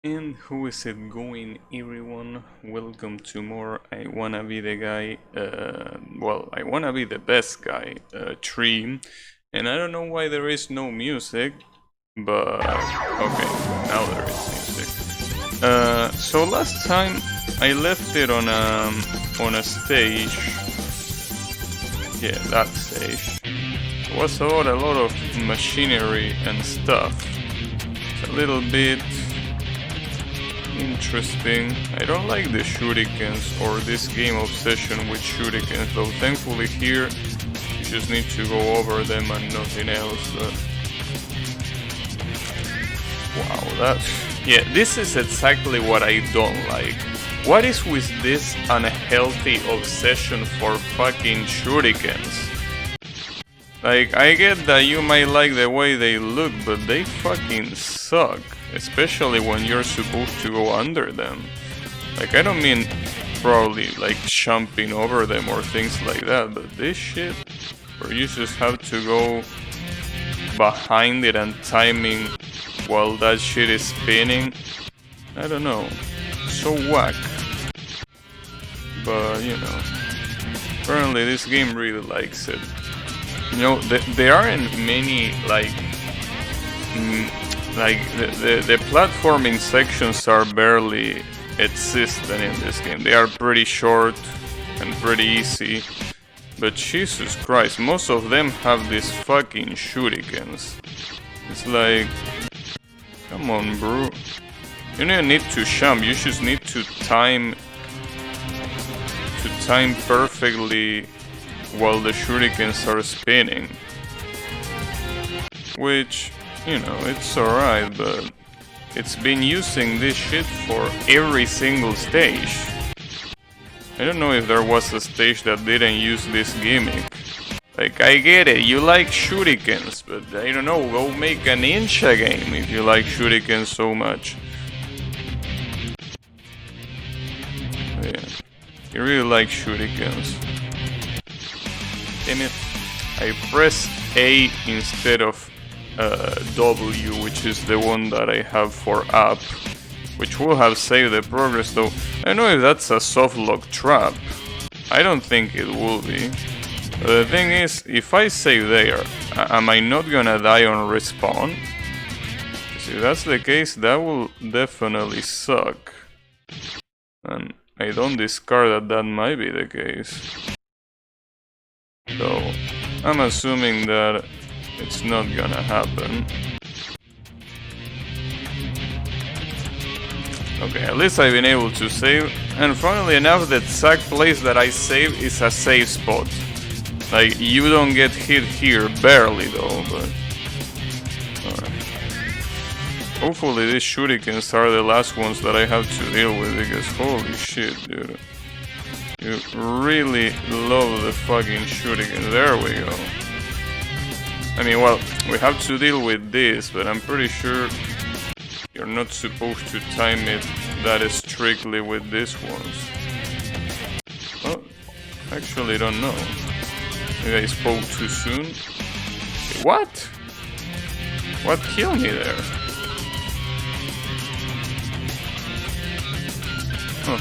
And how is it going, everyone? Welcome to more I Wanna Be the Guy, I Wanna Be the Best Guy 3. And I don't know why there is no music, but okay, now there is music. So last time I left it on a stage. Yeah, that stage. It was about a lot of machinery and stuff. It's a little bit interesting. I don't like the shurikens or this game obsession with shurikens, though thankfully here you just need to go over them and nothing else. Wow, yeah, this is exactly what I don't like. What is with this unhealthy obsession for fucking shurikens? Like, I get that you might like the way they look, but they fucking suck. Especially when you're supposed to go under them. Like, I don't mean probably like jumping over them or things like that, but this shit where you just have to go behind it and timing while that shit is spinning, I don't know, so whack. But you know, apparently this game really likes it. You know, there aren't many the platforming sections are barely existent in this game. They are pretty short and pretty easy. But Jesus Christ, most of them have these fucking shurikens. It's like, come on, bro. You don't need to jump. You just need to time perfectly while the shurikens are spinning. Which, you know, it's alright, but it's been using this shit for every single stage. I don't know if there was a stage that didn't use this gimmick. Like, I get it, you like shurikens, but I don't know, go make a ninja game if you like shurikens so much. Yeah, you really like shurikens. Damn it, I pressed A instead of W, which is the one that I have for up, which will have saved the progress, though I don't know if that's a softlock trap. I don't think it will be. The thing is, if I save there, am I not gonna die on respawn? If that's the case, that will definitely suck. And I don't discard that might be the case. So, I'm assuming that it's not gonna happen. Okay, at least I've been able to save. And funnily enough, that exact place that I save is a safe spot. Like, you don't get hit here, barely though, but... Alright. Hopefully these shurikens are the last ones that I have to deal with, because holy shit, dude. You really love the fucking shuriken. There we go. I mean, well, we have to deal with this, but I'm pretty sure you're not supposed to time it that strictly with these ones. Well, actually don't know. Maybe I spoke too soon. What? What killed me there? Huh.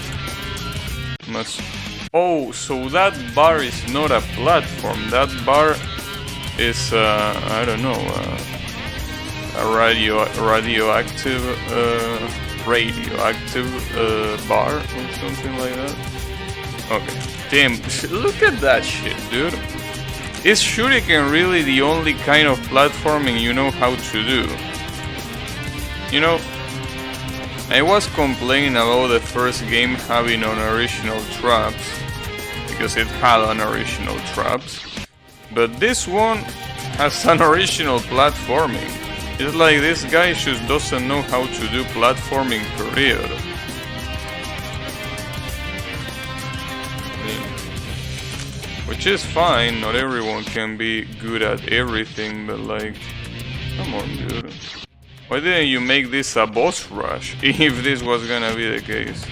Oh, so that bar is not a platform. That bar is I don't know, a radioactive bar or something like that. Okay, damn, look at that shit, dude. Is shuriken really the only kind of platforming you know how to do? You know, I was complaining about the first game having unoriginal traps because it had unoriginal traps. But this one has an original platforming. It's like this guy just doesn't know how to do platforming, period. Which is fine, not everyone can be good at everything, but like, come on, dude. Why didn't you make this a boss rush, if this was gonna be the case?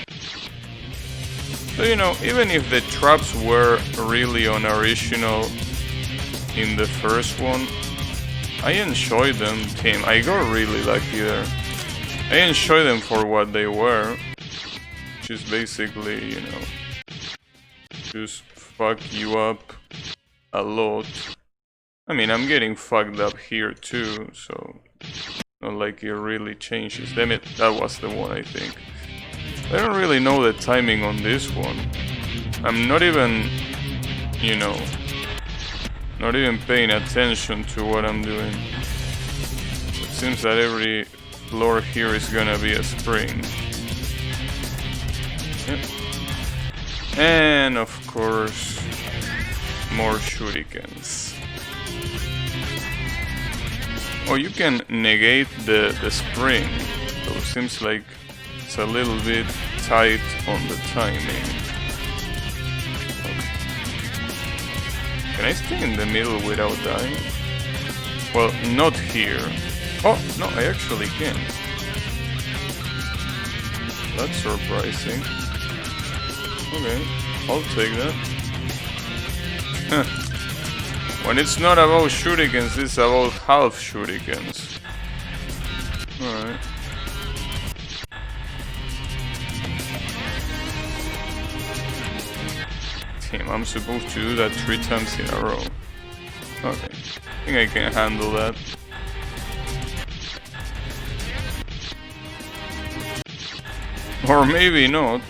So, you know, even if the traps were really unoriginal in the first one, I enjoyed them. Damn, I got really lucky there. I enjoy them for what they were, which is basically, you know, just fuck you up a lot. I mean, I'm getting fucked up here too, so not like it really changes. Damn it, that was the one, I think. I don't really know the timing on this one. I'm not even, you know, not even paying attention to what I'm doing. It seems that every floor here is gonna be a spring. Yep. And of course, more shurikens. Oh, you can negate the spring, so it seems like it's a little bit tight on the timing. Okay. Can I stay in the middle without dying? Well, not here. Oh, no, I actually can. That's surprising. Okay, I'll take that. When it's not about shurikens, it's about half shurikens. Alright. Damn, I'm supposed to do that 3 times in a row. Okay, I think I can handle that. Or maybe not.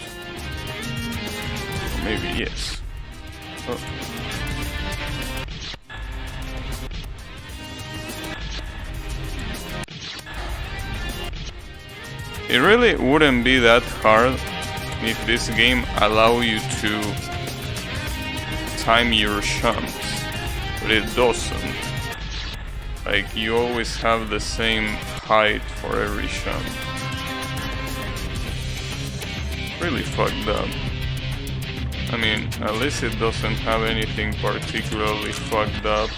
Or maybe yes. Oh. It really wouldn't be that hard if this game allows you to time your jumps, but it doesn't. Like, you always have the same height for every jump. Really fucked up. I mean, at least it doesn't have anything particularly fucked up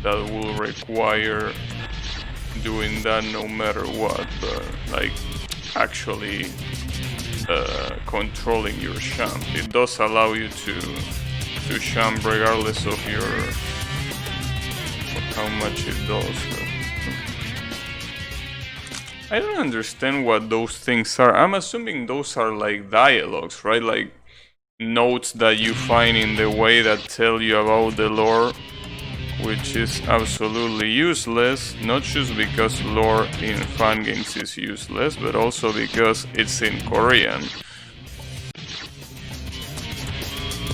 that will require doing that no matter what, but like actually controlling your jump. It does allow you to jump regardless of how much it does. But I don't understand what those things are. I'm assuming those are like dialogues, right? Like notes that you find in the way that tell you about the lore, which is absolutely useless, not just because lore in fan games is useless, but also because it's in Korean.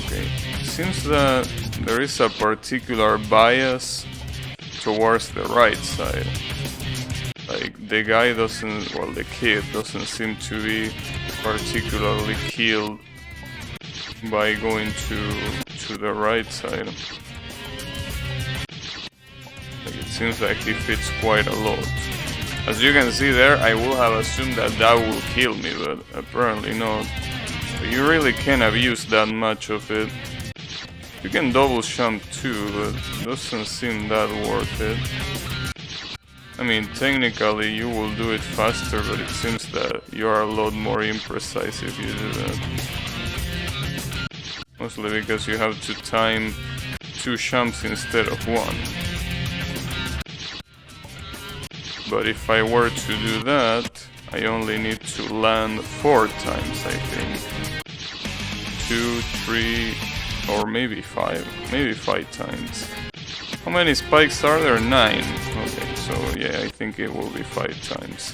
Okay, it seems that there is a particular bias towards the right side. Like, the guy doesn't, well, the kid doesn't seem to be particularly killed by going to the right side. Like, it seems like he fits quite a lot. As you can see there, I would have assumed that that will kill me, but apparently not. But you really can't abuse that much of it. You can double jump too, but it doesn't seem that worth it. I mean, technically you will do it faster, but it seems that you are a lot more imprecise if you do that. Mostly because you have to time 2 jumps instead of 1. But if I were to do that, I only need to land 4 times, I think. 2, 3, or maybe 5. Maybe 5 times. How many spikes are there? 9. Okay, so yeah, I think it will be 5 times.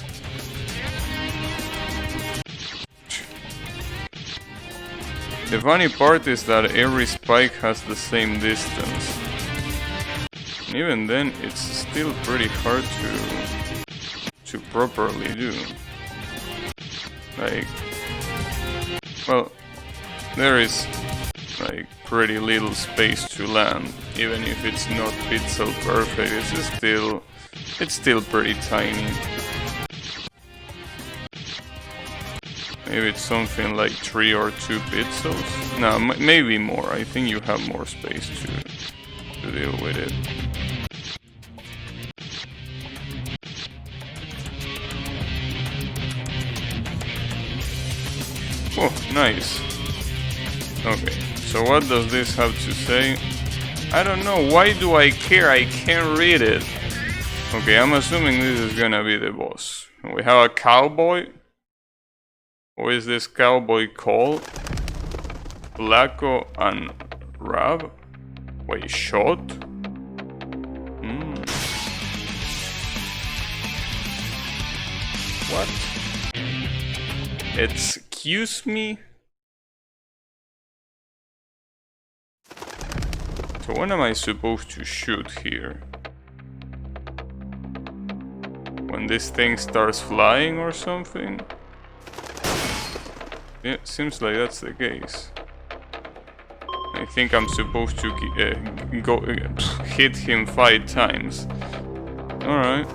The funny part is that every spike has the same distance. And even then, it's still pretty hard to properly do. Like, well, there is like pretty little space to land, even if it's not pixel perfect. It's still pretty tiny. Maybe it's something like 3 or 2 pixels. No, maybe more. I think you have more space to deal with it. Oh, nice. Okay, so what does this have to say? I don't know. Why do I care? I can't read it. Okay, I'm assuming this is gonna be the boss. We have a cowboy. What is this cowboy called? Blacko and Rab? Wait, shot? What? Excuse me? So when am I supposed to shoot here? When this thing starts flying or something? Yeah, seems like that's the case. I think I'm supposed to hit him 5 times. Alright.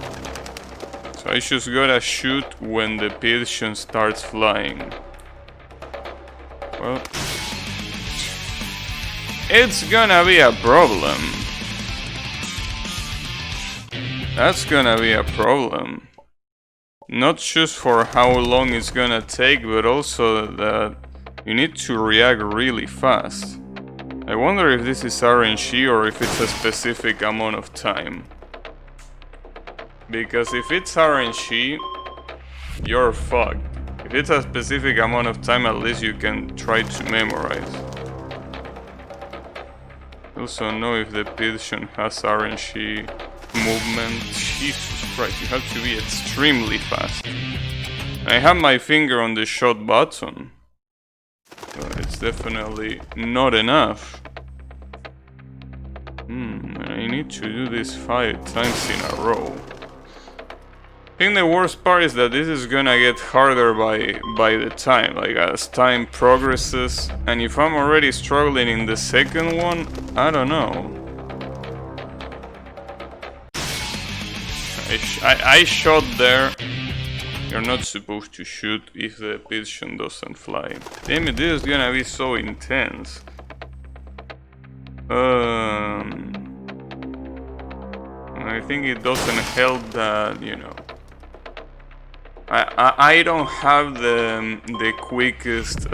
So I just gotta shoot when the pigeon starts flying. Well, it's gonna be a problem. That's gonna be a problem. Not just for how long it's gonna take, but also that you need to react really fast. I wonder if this is RNG or if it's a specific amount of time. Because if it's RNG, you're fucked. If it's a specific amount of time, at least you can try to memorize. Also know if the pigeon has RNG movement. Jesus Christ, you have to be extremely fast. I have my finger on the shot button, but it's definitely not enough. And I need to do this 5 times in a row. I think the worst part is that this is gonna get harder by the time, like as time progresses. And if I'm already struggling in the second one, I don't know. I shot there. You're not supposed to shoot if the pigeon doesn't fly. Damn it, this is gonna be so intense. I think it doesn't help that, you know, I don't have the quickest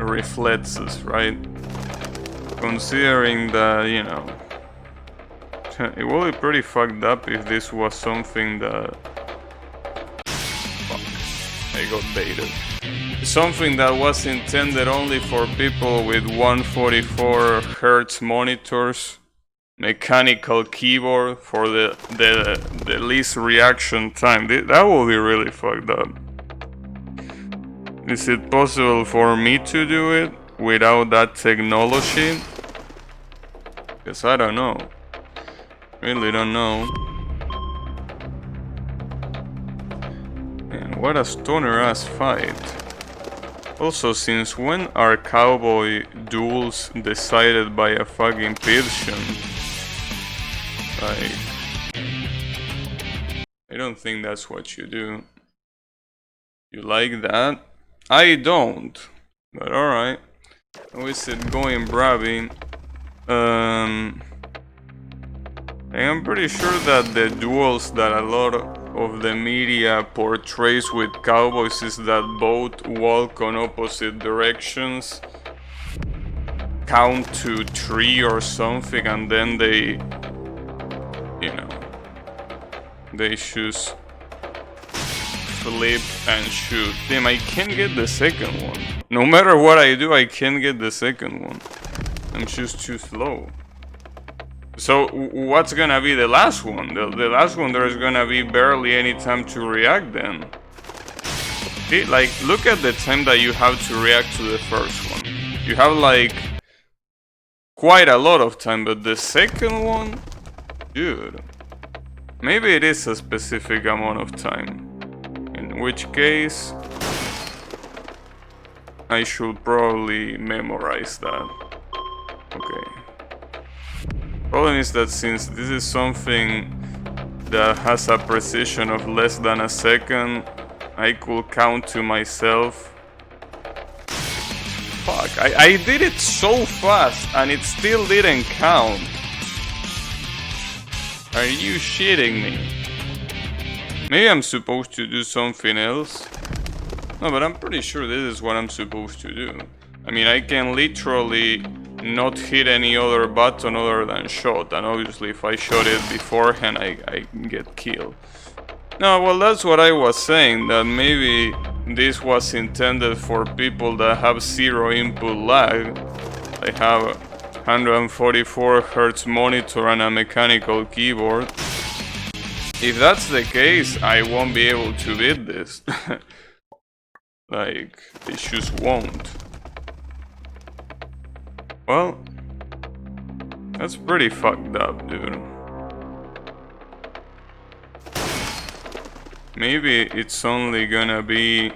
reflexes, right? Considering that, you know, it would be pretty fucked up if this was something that... Fuck, I got baited. Something that was intended only for people with 144 Hz monitors, mechanical keyboard for the least reaction time. That will be really fucked up. Is it possible for me to do it without that technology? Because I don't know. Really don't know. Man, what a stoner ass fight. Also, since when are cowboy duels decided by a fucking pigeon? Like, I don't think that's what you do. You like that? I don't. But alright. How is it going, Bravi? I am pretty sure that the duels that a lot of the media portrays with cowboys is that both walk on opposite directions, count to 3 or something, and then they, you know, they just flip and shoot. Damn, I can't get the second one. No matter what I do, I can't get the second one. I'm just too slow. So what's gonna be the last one? The last one, there's gonna be barely any time to react then. See, like, look at the time that you have to react to the first one. You have like quite a lot of time, but the second one, dude, maybe it is a specific amount of time. In which case, I should probably memorize that. Okay. Problem is that since this is something that has a precision of less than a second, I could count to myself. Fuck, I did it so fast and it still didn't count. Are you shitting me? Maybe I'm supposed to do something else? No, but I'm pretty sure this is what I'm supposed to do. I mean, I can literally not hit any other button other than shot, and obviously if I shot it beforehand I get killed. No, well, that's what I was saying, that maybe this was intended for people that have zero input lag. They have a 144 Hz monitor and a mechanical keyboard. If that's the case, I won't be able to beat this. Like, it just won't. Well, that's pretty fucked up, dude. Maybe it's only gonna be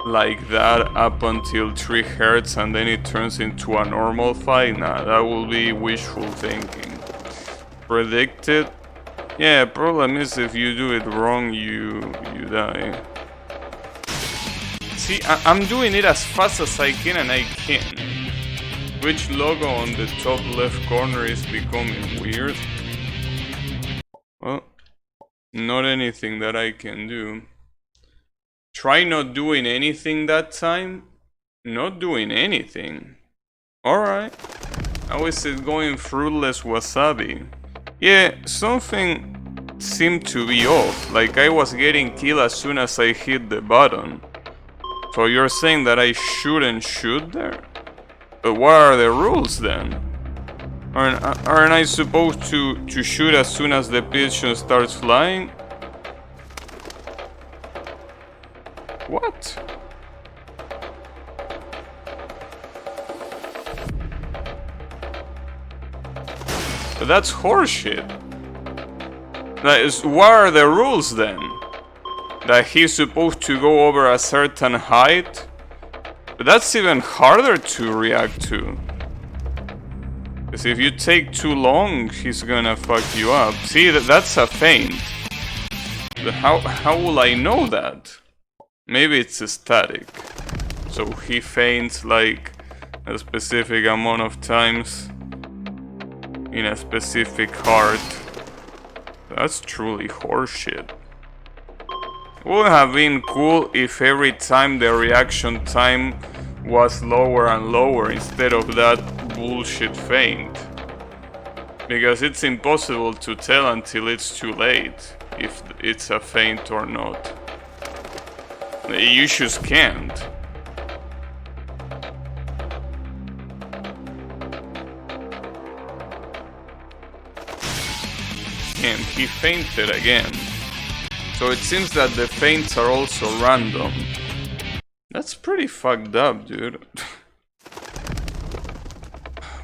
like that up until 3 Hz and then it turns into a normal fight. Nah, that will be wishful thinking. Predicted? Yeah, problem is if you do it wrong, you die. See, I'm doing it as fast as I can and I can. Which logo on the top left corner is becoming weird? Well, not anything that I can do. Try not doing anything that time? Not doing anything. Alright. How is it going fruitless wasabi? Yeah, something seemed to be off. Like I was getting killed as soon as I hit the button. So you're saying that I shouldn't shoot there? But what are the rules then? Aren't I supposed to shoot as soon as the pigeon starts flying? What? But that's horseshit. What are the rules then? That he's supposed to go over a certain height? But that's even harder to react to. Because if you take too long, he's gonna fuck you up. See, that's a feint. But how will I know that? Maybe it's a static. So he feints like a specific amount of times in a specific heart. That's truly horseshit. Would have been cool if every time the reaction time was lower and lower instead of that bullshit feint. Because it's impossible to tell until it's too late if it's a feint or not. You just can't. And he feinted again. So it seems that the feints are also random. That's pretty fucked up, dude.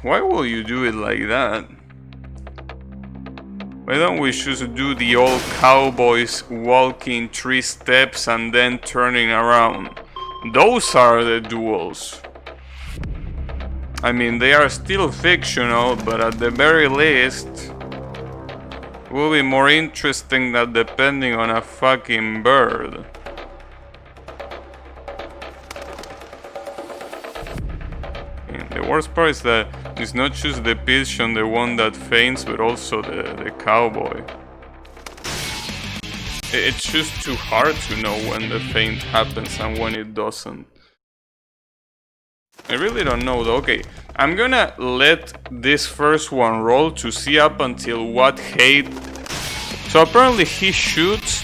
Why will you do it like that? Why don't we just do the old cowboys walking 3 steps and then turning around? Those are the duels. I mean, they are still fictional, but at the very least will be more interesting than depending on a fucking bird. And the worst part is that it's not just the pigeon, the one that feints, but also the cowboy. It's just too hard to know when the feint happens and when it doesn't. I really don't know though. Okay, I'm gonna let this first one roll to see up until what height. So apparently he shoots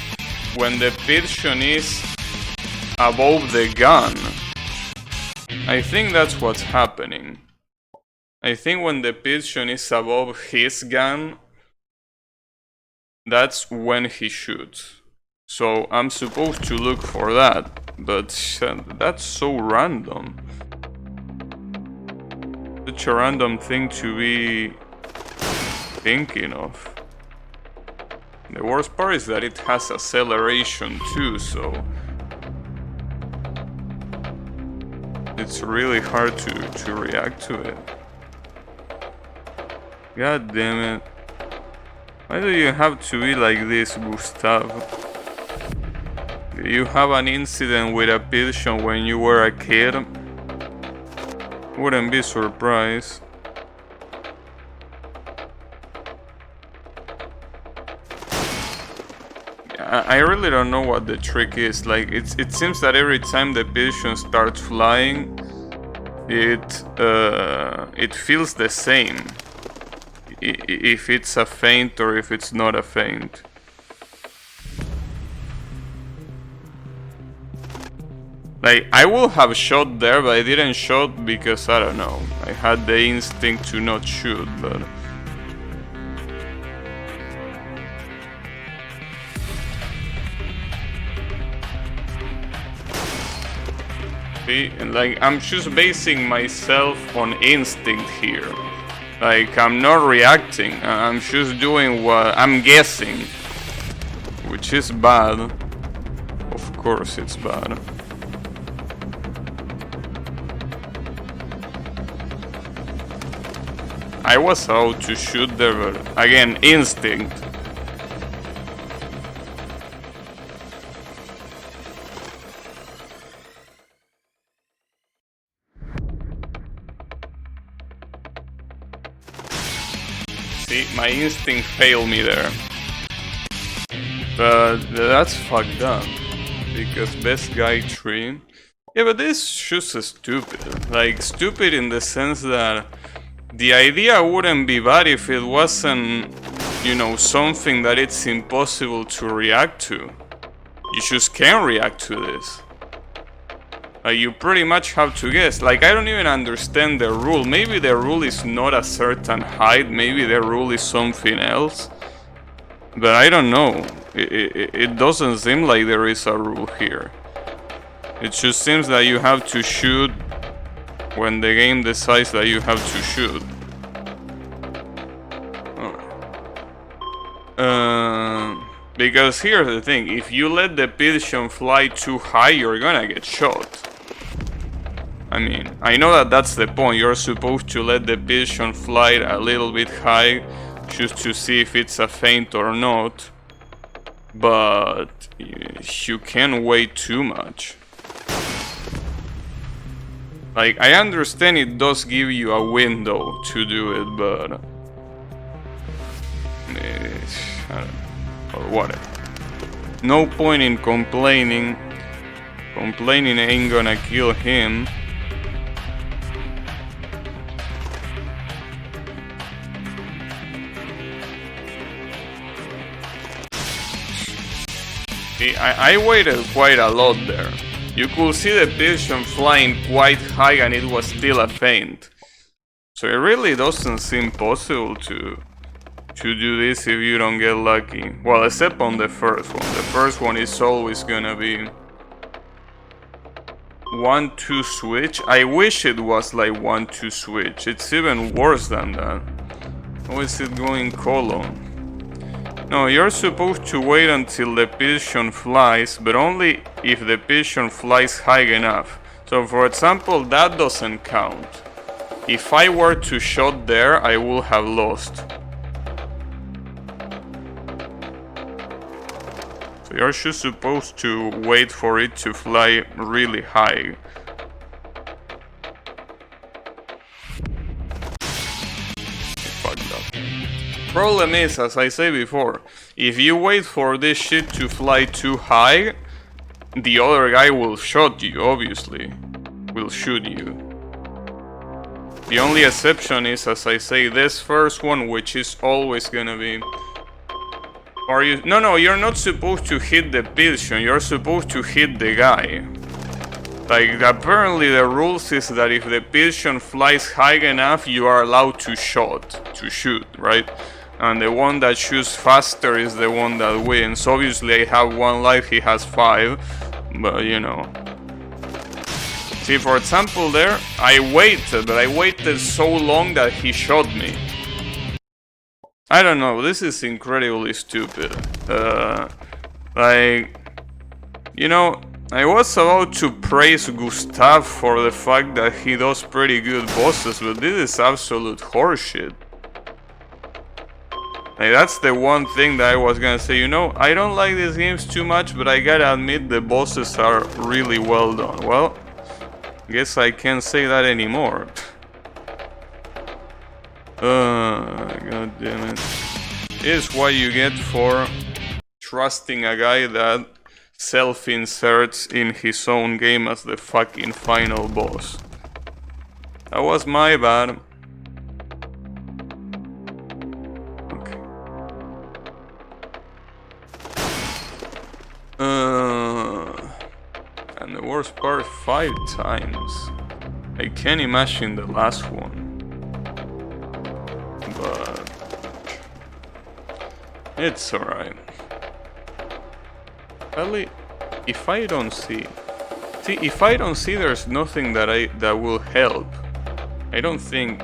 when the pigeon is above the gun. I think that's what's happening. I think when the pigeon is above his gun, that's when he shoots. So I'm supposed to look for that, but that's so random. Such a random thing to be thinking of. The worst part is that it has acceleration too, so it's really hard to react to it. God damn it. Why do you have to be like this, Gustav? Did you have an incident with a pigeon when you were a kid? Wouldn't be surprised. I really don't know what the trick is. Like, it seems that every time the pigeon starts flying, it feels the same if it's a feint or if it's not a feint. Like, I would have shot there, but I didn't shoot because, I don't know, I had the instinct to not shoot, but... See, and like, I'm just basing myself on instinct here. Like, I'm not reacting, I'm just doing what I'm guessing. Which is bad. Of course it's bad. I was out to shoot there, but again, instinct. See, my instinct failed me there. But that's fucked up. Because best guy 3... Yeah, but this is just stupid. Like, stupid in the sense that the idea wouldn't be bad if it wasn't, you know, something that it's impossible to react to. You just can't react to this. You pretty much have to guess. Like, I don't even understand the rule. Maybe the rule is not a certain height, maybe the rule is something else. But I don't know. It doesn't seem like there is a rule here. It just seems that you have to shoot when the game decides that you have to shoot. Because here's the thing, if you let the pigeon fly too high, you're gonna get shot. I mean, I know that that's the point, you're supposed to let the pigeon fly a little bit high just to see if it's a feint or not. But you can't wait too much. Like, I understand it does give you a window to do it, but... or whatever. No point in complaining. Complaining ain't gonna kill him. See, I waited quite a lot there. You could see the pigeon flying quite high and it was still a feint. So it really doesn't seem possible to do this if you don't get lucky. Well, except on the first one. The first one is always gonna be 1-2 switch. I wish it was like 1-2 switch. It's even worse than that. How is it going colon? No, you're supposed to wait until the pigeon flies, but only if the pigeon flies high enough. So for example, that doesn't count. If I were to shot there, I would have lost. So you're just supposed to wait for it to fly really high. Fucked up. Problem is, as I said before, if you wait for this shit to fly too high, the other guy will shoot you, obviously. Will shoot you. The only exception is, as I say, this first one, which is always gonna be... Are you... No, you're not supposed to hit the pigeon, you're supposed to hit the guy. Like, apparently the rules is that if the pigeon flies high enough, you are allowed to shoot, right? And the one that shoots faster is the one that wins. Obviously I have 1 life, he has 5, but you know. See, for example there, I waited, but I waited so long that he shot me. I don't know, this is incredibly stupid. Like, you know, I was about to praise Gustav for the fact that he does pretty good bosses, but this is absolute horseshit. Like, that's the one thing that I was gonna say, you know, I don't like these games too much, but I gotta admit the bosses are really well done. Well, guess I can't say that anymore. God damn it. Is what you get for trusting a guy that self-inserts in his own game as the fucking final boss. That was my bad. Okay. And the worst part, 5 times. I can't imagine the last one. But it's alright. Probably, if I don't see, if I don't see, there's nothing that will help. I don't think.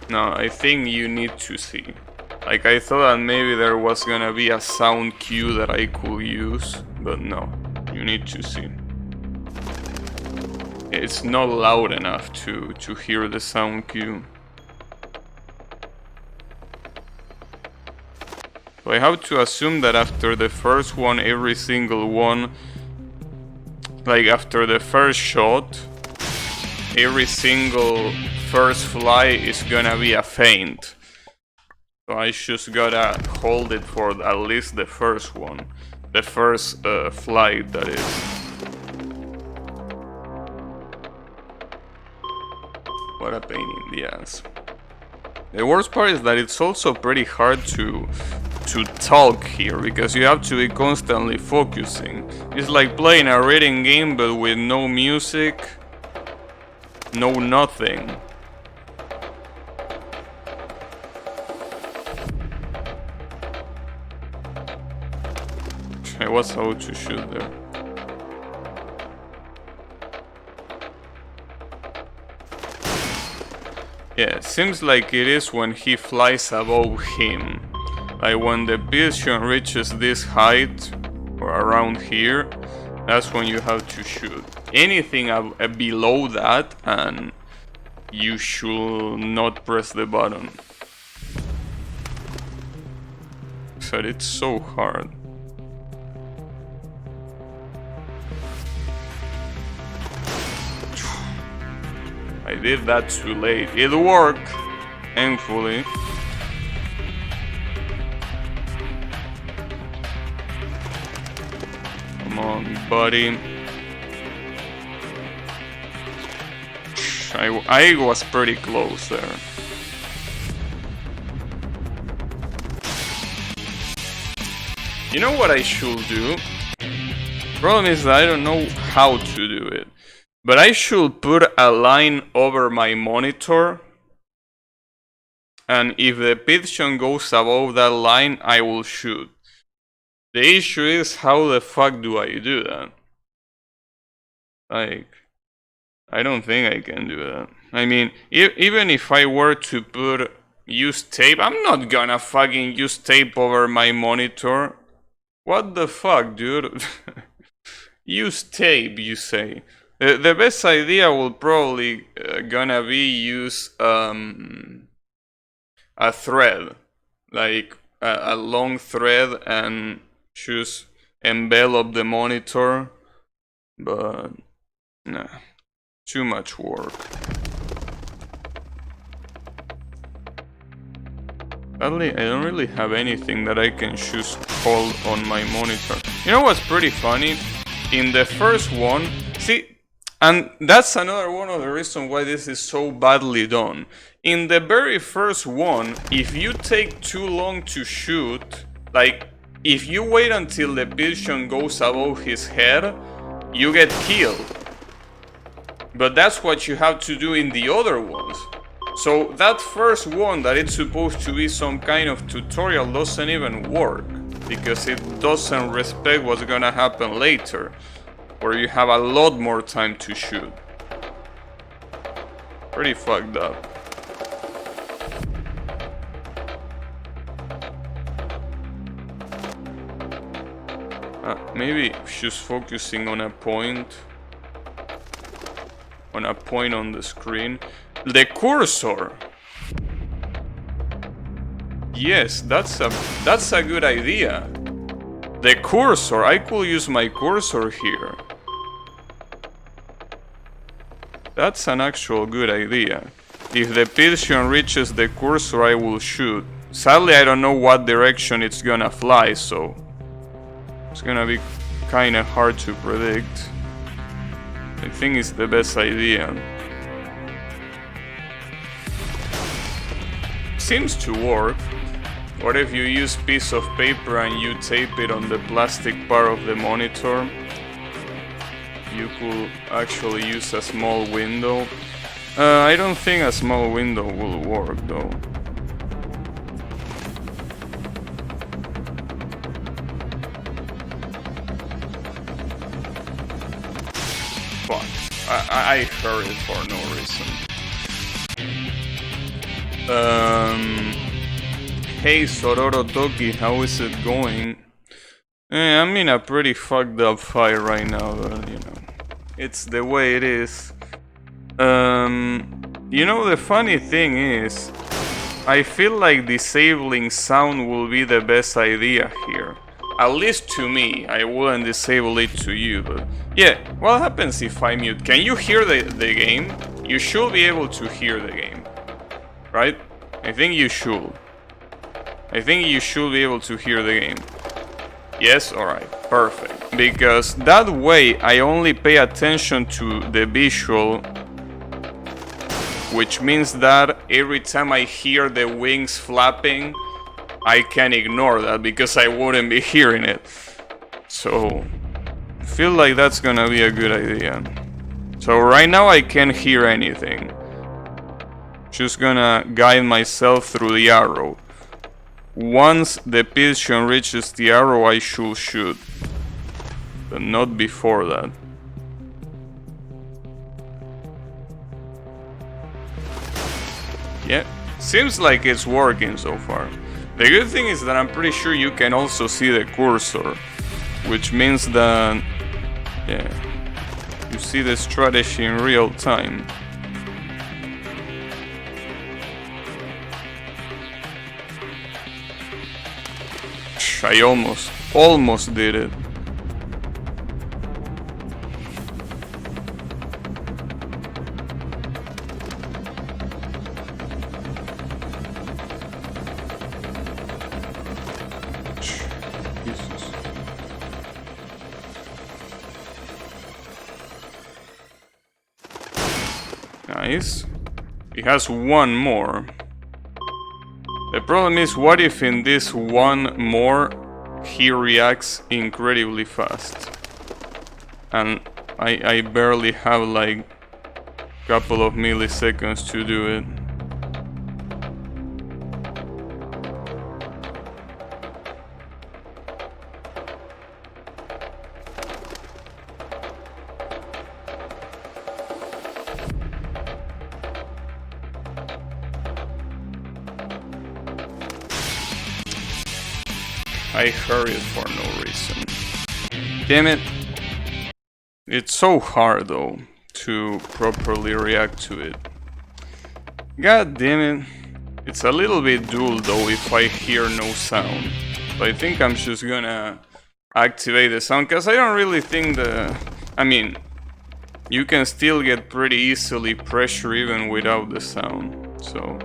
No, I think you need to see. Like, I thought that maybe there was gonna be a sound cue that I could use, but no, you need to see. It's not loud enough to hear the sound cue. So I have to assume that after the first one, every single one, like after the first shot, every single first fly is gonna be a feint. So I just gotta hold it for at least the first one. The first flight, that is. What a pain in the ass. The worst part is that it's also pretty hard to talk here, because you have to be constantly focusing. It's like playing a reading game but with no music, no nothing. I was how to shoot there. Yeah, seems like it is when he flies above him. Like when the pigeon reaches this height, or around here, that's when you have to shoot. Anything below that, and you should not press the button. But it's so hard. I did that too late. It worked, thankfully. Come on, buddy. I was pretty close there. You know what I should do? Problem is that I don't know how to do it. But I should put a line over my monitor, and if the pigeon goes above that line, I will shoot. The issue is, how the fuck do I do that? Like, I don't think I can do that. I mean, even if I were to use tape, I'm not gonna fucking use tape over my monitor. What the fuck, dude? Use tape, you say? The best idea will probably gonna be use a thread, like a long thread, and just envelop the monitor, but nah, too much work. Sadly, I don't really have anything that I can just hold on my monitor. You know what's pretty funny? In the first one, see, and that's another one of the reasons why this is so badly done. In the very first one, if you take too long to shoot, like if you wait until the pigeon goes above his head, you get killed. But that's what you have to do in the other ones. So that first one, that it's supposed to be some kind of tutorial, doesn't even work, because it doesn't respect what's gonna happen later, where you have a lot more time to shoot. Pretty fucked up. Maybe just focusing on a point on the screen. The cursor. Yes, that's a good idea. The cursor, I could use my cursor here. That's an actual good idea. If the pigeon reaches the cursor, I will shoot. Sadly, I don't know what direction it's gonna fly, so it's gonna be kinda hard to predict. I think it's the best idea. Seems to work. What if you use piece of paper and you tape it on the plastic part of the monitor? You could actually use a small window. I don't think a small window will work though. Fuck. I heard it for no reason. Hey Sororo Toki, how is it going? I'm in a pretty fucked up fight right now, but you know, it's the way it is. You know, the funny thing is, I feel like disabling sound will be the best idea here. At least to me, I wouldn't disable it to you, but yeah, what happens if I mute? Can you hear the game? You should be able to hear the game, right? I think you should. I think you should be able to hear the game. Yes? Alright, perfect. Because that way I only pay attention to the visual, which means that every time I hear the wings flapping, I can ignore that because I wouldn't be hearing it. So, I feel like that's gonna be a good idea. So right now I can't hear anything. Just gonna guide myself through the arrow. Once the pigeon reaches the arrow, I should shoot. But not before that. Yeah, seems like it's working so far. The good thing is that I'm pretty sure you can also see the cursor, which means that, yeah, you see the strategy in real time. I almost did it. Jesus. Nice. He has one more. The problem is, what if in this one more he reacts incredibly fast? And I barely have like a couple of milliseconds to do it. I hurried for no reason. Damn it. It's so hard though to properly react to it. God damn it. It's a little bit dull though if I hear no sound. So I think I'm just gonna activate the sound, because I don't really think I mean, you can still get pretty easily pressure even without the sound. So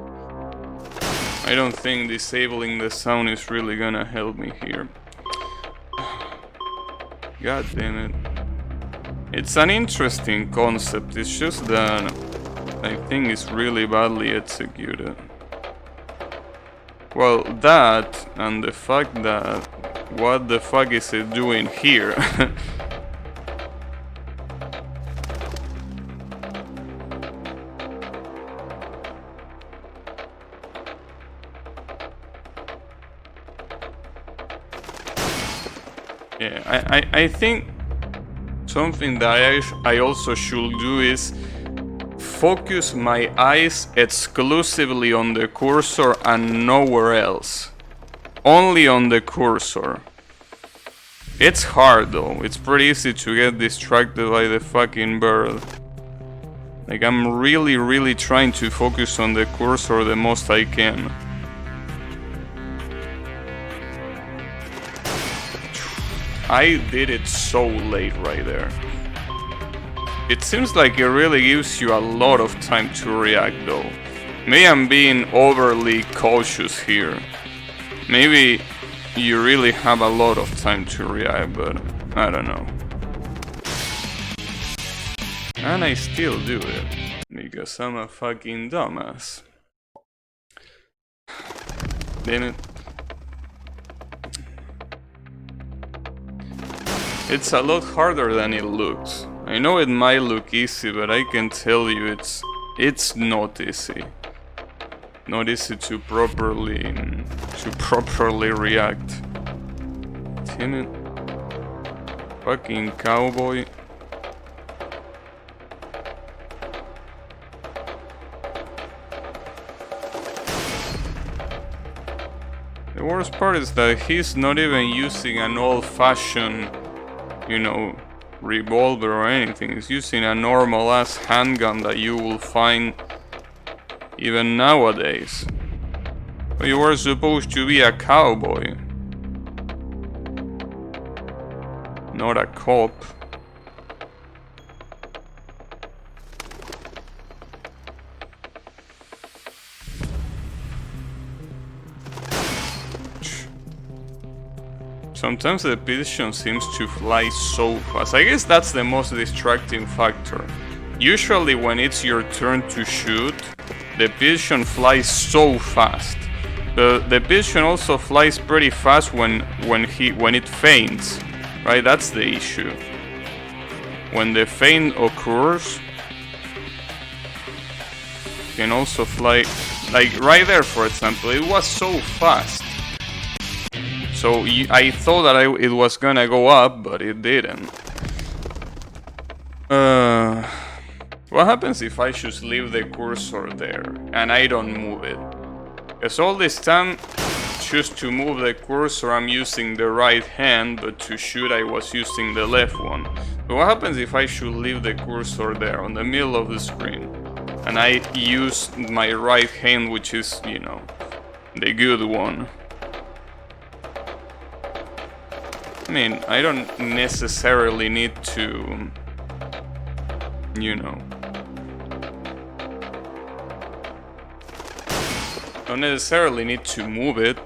I don't think disabling the sound is really gonna help me here. God damn it. It's an interesting concept, it's just that I think it's really badly executed. Well, that and the fact that what the fuck is it doing here? Yeah, I think something that I also should do is focus my eyes exclusively on the cursor and nowhere else. Only on the cursor. It's hard though, it's pretty easy to get distracted by the fucking bird. Like, I'm really trying to focus on the cursor the most I can. I did it so late right there. It seems like it really gives you a lot of time to react though. Maybe I'm being overly cautious here. Maybe you really have a lot of time to react, but I don't know. And I still do it. Because I'm a fucking dumbass. Damn it. It's a lot harder than it looks. I know it might look easy, but I can tell you it's not easy. Not easy to properly react. Damn it. Fucking cowboy. The worst part is that he's not even using an old-fashioned, you know, revolver or anything. He's using a normal ass handgun that you will find even nowadays. But you were supposed to be a cowboy, not a cop. Sometimes the pigeon seems to fly so fast. I guess that's the most distracting factor. Usually when it's your turn to shoot, the pigeon flies so fast. The pigeon also flies pretty fast when it faints, right? That's the issue. When the feint occurs, it can also fly, like right there for example, it was so fast. So I thought that it was gonna go up, but it didn't. What happens if I just leave the cursor there and I don't move it? Because all this time, just to move the cursor I'm using the right hand, but to shoot I was using the left one. But what happens if I should leave the cursor there on the middle of the screen and I use my right hand, which is, you know, the good one? I mean, I don't necessarily need to, you know, don't necessarily need to move it.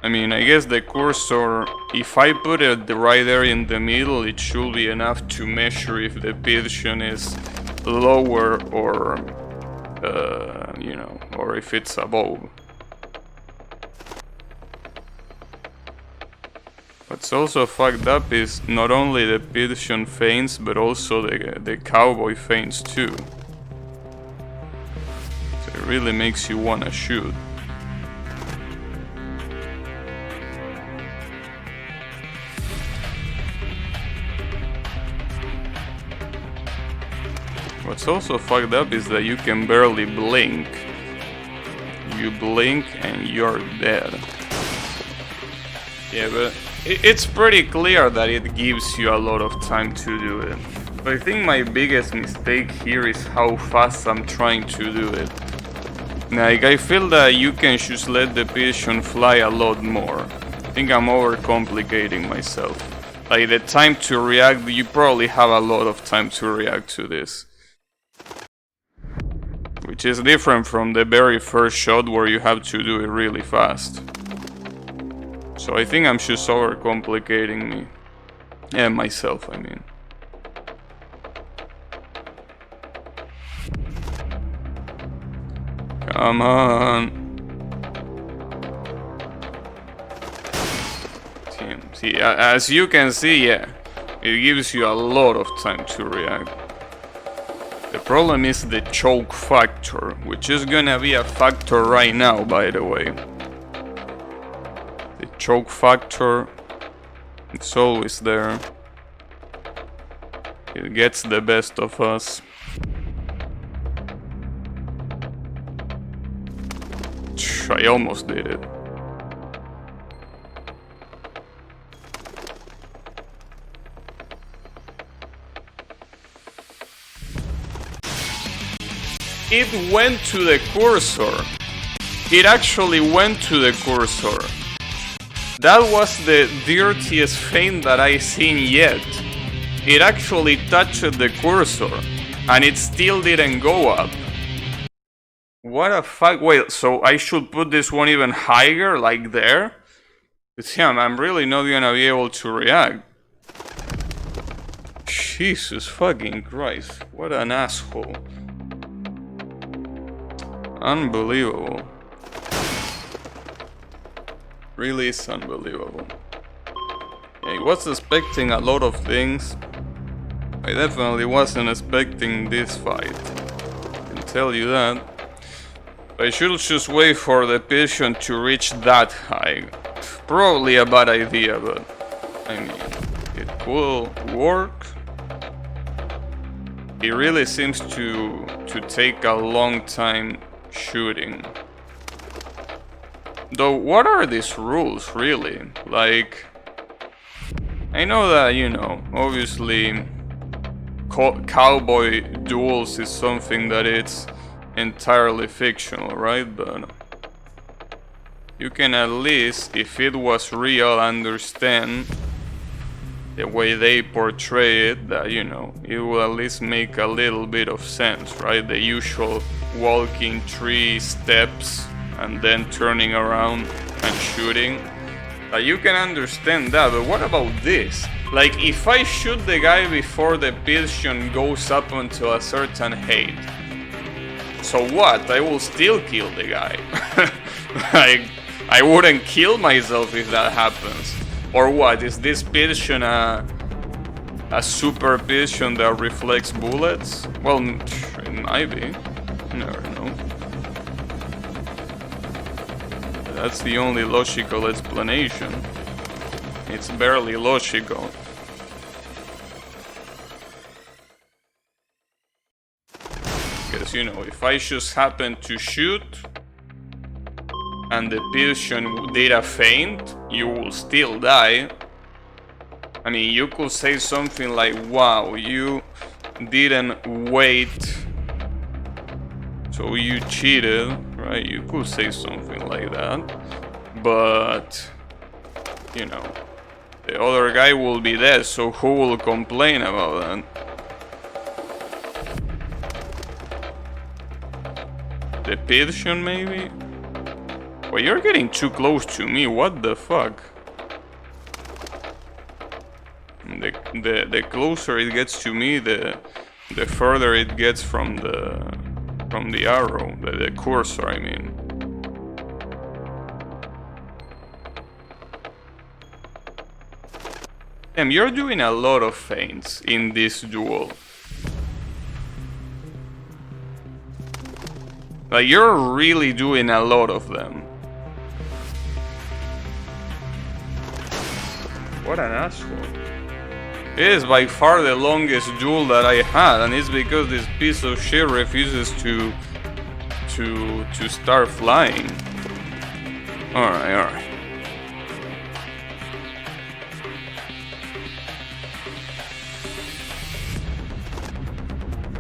I mean, I guess the cursor, if I put it right there in the middle, it should be enough to measure if the pigeon is lower or, you know, or if it's above. What's also fucked up is not only the pigeon feints, but also the cowboy feints too. So it really makes you wanna shoot. What's also fucked up is that you can barely blink. You blink and you're dead. Yeah, but it's pretty clear that it gives you a lot of time to do it. But I think my biggest mistake here is how fast I'm trying to do it. Like, I feel that you can just let the pigeon fly a lot more. I think I'm overcomplicating myself. Like, the time to react, you probably have a lot of time to react to this. Which is different from the very first shot where you have to do it really fast. So I think I'm just overcomplicating me. Yeah, myself, I mean. Come on. See, as you can see, yeah, it gives you a lot of time to react. The problem is the choke factor, which is gonna be a factor right now, by the way. The choke factor, it's always there. It gets the best of us. I almost did it. It went to the cursor. It actually went to the cursor. That was the dirtiest feint that I've seen yet. It actually touched the cursor, and it still didn't go up. What a fuck? Wait, so I should put this one even higher, like there? See, I'm really not gonna be able to react. Jesus fucking Christ. What an asshole. Unbelievable. Really is unbelievable. I was expecting a lot of things. I definitely wasn't expecting this fight. I can tell you that. I should just wait for the Pilsion to reach that high. Probably a bad idea, but I mean, it will work. It really seems to take a long time shooting. Though, what are these rules really? Like, I know that, you know, obviously cowboy duels is something that it's entirely fictional, right? But you can at least, if it was real, understand the way they portray it, that, you know, it will at least make a little bit of sense, right? The usual walking 3 steps and then turning around and shooting. You can understand that, but what about this? Like, if I shoot the guy before the Pilsion goes up until a certain height, so what? I will still kill the guy. Like, I wouldn't kill myself if that happens. Or what? Is this Pilsion a super Pilsion that reflects bullets? Well, it might be. You never know. That's the only logical explanation. It's barely logical. Because, you know, if I just happen to shoot and the Pilsion did a feint, you will still die. I mean, you could say something like, wow, you didn't wait, so you cheated, right? You could say something like that. But, you know, the other guy will be dead, so who will complain about that? The Pilsion, maybe? Well, you're getting too close to me, what the fuck? The closer it gets to me, the further it gets from the arrow, the cursor, I mean. Damn, you're doing a lot of feints in this duel. Like, you're really doing a lot of them. What an asshole. It is by far the longest duel that I had, and it's because this piece of shit refuses to start flying. Alright.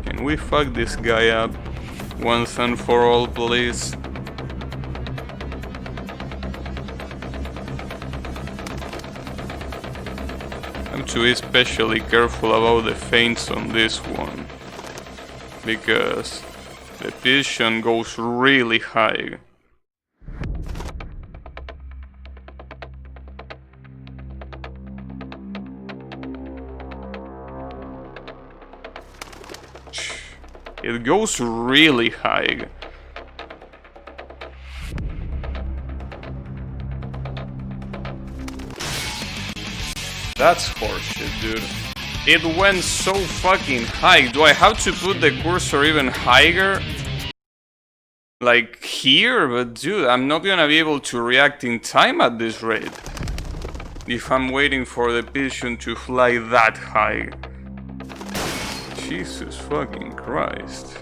Can we fuck this guy up once and for all, please? I'm to be especially careful about the feints on this one, because the Pilsion goes really high. It goes really high. That's horseshit, dude. It went so fucking high. Do I have to put the cursor even higher? Like here? But dude, I'm not gonna be able to react in time at this rate. If I'm waiting for the Pilsion to fly that high. Jesus fucking Christ.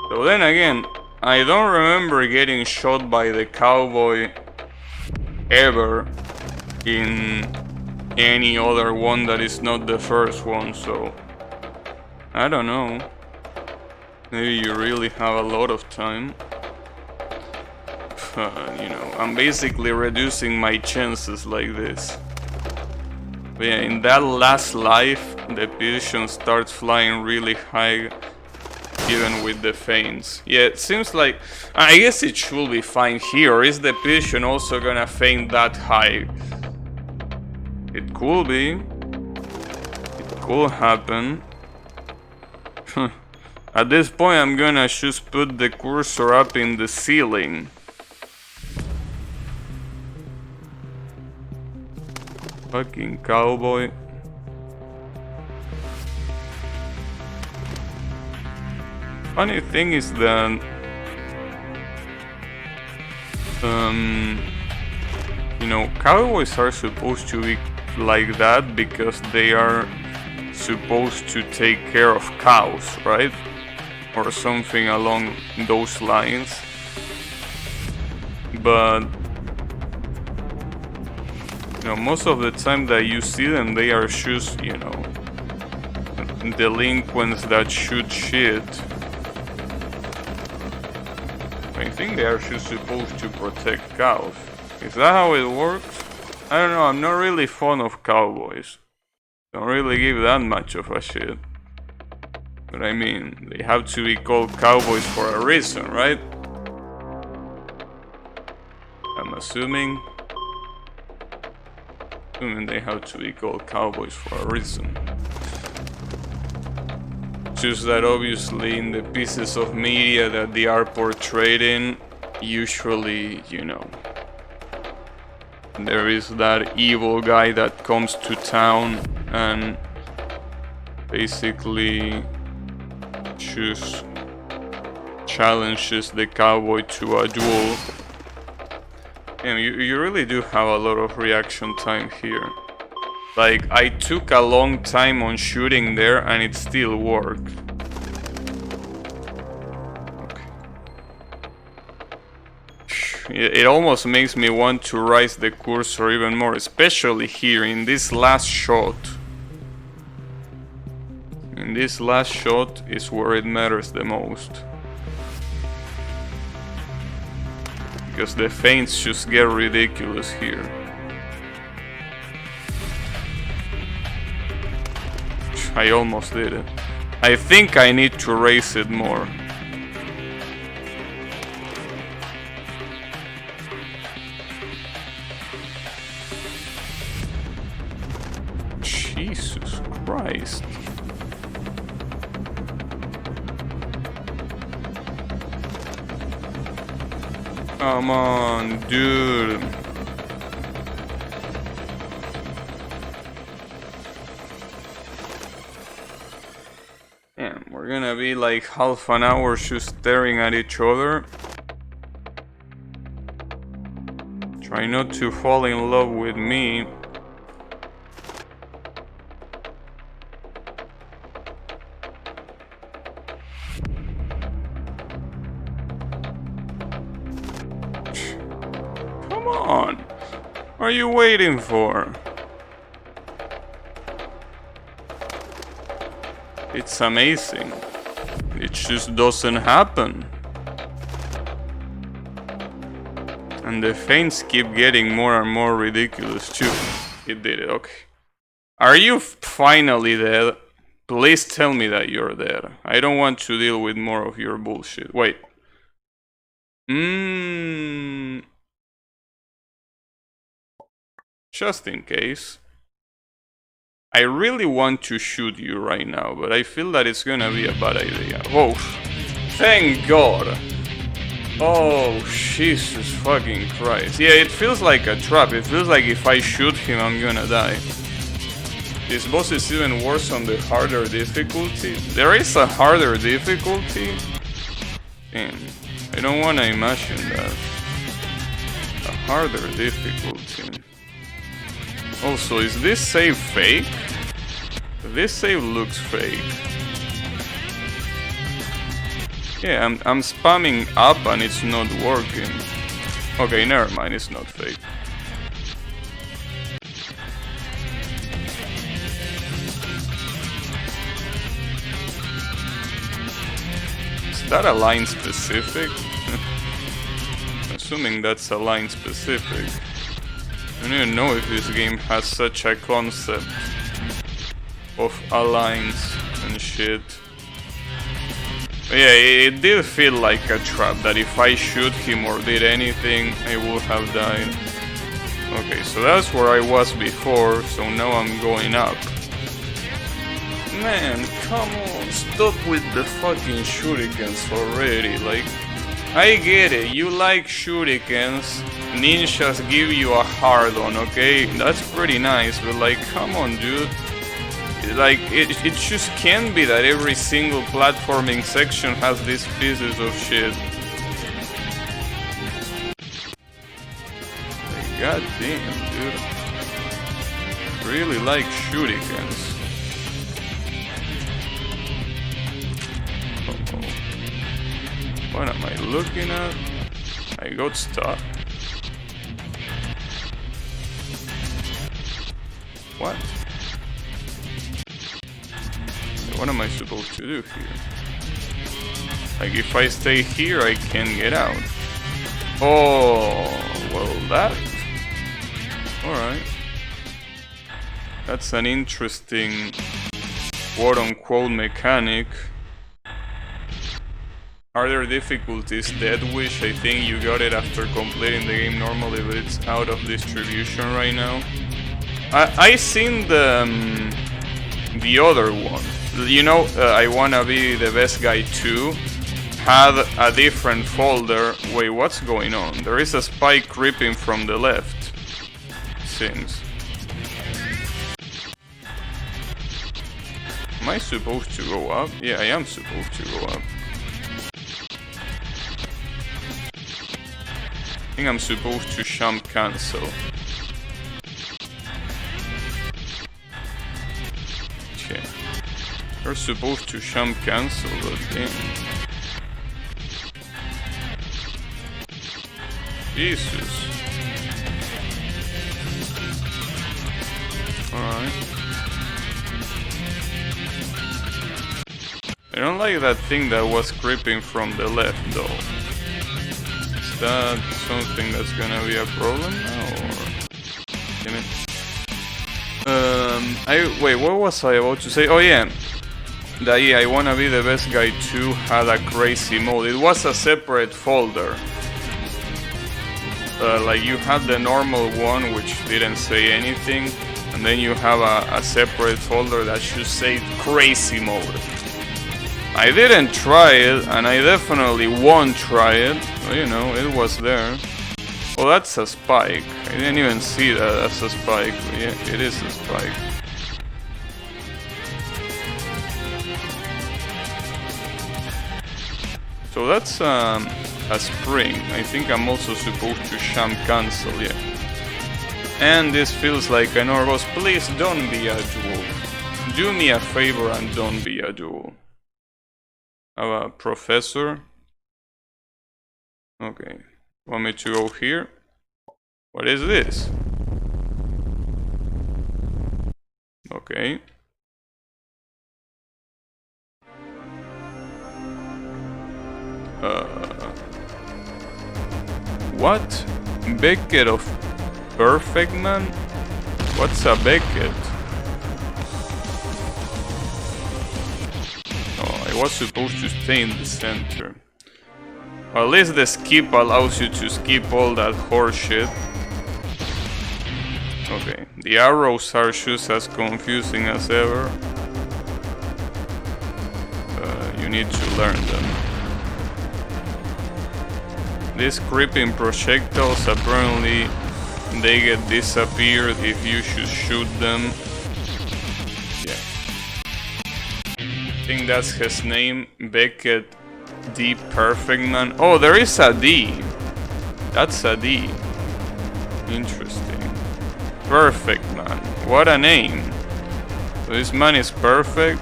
So then again, I don't remember getting shot by the cowboy ever in any other one that is not the first one, so I don't know. Maybe you really have a lot of time. You know, I'm basically reducing my chances like this. But yeah, in that last life, the Pilsion starts flying really high, even with the feints. Yeah, it seems like... I guess it should be fine here. Is the Pilsion also gonna feint that high? It could be. It could happen. At this point, I'm gonna just put the cursor up in the ceiling. Fucking cowboy. Funny thing is that you know, cowboys are supposed to be like that because they are supposed to take care of cows, right? Or something along those lines. But you know, most of the time that you see them, they are just, you know, delinquents that shoot shit. I think they are just supposed to protect cows. Is that how it works? I don't know, I'm not really fond of cowboys. Don't really give that much of a shit. But I mean, they have to be called cowboys for a reason, right? I'm assuming they have to be called cowboys for a reason. Just that obviously in the pieces of media that they are portrayed in, usually, you know, there is that evil guy that comes to town and basically just challenges the cowboy to a duel. And you really do have a lot of reaction time here. Like, I took a long time on shooting there and it still worked. Okay. It almost makes me want to raise the cursor even more, especially here in this last shot. In this last shot is where it matters the most. Because the feints just get ridiculous here. I almost did it. I think I need to raise it more. Jesus Christ. Come on, dude. Damn, we're gonna be like half an hour just staring at each other. Try not to fall in love with me. Come on. What are you waiting for? It's amazing. It just doesn't happen. And the feints keep getting more and more ridiculous too. It did it, okay. Are you finally dead? Please tell me that you're dead. I don't want to deal with more of your bullshit. Wait. Just in case. I really want to shoot you right now, but I feel that it's gonna be a bad idea. Whoa. Thank God. Oh, Jesus fucking Christ. Yeah, it feels like a trap. It feels like if I shoot him, I'm gonna die. This boss is even worse on the harder difficulty. There is a harder difficulty? Damn. I don't wanna imagine that. A harder difficulty. Also, is this save fake? This save looks fake. Yeah, I'm spamming up and it's not working. Okay, never mind, it's not fake. Is that a line specific? Assuming that's a line specific. I don't even know if this game has such a concept of alliance and shit. But yeah, it did feel like a trap, that if I shoot him or did anything, I would have died. Okay, so that's where I was before, so now I'm going up. Man, come on, stop with the fucking shurikens already, like... I get it, you like shurikens, ninjas give you a hard-on, okay? That's pretty nice, but like, come on, dude. Like, it just can't be that every single platforming section has these pieces of shit. Like, god damn, dude. Really like shurikens. What am I looking at? I got stuck. What? What am I supposed to do here? Like, if I stay here, I can get out. Oh, well, that... Alright. That's an interesting quote-unquote mechanic. Are there difficulties? Dead Wish, I think you got it after completing the game normally, but it's out of distribution right now. I seen the other one. You know, I Wanna Be the Best Guy 2 had a different folder. Wait, what's going on? There is a spike creeping from the left. Seems. Am I supposed to go up? Yeah, I am supposed to go up. I think I'm supposed to jump cancel. Okay. You're supposed to jump cancel, but damn. Jesus. Alright. I don't like that thing that was creeping from the left though. Is that something that's gonna be a problem now, or... Damn it. Wait, what was I about to say? Oh yeah. That yeah, I Wanna Be the Best Guy 2 had a crazy mode. It was a separate folder. Like you had the normal one which didn't say anything, and then you have a separate folder that should say crazy mode. I didn't try it, and I definitely won't try it. Well, you know, it was there. Well, that's a spike. I didn't even see that as a spike. But yeah, it is a spike. So that's a spring. I think I'm also supposed to jump cancel, yeah. And this feels like an Orgos. Please don't be a duel. Do me a favor and don't be a duel. A professor. Okay. Want me to go here? What is this? Okay. What? Beckett of Perfect Man? What's a Beckett? Oh, I was supposed to stay in the center. Well, at least the skip allows you to skip all that horseshit. Okay, the arrows are just as confusing as ever. You need to learn them. These creeping projectiles, apparently they get disappeared if you should shoot them. Yeah. I think that's his name, Beckett D. Perfect Man. Oh, there is a D. That's a D. Interesting. Perfect Man. What a name. So this man is perfect.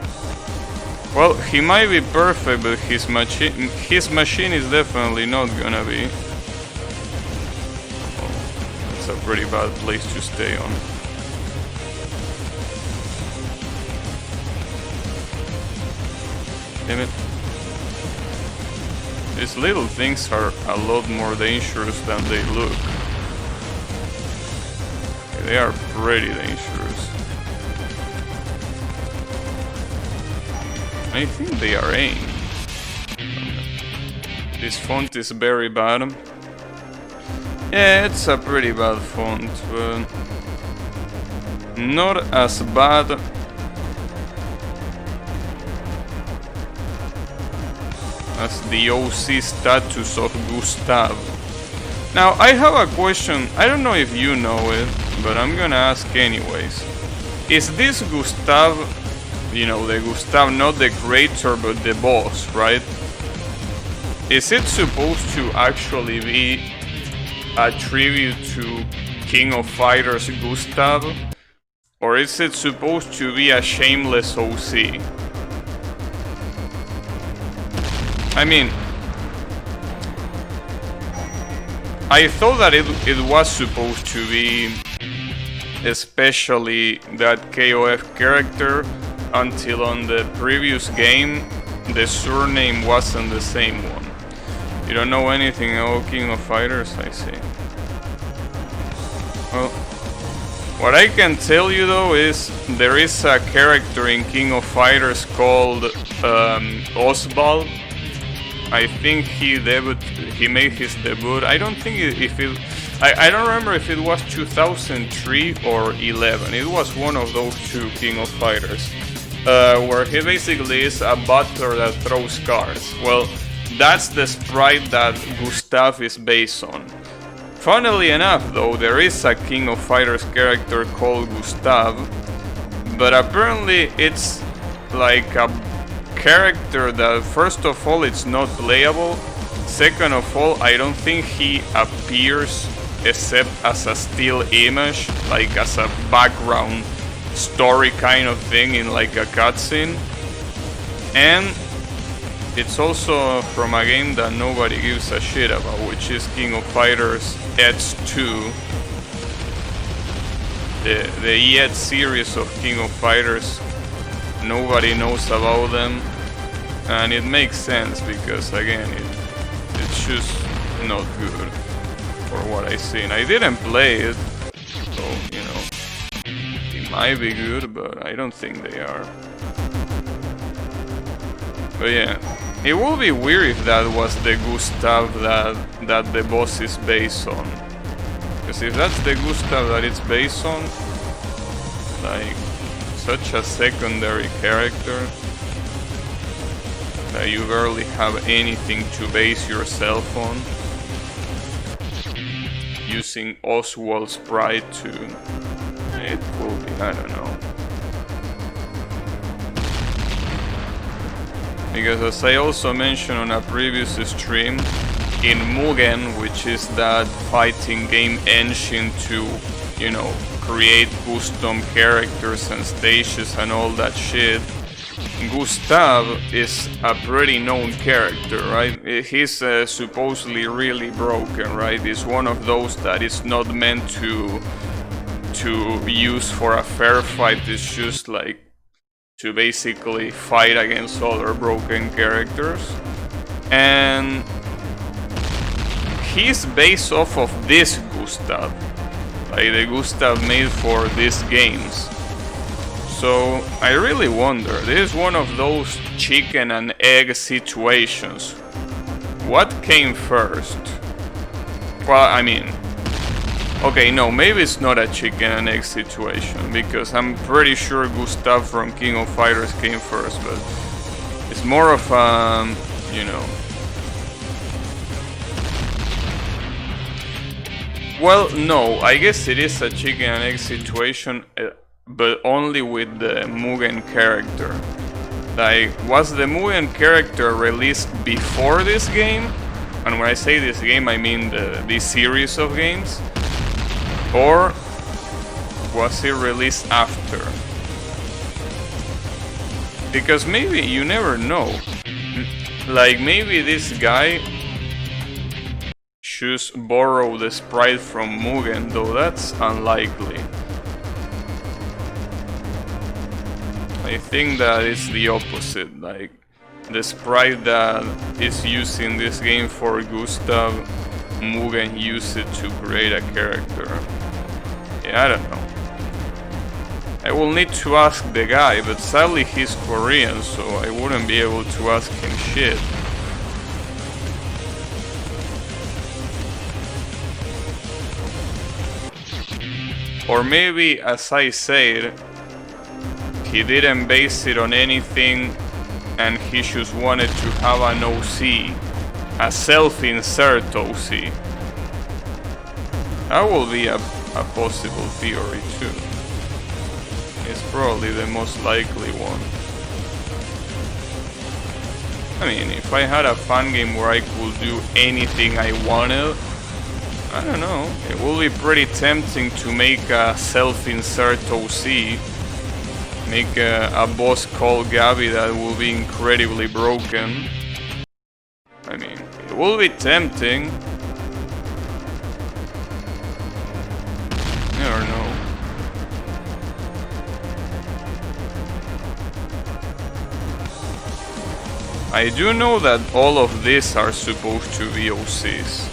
Well, he might be perfect, but his machine is definitely not gonna be. Oh, that's a pretty bad place to stay on. Damn it. These little things are a lot more dangerous than they look. They are pretty dangerous. I think they are aimed. This font is very bad. Yeah, it's a pretty bad font, but not as bad as the OC status of Gustav. Now, I have a question. I don't know if you know it, but I'm gonna ask anyways. Is this Gustav, you know, the Gustav, not the creator, but the boss, right? Is it supposed to actually be a tribute to King of Fighters Gustav? Or is it supposed to be a shameless OC? I mean, I thought that it was supposed to be especially that KOF character until on the previous game the surname wasn't the same one. You don't know anything about King of Fighters, I see. Well, what I can tell you though is there is a character in King of Fighters called Oswald. I think he made his debut. I don't think I don't remember if it was 2003 or 11. It was one of those two King of Fighters, where he basically is a butler that throws cards. Well, that's the sprite that Gustav is based on. Funnily enough, though, there is a King of Fighters character called Gustav, but apparently it's like a character that, first of all, it's not playable. Second of all, I don't think he appears except as a still image, like as a background story kind of thing in like a cutscene. And it's also from a game that nobody gives a shit about, which is King of Fighters Edge 2. The Edge series of King of Fighters, nobody knows about them. And it makes sense because, again, it's just not good for what I see. And I didn't play it, so, you know, it might be good, but I don't think they are. But yeah, it would be weird if that was the Gustav that the boss is based on. Because if that's the Gustav that it's based on, like, such a secondary character that you barely have anything to base yourself on, using Oswald's pride to... it will be, I don't know. Because as I also mentioned on a previous stream, in Mugen, which is that fighting game engine to, you know, create custom characters and stages and all that shit, Gustav is a pretty known character, right? He's supposedly really broken, right? He's one of those that is not meant to use for a fair fight. It's just like to basically fight against other broken characters. And he's based off of this Gustav, like the Gustav made for these games. So I really wonder, this is one of those chicken and egg situations. What came first? Well, I mean, okay, no, maybe it's not a chicken and egg situation, because I'm pretty sure Gustav from King of Fighters came first, but it's more of a, you know... Well, no, I guess it is a chicken and egg situation, but only with the Mugen character. Like, was the Mugen character released before this game? And when I say this game, I mean this series of games. Or was it released after? Because maybe, you never know. Like, maybe this guy just borrowed the sprite from Mugen, though that's unlikely. I think that it's the opposite, like the sprite that is used in this game for Gustav, Mugen used it to create a character. Yeah, I don't know. I will need to ask the guy, but sadly he's Korean, so I wouldn't be able to ask him shit. Or maybe, as I said, he didn't base it on anything and he just wanted to have an OC, a self-insert OC. That will be a possible theory too. It's probably the most likely one. I mean, if I had a fun game where I could do anything I wanted, I don't know, it will be pretty tempting to make a self-insert OC, make a boss called Gabby that will be incredibly broken. I mean, it will be tempting. Never know. I do know that all of these are supposed to be OCs.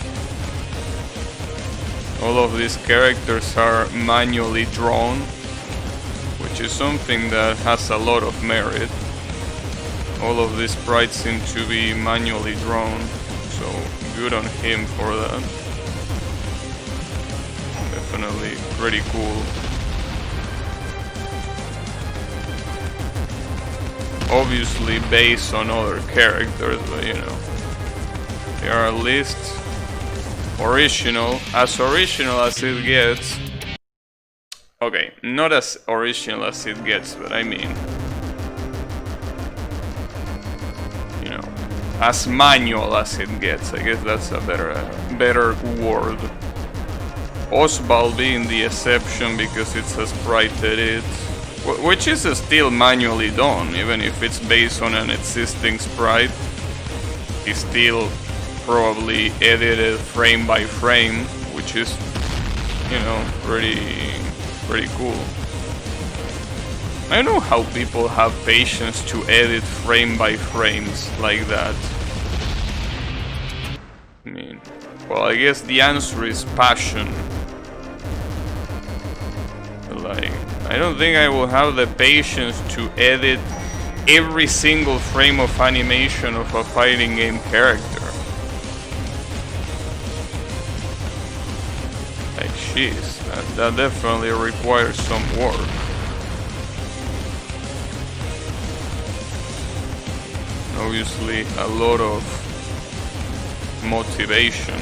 All of these characters are manually drawn, which is something that has a lot of merit. All of these sprites seem to be manually drawn, so good on him for that. Definitely pretty cool. Obviously based on other characters, but you know, they are at least original as it gets. Okay, not as original as it gets, but I mean, you know, as manual as it gets. I guess that's a better word. Oswald being the exception because it's a sprite edit, which is still manually done, even if it's based on an existing sprite. It's still probably edited frame by frame, which is, you know, pretty cool. I don't know how people have patience to edit frame by frames like that. I mean, well, I guess the answer is passion. Like, I don't think I will have the patience to edit every single frame of animation of a fighting game character. Like, jeez, that definitely requires some work. Obviously, a lot of motivation.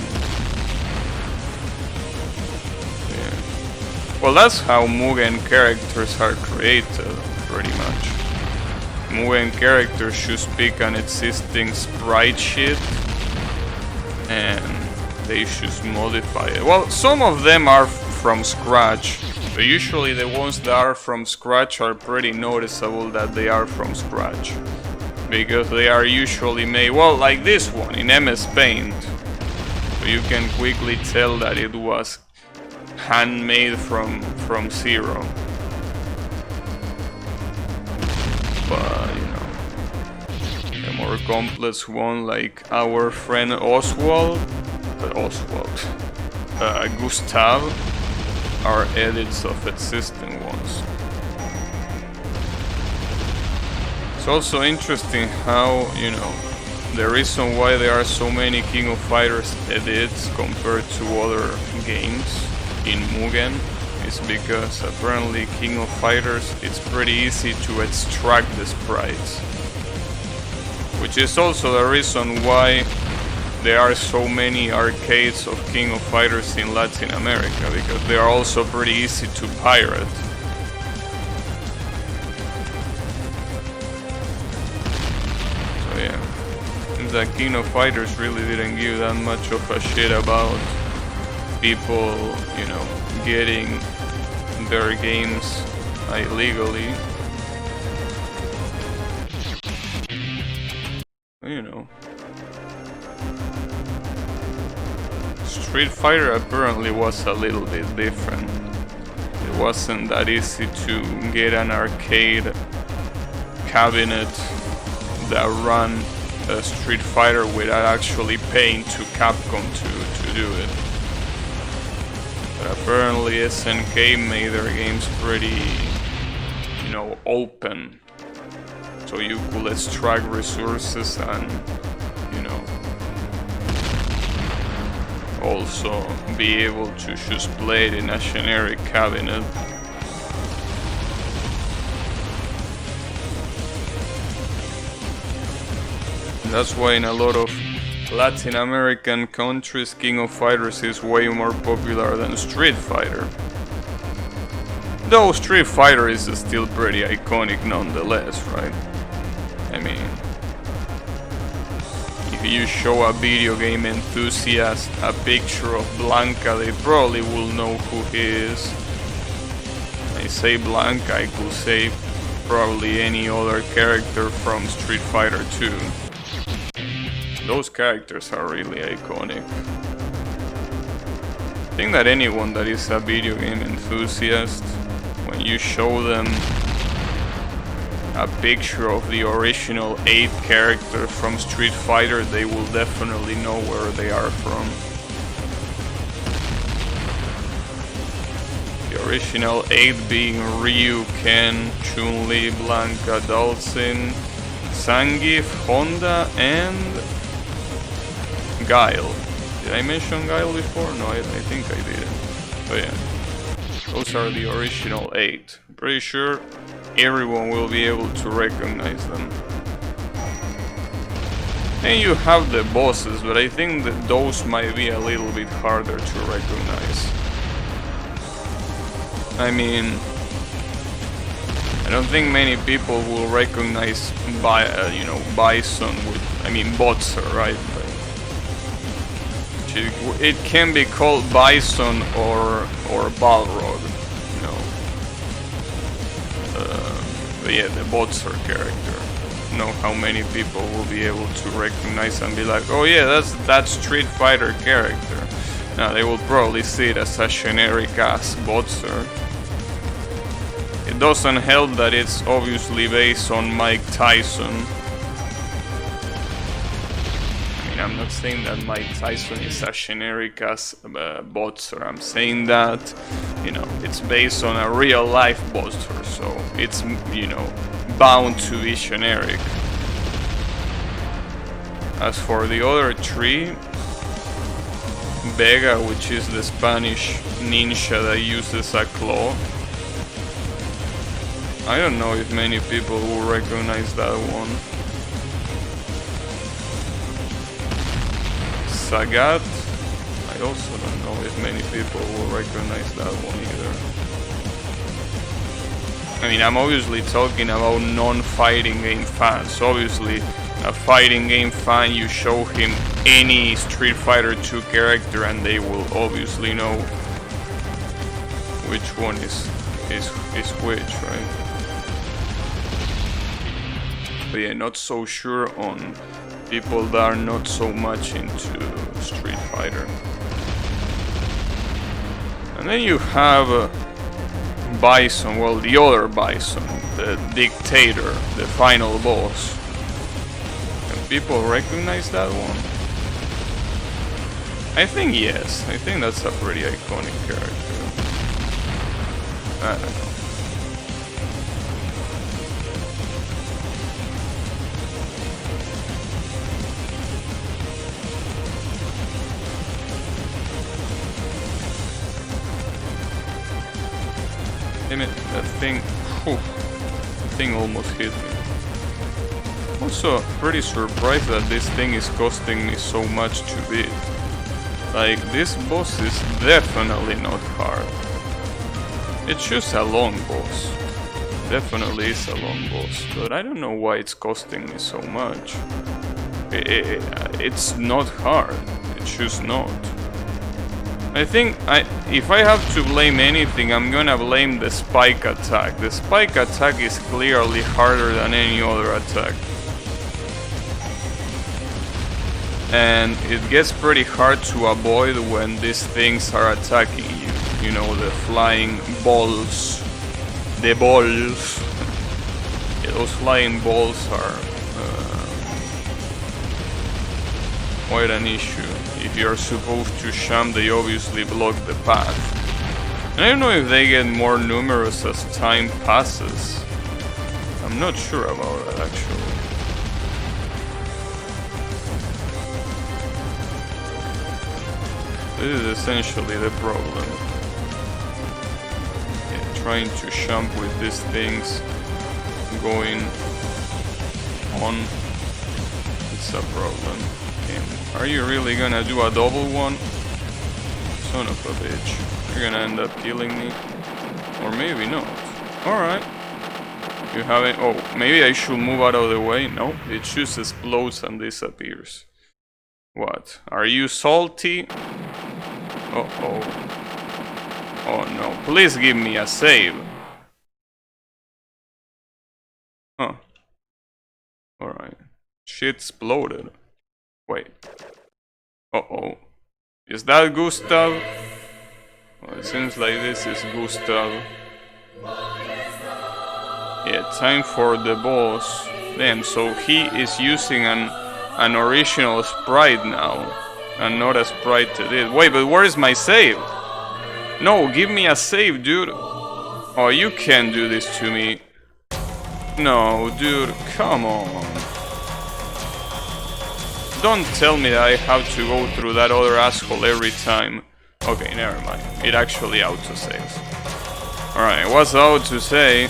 Well, that's how Mugen characters are created, pretty much. Mugen characters just pick an existing sprite sheet and they just modify it. Well, some of them are from scratch, but usually the ones that are from scratch are pretty noticeable that they are from scratch. Because they are usually made, well, like this one in MS Paint. So you can quickly tell that it was handmade from zero. But, you know, a more complex one like our friend Oswald, Gustav, are edits of existing ones. It's also interesting how, you know, the reason why there are so many King of Fighters edits compared to other games in Mugen is because apparently King of Fighters, it's pretty easy to extract the sprites, which is also the reason why there are so many arcades of King of Fighters in Latin America, because they are also pretty easy to pirate. So yeah, the King of Fighters really didn't give that much of a shit about people, you know, getting their games illegally. You know, Street Fighter apparently was a little bit different. It wasn't that easy to get an arcade cabinet that ran a Street Fighter without actually paying to Capcom to do it. But apparently SNK made their games pretty, you know, open. So you could extract resources and, you know, also be able to just play it in a generic cabinet. That's why in a lot of Latin American countries, King of Fighters is way more popular than Street Fighter. Though Street Fighter is still pretty iconic nonetheless, right? I mean, if you show a video game enthusiast a picture of Blanka, they probably will know who he is. I say Blanka, I could say probably any other character from Street Fighter 2. Those characters are really iconic. I think that anyone that is a video game enthusiast, when you show them a picture of the original 8 characters from Street Fighter, they will definitely know where they are from. The original 8 being Ryu, Ken, Chun-Li, Blanka, Dhalsim, Zangief, Honda, and Guile. Did I mention Guile before? No, I think I didn't. But yeah, those are the original 8. Pretty sure everyone will be able to recognize them. And you have the bosses, but I think that those might be a little bit harder to recognize. I mean, I don't think many people will recognize Bison with, Botzer, right? But it can be called Bison or Balrog, you know. But yeah, the Botzer character. Know how many people will be able to recognize and be like, oh yeah, that's that Street Fighter character. Now they will probably see it as a generic ass Botzer. It doesn't help that it's obviously based on Mike Tyson. I mean, I'm not saying that Mike Tyson is a generic ass Botzer. I'm saying that, you know, it's based on a real life Botzer, so it's, you know, bound to be generic. As for the other 3, Vega, which is the Spanish ninja that uses a claw. I don't know if many people will recognize that one. Sagat, I also don't know if many people will recognize that one either. I mean, I'm obviously talking about non-fighting game fans. Obviously, a fighting game fan, you show him any Street Fighter 2 character and they will obviously know which one is which, right? But yeah, not so sure on people that are not so much into Street Fighter. And then you have Bison, well, the other Bison, the Dictator, the final boss. Can people recognize that one? I think yes. I think that's a pretty iconic character. I don't know. Damn it, that thing almost hit me. Also, pretty surprised that this thing is costing me so much to beat. Like, this boss is definitely not hard. It's just a long boss. Definitely is a long boss, but I don't know why it's costing me so much. It's not hard, it's just not. I think if I have to blame anything, I'm gonna blame the spike attack. The spike attack is clearly harder than any other attack. And it gets pretty hard to avoid when these things are attacking you. You know, the flying balls. The balls. Yeah, those flying balls are quite an issue. If you're supposed to jump, they obviously block the path. And I don't know if they get more numerous as time passes. I'm not sure about that actually. This is essentially the problem. Yeah, trying to jump with these things going on. It's That's a problem. Are you really gonna do a double one? Son of a bitch. You're gonna end up killing me. Or maybe not. Alright. You haven't... Oh, maybe I should move out of the way? No, it just explodes and disappears. What? Are you salty? Uh-oh. Oh no, please give me a save. Huh. Alright. Shit exploded. Wait. Uh-oh. Is that Gustav? Well, it seems like this is Gustav. Yeah, time for the boss. Damn, so he is using an original sprite now. And not a sprite to this. Wait, but where is my save? No, give me a save, dude. Oh, you can't do this to me. No, dude, come on. Don't tell me that I have to go through that other asshole every time. Okay, never mind. It actually auto-saves. Alright, what's out to say?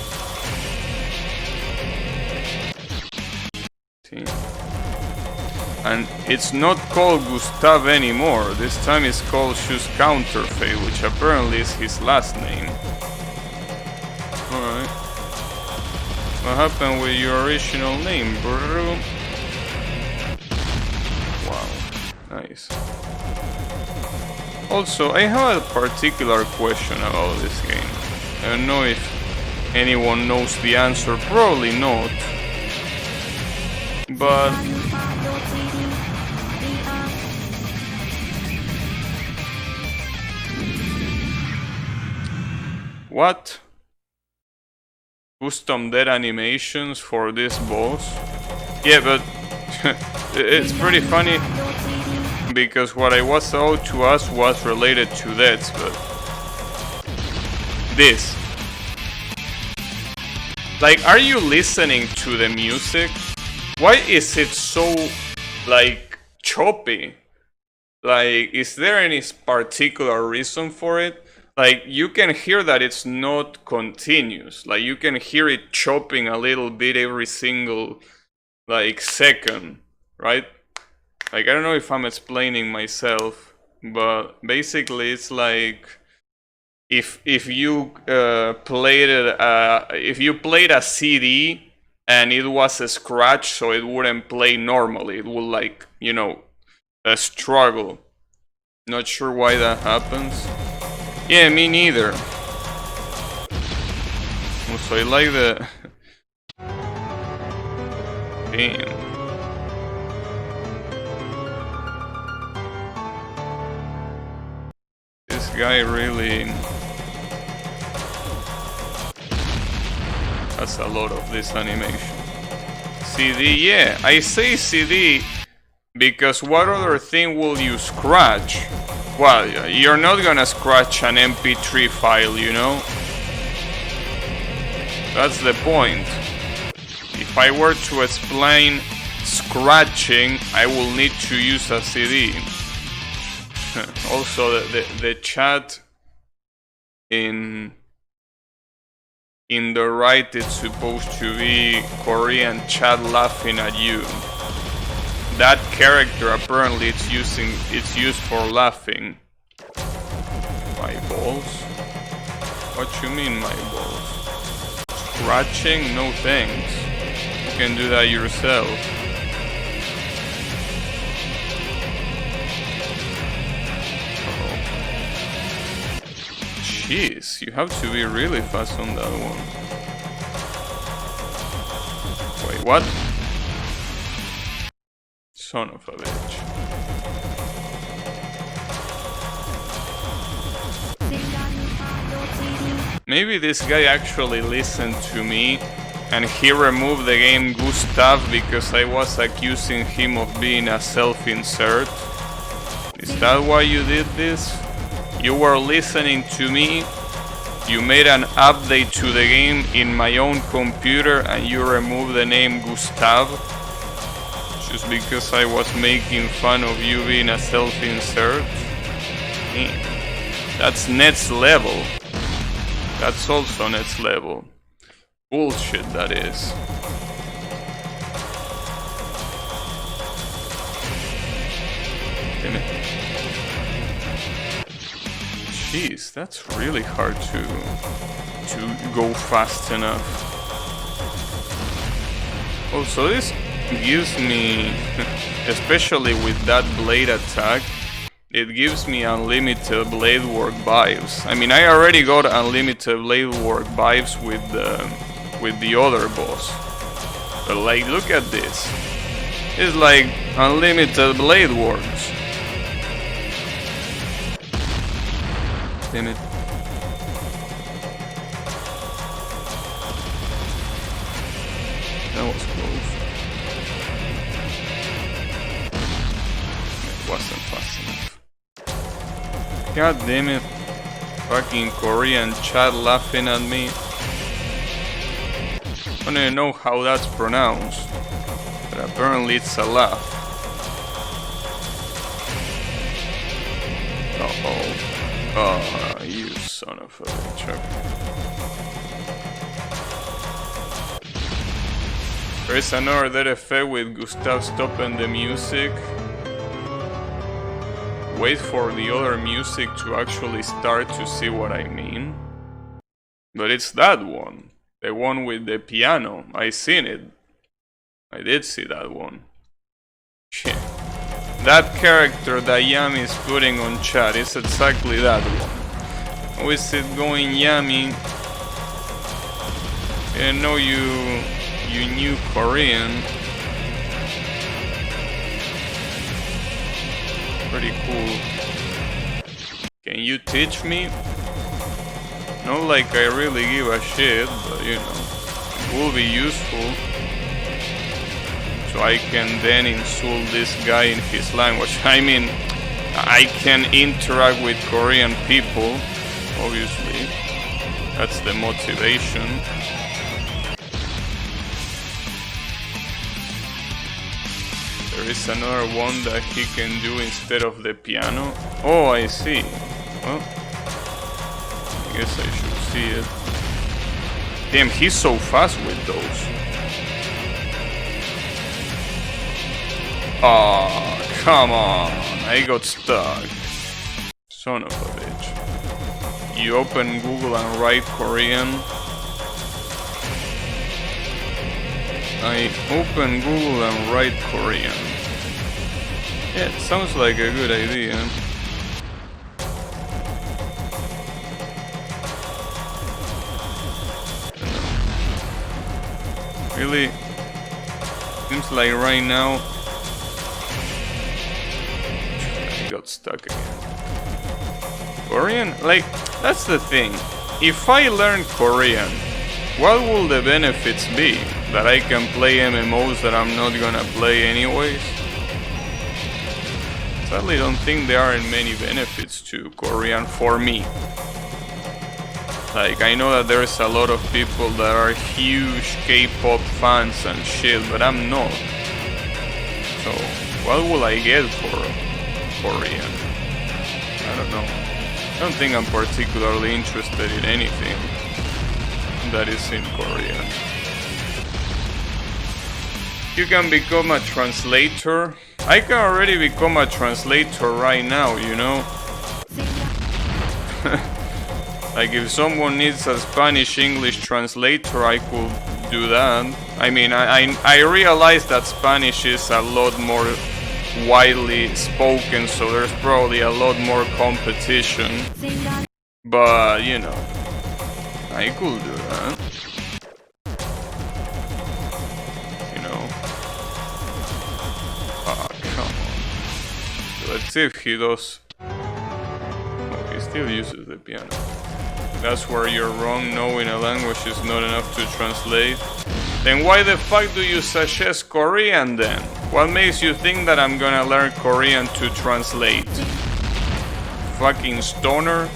And it's not called Gustav anymore. This time it's called Shoes Counterfeit, which apparently is his last name. Alright. What happened with your original name, bro? Wow. Nice. Also, I have a particular question about this game. I don't know if anyone knows the answer. Probably not. But... what? Custom dead animations for this boss? Yeah, but it's pretty funny because what I was owed to us was related to deaths, but this. Like, are you listening to the music? Why is it so, like, choppy? Like, is there any particular reason for it? Like, you can hear that it's not continuous. Like, you can hear it chopping a little bit every single, like, second, right? Like, I don't know if I'm explaining myself, but basically it's like if you played a CD and it was a scratch, so it wouldn't play normally. It would, like, you know, struggle. Not sure why that happens. Yeah, me neither. Also, I like the... Damn. This guy really... That's a lot of this animation. CD, yeah, I say CD because what other thing will you scratch? Well, you're not gonna scratch an MP3 file, you know? That's the point. If I were to explain scratching, I will need to use a CD. Also, the chat in the right, it's supposed to be Korean chat laughing at you. That character apparently it's used for laughing. My balls? What you mean, my balls? Scratching? No thanks. You can do that yourself. Jeez, you have to be really fast on that one. Wait, what? Son of a bitch. Maybe this guy actually listened to me and he removed the game Gustav because I was accusing him of being a self-insert. Is that why you did this? You were listening to me, you made an update to the game in my own computer and you removed the name Gustav just because I was making fun of you being a self-insert? That's next level. That's also next level. Bullshit, that is. Jeez, that's really hard to go fast enough. Also, this gives me, especially with that blade attack, it gives me unlimited blade work vibes. I mean, I already got unlimited blade work vibes with the other boss. But like, look at this. It's like unlimited blade works. Damn it. That was close. It wasn't fast enough. God damn it. Fucking Korean chat laughing at me. I don't even know how that's pronounced, but apparently it's a laugh. Uh-oh. Oh, you son of a bitch. There is another dead effect with Gustav stopping the music. Wait for the other music to actually start to see what I mean. But it's that one. The one with the piano. I seen it. I did see that one. Shit. That character that Yami is putting on chat is exactly that one. How is it going, Yami? I know you knew Korean. Pretty cool. Can you teach me? Not like I really give a shit, but you know, it will be useful. So I can then insult this guy in his language. I mean, I can interact with Korean people, obviously. That's the motivation. There is another one that he can do instead of the piano. Oh, I see. Well, I guess I should see it. Damn, he's so fast with those. Aw, come on. I got stuck. Son of a bitch. You open Google and write Korean. I open Google and write Korean. Yeah, it sounds like a good idea. Really? Seems like right now I got stuck again. Korean? Like, that's the thing. If I learn Korean, what will the benefits be? That I can play MMOs that I'm not gonna play anyways? Sadly, don't think there aren't many benefits to Korean for me. Like, I know that there's a lot of people that are huge K-pop fans and shit, but I'm not. So, what will I get for Korean? I don't know. I don't think I'm particularly interested in anything that is in Korean. You can become a translator. I can already become a translator right now, you know? Like, if someone needs a Spanish-English translator, I could do that. I mean, I realize that Spanish is a lot more widely spoken, so there's probably a lot more competition. But, you know, I could do that. You know? Ah, come on. Let's see if he does. Oh, he still uses the piano. That's where you're wrong. Knowing a language is not enough to translate. Then why the fuck do you suggest Korean then? What makes you think that I'm gonna learn Korean to translate? Fucking stoner?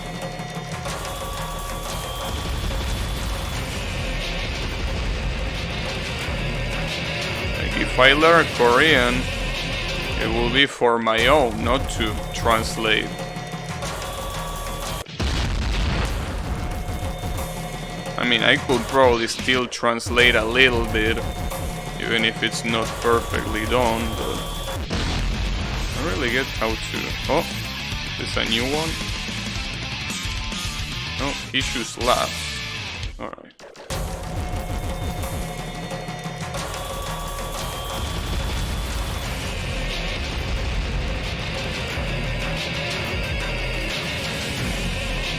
Like, if I learn Korean, it will be for my own, not to translate. I mean, I could probably still translate a little bit, even if it's not perfectly done, but I really get how to... Oh, is this a new one? No, he shoots last. Alright.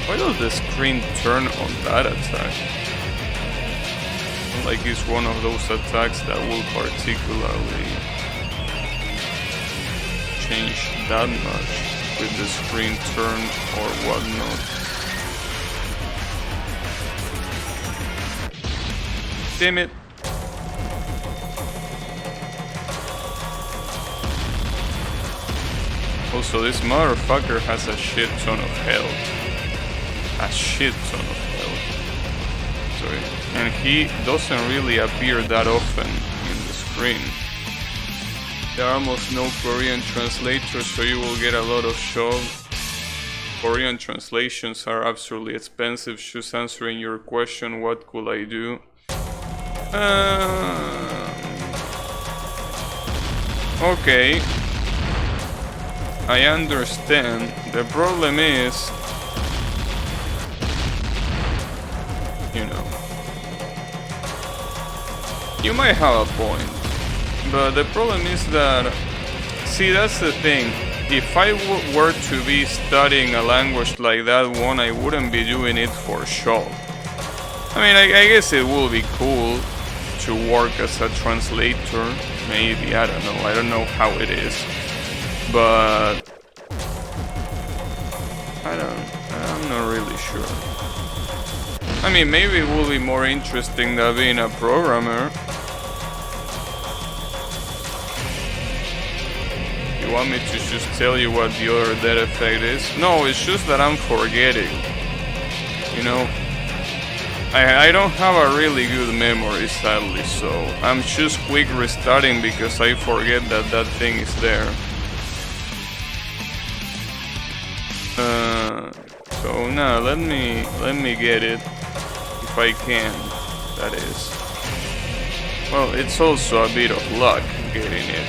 Why does the screen turn on that attack? Like it's one of those attacks that will particularly change that much with the screen turn or whatnot. Damn it! Also, this motherfucker has a shit ton of health. A shit ton of health. Sorry. And he doesn't really appear that often in the screen. There are almost no Korean translators, so you will get a lot of show. Korean translations are absolutely expensive. Just answering your question, what could I do? Okay. I understand. The problem is, you know, you might have a point, but the problem is that, see, that's the thing. If I were to be studying a language like that one, I wouldn't be doing it for show. I mean, I guess it will be cool to work as a translator, maybe, I don't know how it is, but I'm not really sure. I mean, maybe it will be more interesting than being a programmer. You want me to just tell you what the other dead effect is? No, it's just that I'm forgetting. You know? I don't have a really good memory, sadly, so I'm just quick restarting because I forget that that thing is there. So now let me get it, if I can, that is. Well, it's also a bit of luck getting it.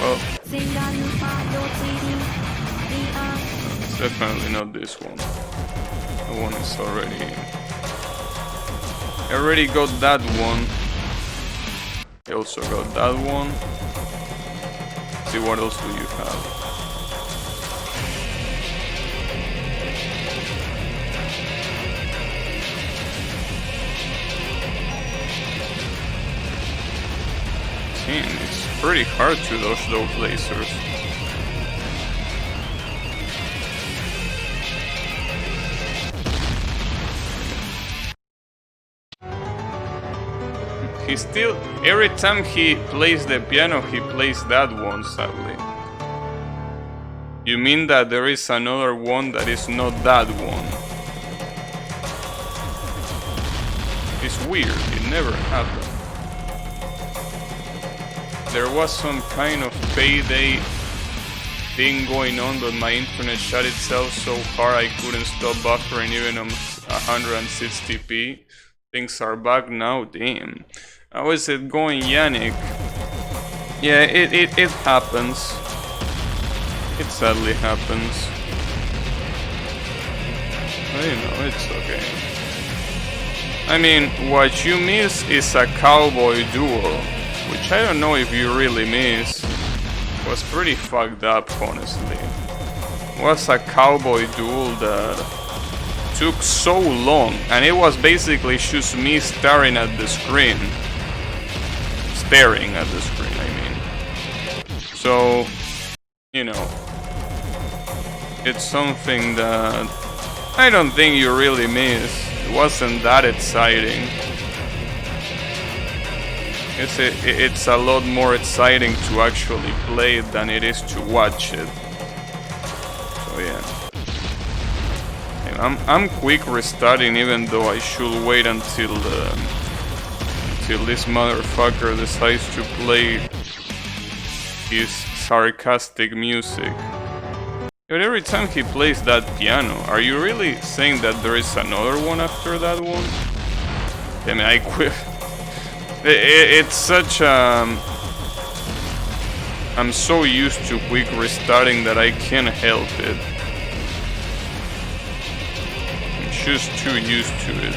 Well, it's definitely not this one. The one is already... I already got that one. I also got that one. Let's see, what else do you have? It's pretty hard to dodge those lasers. He still, every time he plays the piano, he plays that one, sadly. You mean that there is another one that is not that one? It's weird, it never happened. There was some kind of payday thing going on, but my internet shut itself so hard I couldn't stop buffering even on 160p. Things are back now, damn. How is it going, Yannick? Yeah, it happens. It sadly happens. But you know, it's okay. I mean, what you miss is a cowboy duel, which I don't know if you really miss. It was pretty fucked up, honestly. It was a cowboy duel that took so long, and it was basically just me staring at the screen. Staring at the screen, I mean. So, you know, it's something that I don't think you really miss. It wasn't that exciting. It's a lot more exciting to actually play it than it is to watch it. So yeah. I'm quick restarting, even though I should wait until this motherfucker decides to play his sarcastic music. But every time he plays that piano, are you really saying that there is another one after that one? I mean, I quit. It's such I'm so used to quick restarting that I can't help it. I'm just too used to it.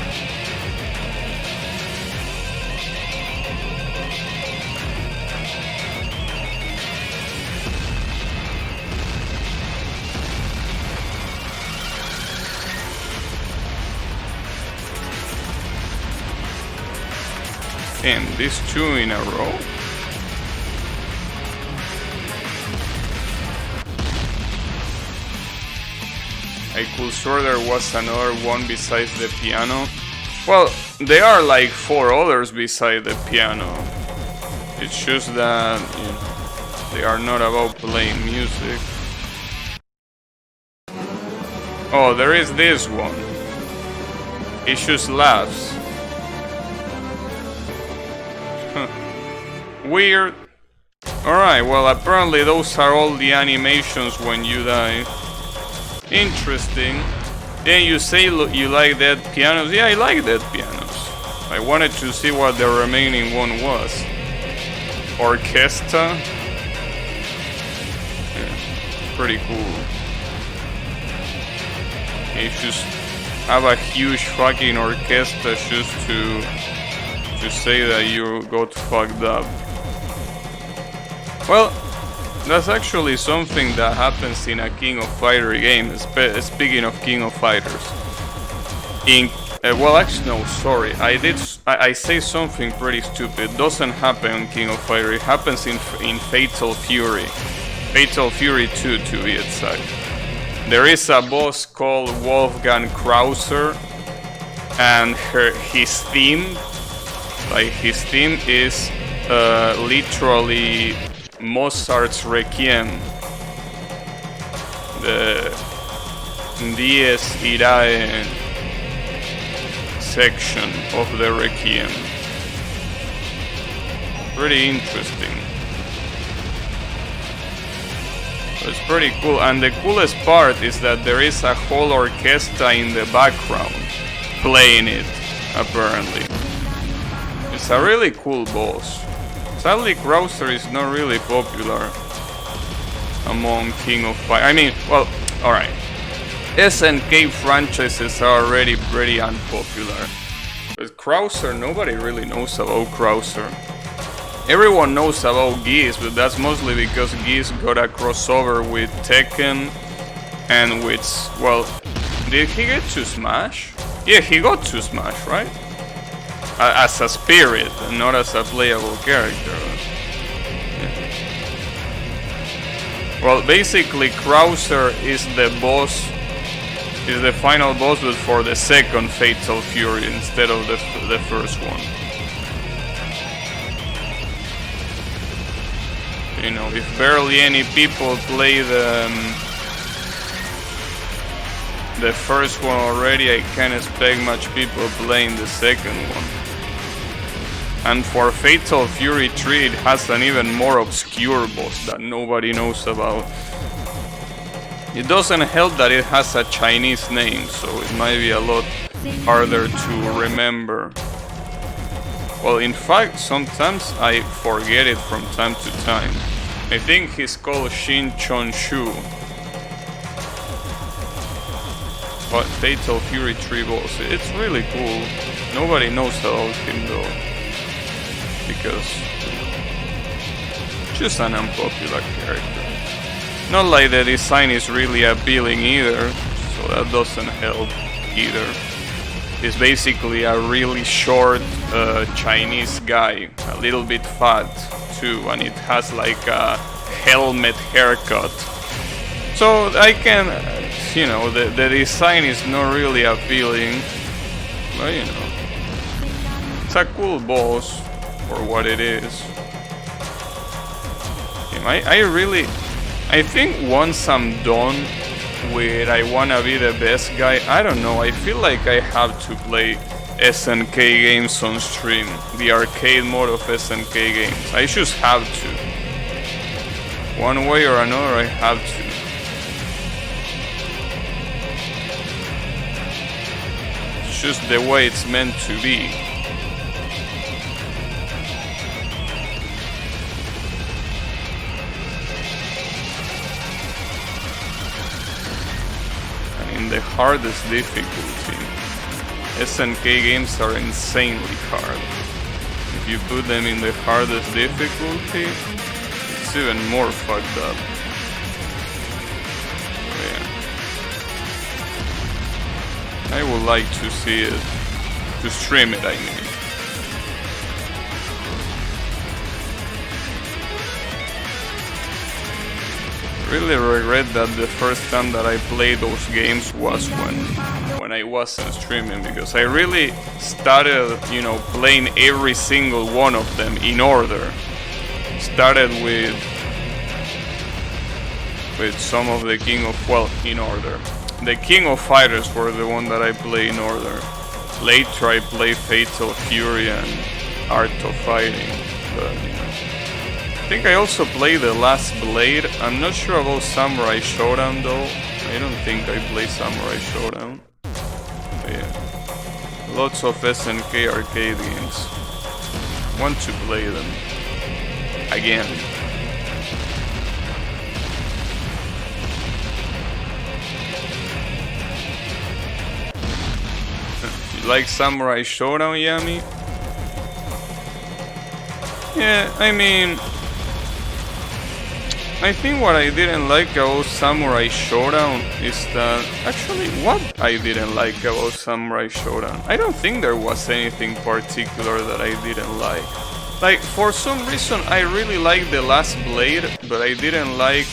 And these 2 in a row? I could swear there was another one besides the piano. Well, there are like 4 others beside the piano. It's just that, you know, they are not about playing music. Oh, there is this one. It just laughs. Weird. Alright, well apparently those are all the animations when you die. Interesting. Then you say you like dead pianos. Yeah, I like dead pianos. I wanted to see what the remaining one was. Orchestra. Yeah, pretty cool. You just have a huge fucking orchestra just to say that you got fucked up. Well, that's actually something that happens in a King of Fighters game. Speaking of King of Fighters, well, actually, no, sorry, I say something pretty stupid. Doesn't happen in King of Fighters. It happens in Fatal Fury, Fatal Fury 2 to be exact. There is a boss called Wolfgang Krauser, and his theme is literally Mozart's Requiem, the Dies Irae section of the Requiem. Pretty interesting. It's pretty cool, and the coolest part is that there is a whole orchestra in the background playing it, apparently. It's a really cool boss. Sadly, Krauser is not really popular among King of Fighters. I mean, well, alright. SNK franchises are already pretty unpopular. But Krauser, nobody really knows about Krauser. Everyone knows about Geese, but that's mostly because Geese got a crossover with Tekken and with, well, did he get to Smash? Yeah, he got to Smash, right? As a spirit, and not as a playable character. Yeah. Well, basically, Krauser is the boss, is the final boss, but for the second Fatal Fury instead of the first one. You know, if barely any people play the first one already, I can't expect much people playing the second one. And for Fatal Fury 3, it has an even more obscure boss that nobody knows about. It doesn't help that it has a Chinese name, so it might be a lot harder to remember. Well, in fact, sometimes I forget it from time to time. I think he's called Shin Chon-shu. But Fatal Fury 3 boss, it's really cool. Nobody knows about him though. Because just an unpopular character. Not like the design is really appealing either, so that doesn't help either. He's basically a really short Chinese guy, a little bit fat too, and it has like a helmet haircut. So I can, you know, the design is not really appealing, but you know, it's a cool boss for what it is. I think once I'm done with I wanna be the best guy, I don't know, I feel like I have to play SNK games on stream, the arcade mode of SNK games. I just have to. One way or another, I have to. It's just the way it's meant to be. in the hardest difficulty. SNK games are insanely hard. If you put them in the hardest difficulty, it's even more fucked up. Yeah. I would like to see it, to stream it, I mean. Really regret that the first time that I played those games was when I wasn't streaming, because I really started, you know, playing every single one of them in order. Started with some of the King of, well, in order. The King of Fighters were the one that I play in order. Later I played Fatal Fury and Art of Fighting, but you know. I think I also played The Last Blade. I'm not sure about Samurai Shodown though. I don't think I played Samurai Shodown. But yeah. Lots of SNK arcade games. Want to play them again. You like Samurai Shodown, Yami? Yeah, I mean, I think what I didn't like about Samurai Shodown is that... Actually, what I didn't like about Samurai Shodown? I don't think there was anything particular that I didn't like. Like, for some reason I really liked The Last Blade, but I didn't like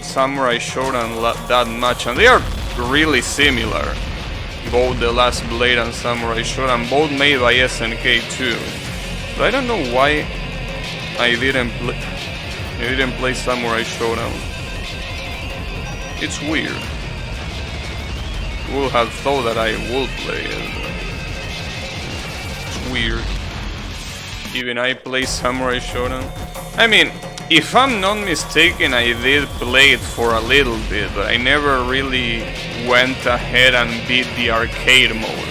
Samurai Shodown that much, and they are really similar. Both The Last Blade and Samurai Shodown, both made by SNK too. But I don't know why I didn't play Samurai Shodown. It's weird. Would have thought that I would play it. It's weird. Even I play Samurai Shodown. I mean, if I'm not mistaken, I did play it for a little bit, but I never really went ahead and beat the arcade mode,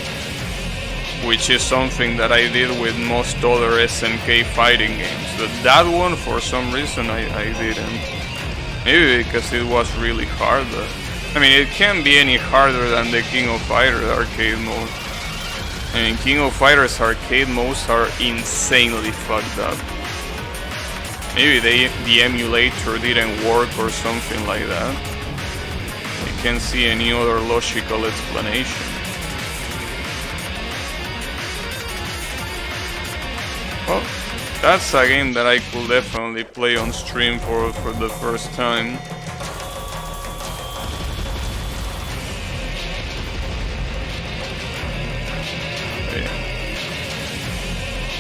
which is something that I did with most other SNK fighting games. But that one, for some reason, I didn't. Maybe because it was really hard, but I mean, it can't be any harder than the King of Fighters arcade mode. I mean, King of Fighters arcade modes are insanely fucked up. Maybe the emulator didn't work or something like that. I can't see any other logical explanation. Well, that's a game that I could definitely play on stream for the first time.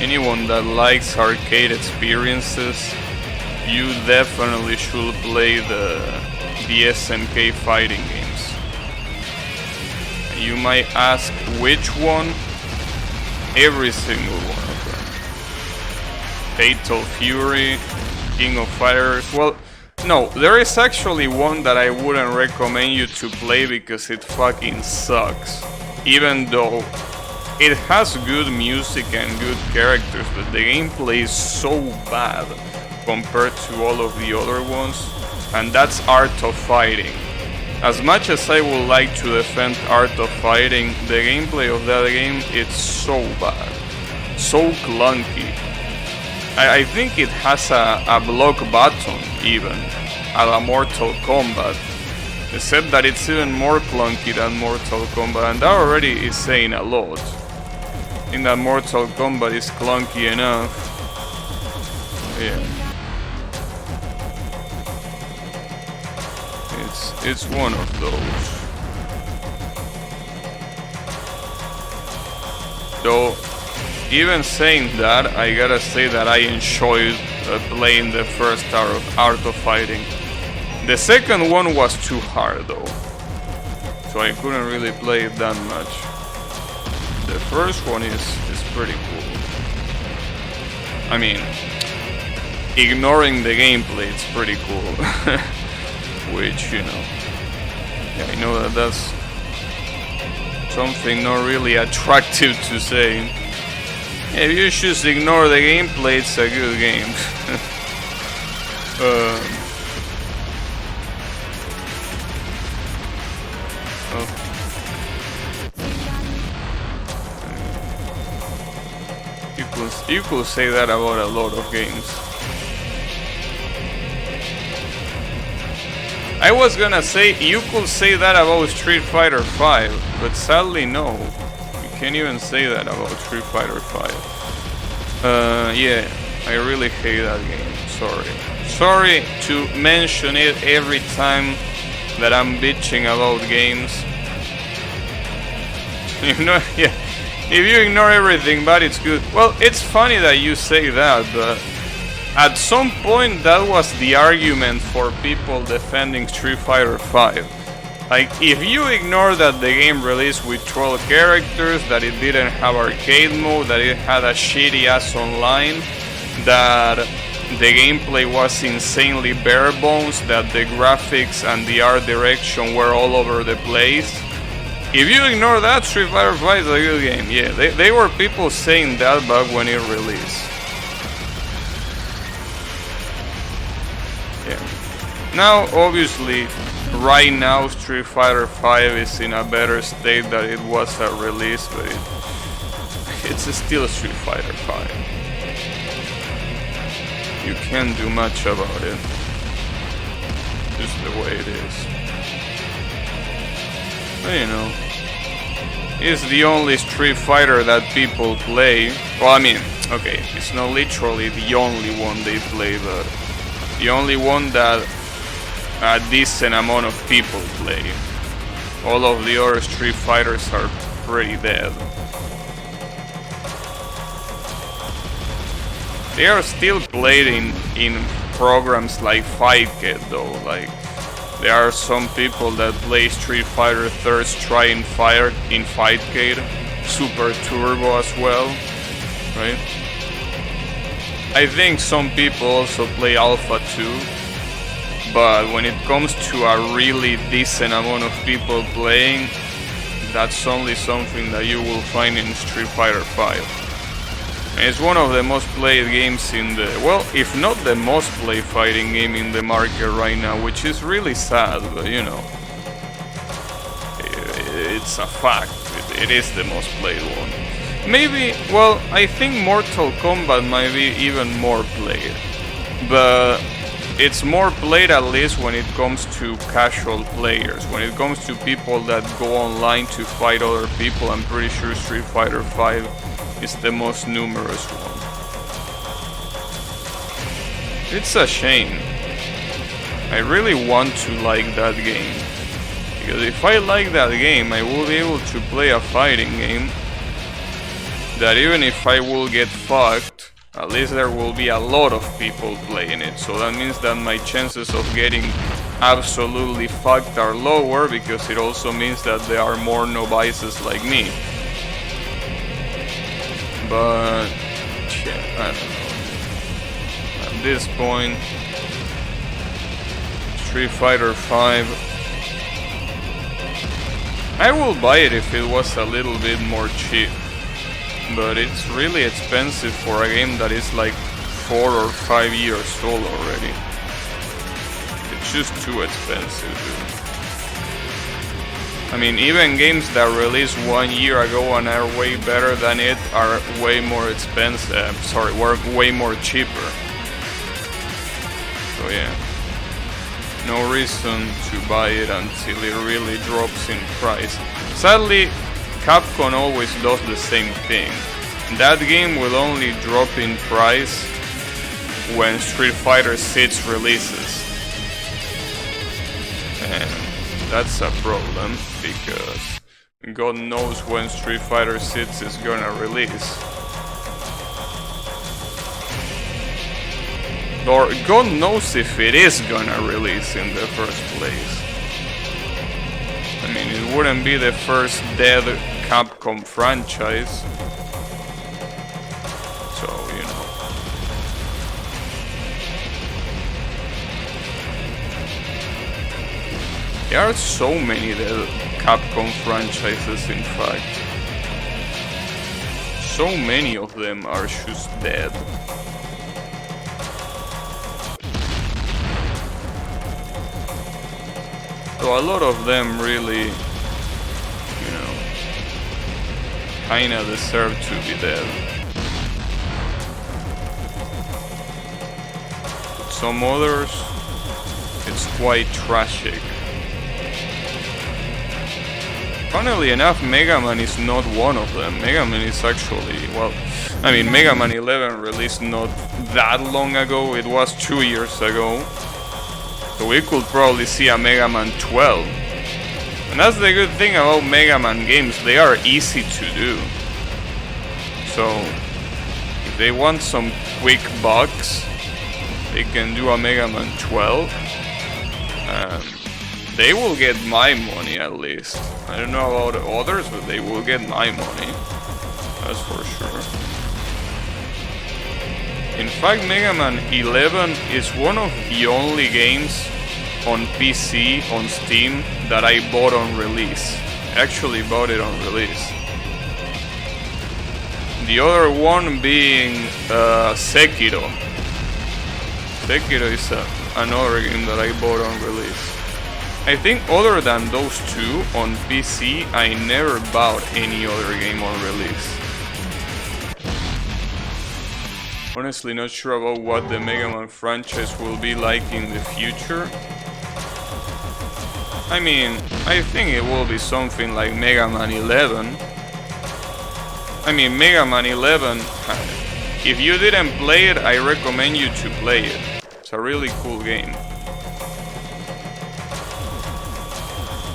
Anyone that likes arcade experiences, you definitely should play the SNK fighting games. You might ask which one? Every single one of them. Fatal Fury, King of Fighters. Well, no, there is actually one that I wouldn't recommend you to play because it fucking sucks. Even though it has good music and good characters, but the gameplay is so bad compared to all of the other ones, and that's Art of Fighting. As much as I would like to defend Art of Fighting, the gameplay of that game, it's so bad, so clunky. I think it has a block button even, a la Mortal Kombat, except that it's even more clunky than Mortal Kombat, and that already is saying a lot. In that Mortal Kombat is clunky enough. Yeah. It's one of those. Though, even saying that, I gotta say that I enjoyed playing the first Art of Fighting. The second one was too hard though, so I couldn't really play it that much. The first one is pretty cool. I mean, ignoring the gameplay, it's pretty cool. Which, you know, yeah, I know that that's something not really attractive to say. Yeah, if you just ignore the gameplay, it's a good game. You could say that about a lot of games. I was gonna say you could say that about Street Fighter V, but sadly no. You can't even say that about Street Fighter V. Yeah, I really hate that game. Sorry. Sorry to mention it every time that I'm bitching about games. You know, yeah. If you ignore everything, but it's good. Well, it's funny that you say that, but at some point that was the argument for people defending Street Fighter V. Like, if you ignore that the game released with 12 characters, that it didn't have arcade mode, that it had a shitty ass online, that the gameplay was insanely bare bones, that the graphics and the art direction were all over the place. If you ignore that, Street Fighter V is a good game. Yeah, they were people saying that back when it released. Yeah. Now, obviously, right now Street Fighter V is in a better state than it was at release, but it's still Street Fighter V. You can't do much about it. Just the way it is. But you know, it's the only Street Fighter that people play. Well, I mean, okay, it's not literally the only one they play, but the only one that a decent amount of people play. All of the other Street Fighters are pretty dead. They are still played in programs like Fightcade though. Like, there are some people that play Street Fighter Third Try in Fightcade, Super Turbo as well, right? I think some people also play Alpha 2, but when it comes to a really decent amount of people playing, that's only something that you will find in Street Fighter V. And it's one of the most played games in the, well, if not the most played fighting game in the market right now, which is really sad, but you know, it's a fact. It is the most played one. Maybe, well, I think Mortal Kombat might be even more played, but it's more played at least when it comes to casual players. When it comes to people that go online to fight other people, I'm pretty sure Street Fighter V is the most numerous one. It's a shame. I really want to like that game, because if I like that game, I will be able to play a fighting game that even if I will get fucked, at least there will be a lot of people playing it. So that means that my chances of getting absolutely fucked are lower, because it also means that there are more novices like me. But yeah, I don't know. At this point, Street Fighter V, I will buy it if it was a little bit more cheap, but it's really expensive for a game that is like 4 or 5 years old already. It's just too expensive, dude. I mean, even games that released 1 year ago and are way better than it are way more expensive. Sorry, were way more cheaper. So yeah, no reason to buy it until it really drops in price. Sadly, Capcom always does the same thing. That game will only drop in price when Street Fighter 6 releases. And that's a problem, because God knows when Street Fighter 6 is gonna release. Or God knows if it is gonna release in the first place. I mean, it wouldn't be the first dead Capcom franchise. So, you know. There are so many dead Capcom franchises, in fact. So many of them are just dead. So a lot of them really, you know, kinda deserve to be dead. some others, it's quite tragic. Funnily enough, Mega Man is not one of them. Mega Man is actually, well, I mean, Mega Man 11 released not that long ago, it was 2 years ago. So we could probably see a Mega Man 12. And that's the good thing about Mega Man games, they are easy to do. So, if they want some quick bucks, they can do a Mega Man 12. They will get my money at least. I don't know about the others, but they will get my money. That's for sure. In fact, Mega Man 11 is one of the only games on PC, on Steam, that I bought on release. Actually bought it on release. The other one being Sekiro. Sekiro is another game that I bought on release. I think other than those two on PC, I never bought any other game on release. Honestly not sure about what the Mega Man franchise will be like in the future. I mean, I think it will be something like Mega Man 11. I mean, Mega Man 11, if you didn't play it, I recommend you to play it. It's a really cool game.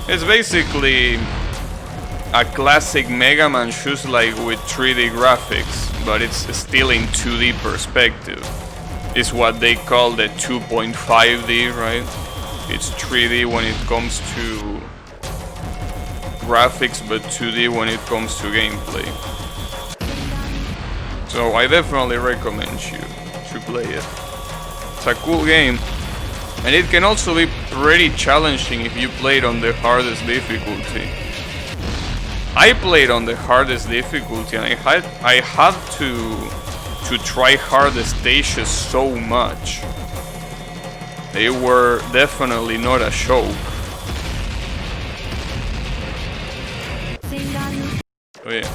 It's basically a classic Mega Man just like with 3D graphics, but it's still in 2D perspective. It's what they call the 2.5D, right? It's 3D when it comes to graphics, but 2D when it comes to gameplay. So I definitely recommend you to play it. It's a cool game. And it can also be pretty challenging if you play it on the hardest difficulty. I played on the hardest difficulty and I had to try hard the stages so much. They were definitely not a joke. Oh yeah.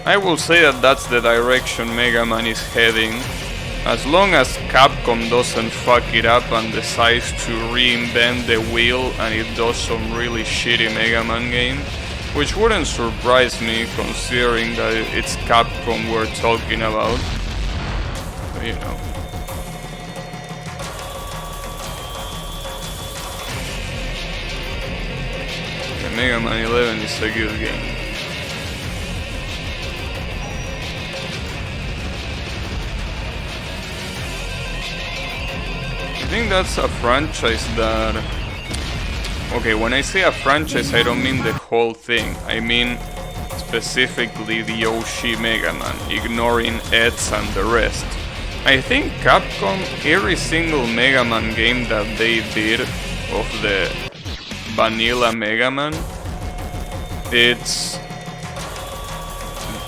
I will say that that's the direction Mega Man is heading. As long as Capcom doesn't fuck it up and decides to reinvent the wheel and it does some really shitty Mega Man game, which wouldn't surprise me considering that it's Capcom we're talking about. But, you know. Yeah, Mega Man 11 is a good game. I think that's a franchise that... Okay, when I say a franchise, I don't mean the whole thing. I mean specifically the OG Mega Man, ignoring Eds and the rest. I think Capcom, every single Mega Man game that they did of the vanilla Mega Man, it's...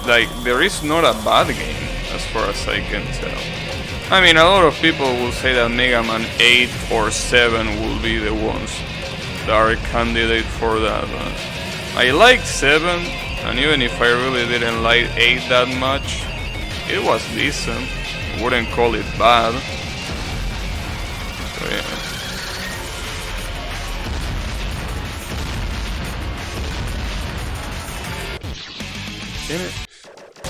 like, there is not a bad game, as far as I can tell. I mean, a lot of people will say that Mega Man 8 or 7 will be the ones that are a candidate for that. I liked 7, and even if I really didn't like 8 that much, it was decent. I wouldn't call it bad. So yeah. Damn it.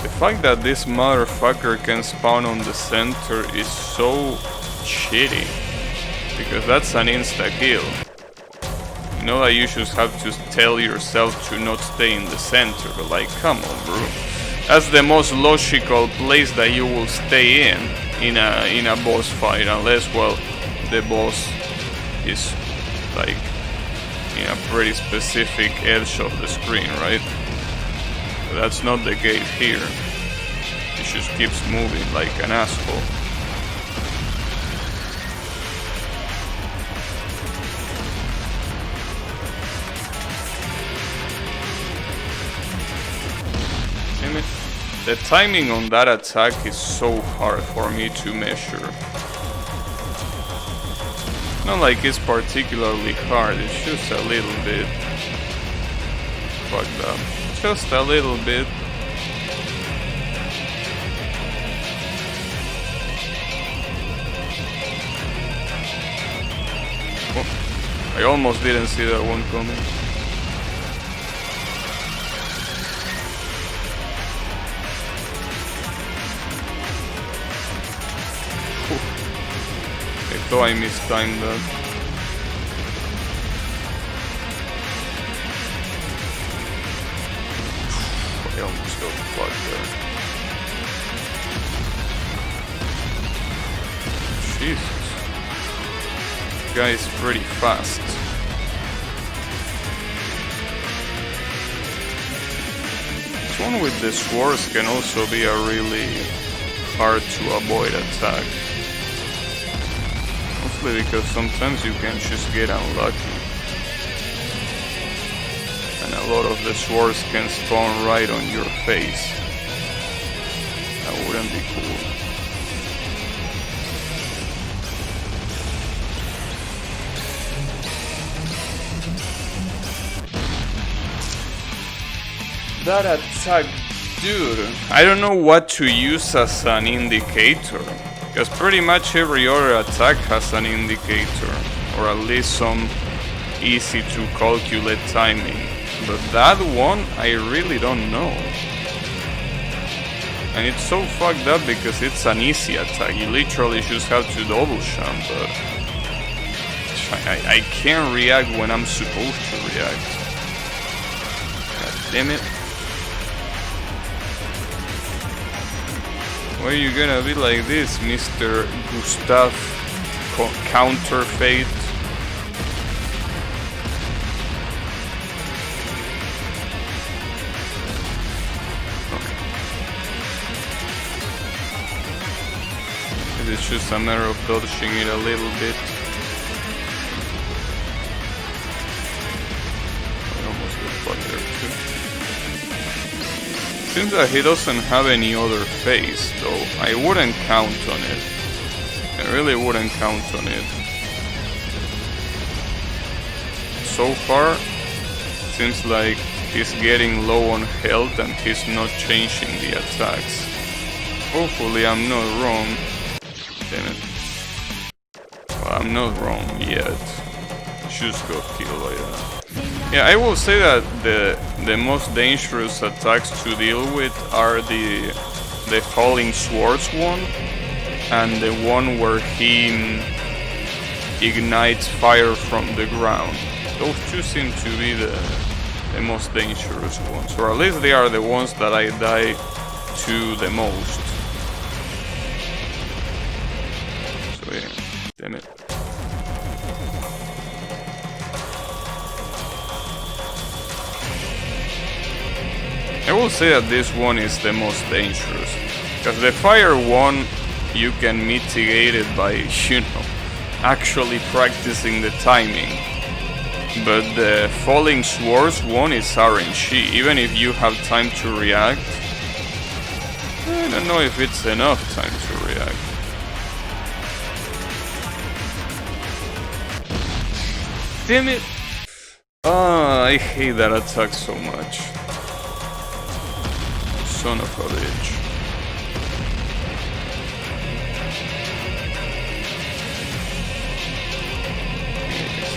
The fact that this motherfucker can spawn on the center is so shitty, because that's an insta-kill. You know that you just have to tell yourself to not stay in the center, but like, come on bro. That's the most logical place that you will stay in a boss fight, unless, well, the boss is like in a pretty specific edge of the screen, right? That's not the case here. He just keeps moving like an asshole. Damn it. The timing on that attack is so hard for me to measure. Not like it's particularly hard, it's just a little bit fucked up. Just a little bit. Oh, I almost didn't see that one coming. I thought I mistimed that. I almost got fucked there. Jesus. This guy is pretty fast. This one with the swords can also be a really hard to avoid attack. Mostly because sometimes you can just get unlucky. And a lot of the swords can spawn right on your face. That wouldn't be cool. That attack, dude. I don't know what to use as an indicator. Because pretty much every other attack has an indicator. Or at least some easy to calculate timing. But that one, I really don't know. And it's so fucked up because it's an easy attack. You literally just have to double jump. But I can't react when I'm supposed to react. God damn it. Why are you gonna be like this, Mr. Gustav Counterfeit? Okay. It's just a matter of dodging it a little bit. I almost got fucked there too. Seems that he doesn't have any other phase, though. I wouldn't count on it. I really wouldn't count on it. So far, seems like he's getting low on health and he's not changing the attacks. Hopefully I'm not wrong. Damn it. Well, I'm not wrong yet. Just got killed by that. Yeah, I will say that the most dangerous attacks to deal with are the falling swords one and the one where he ignites fire from the ground. Those two seem to be the most dangerous ones, or at least they are the ones that I die to the most. So yeah, damn it. I will say that this one is the most dangerous, because the fire one you can mitigate it by, you know, actually practicing the timing. But the falling swords one is RNG, even if you have time to react. I don't know if it's enough time to react. Damn it! I hate that attack so much. Son of a bitch.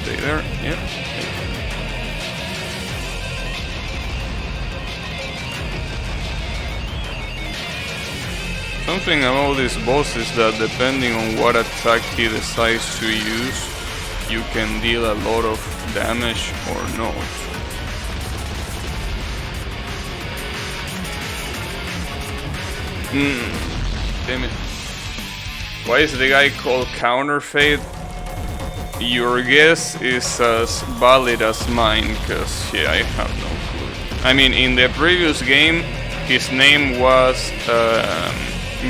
Stay there, yep. Something about this boss is that depending on what attack he decides to use, you can deal a lot of damage or not. Damn it. Why is the guy called Counterfeit? Your guess is as valid as mine, cause yeah, I have no clue. I mean, in the previous game, his name was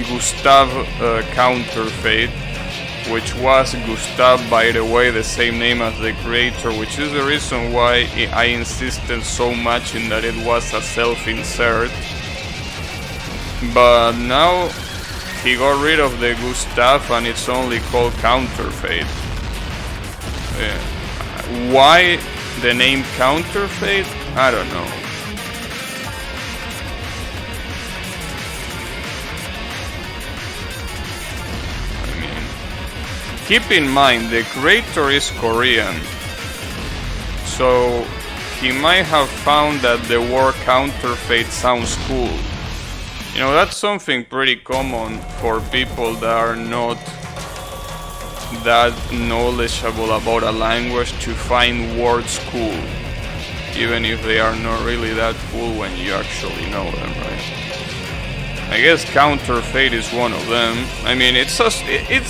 Gustav Counterfeit, which was Gustav, by the way, the same name as the creator, which is the reason why I insisted so much in that it was a self-insert. But now he got rid of the Gustav and it's only called Counterfeit. Why the name Counterfeit? I don't know. I mean, keep in mind the creator is Korean, so he might have found that the word counterfeit sounds cool. You know, that's something pretty common for people that are not that knowledgeable about a language, to find words cool, even if they are not really that cool when you actually know them, right? I guess counterfeit is one of them. I mean, it's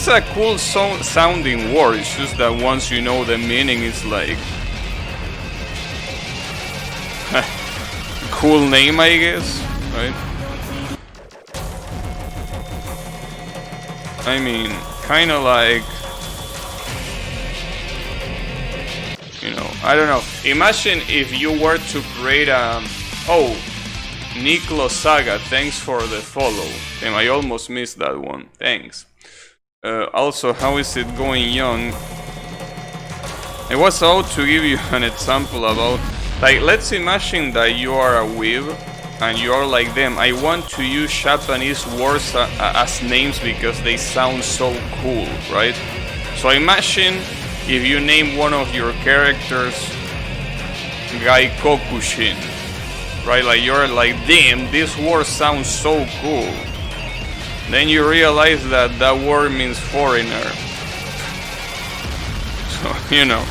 a cool sounding word, it's just that once you know the meaning, it's like cool name, I guess, right? I mean, kinda like, you know, I don't know. Imagine if you were to create a... Oh, Niklo Saga, thanks for the follow. Damn, I almost missed that one. Thanks. Also, how is it going, Young? I was about to give you an example about... Like, let's imagine that you are a weeb and you are like them. I want to use Japanese words as names because they sound so cool, right? So imagine if you name one of your characters Gaikokushin, right? Like, you're like, damn, this word sounds so cool. Then you realize that that word means foreigner. So, you know,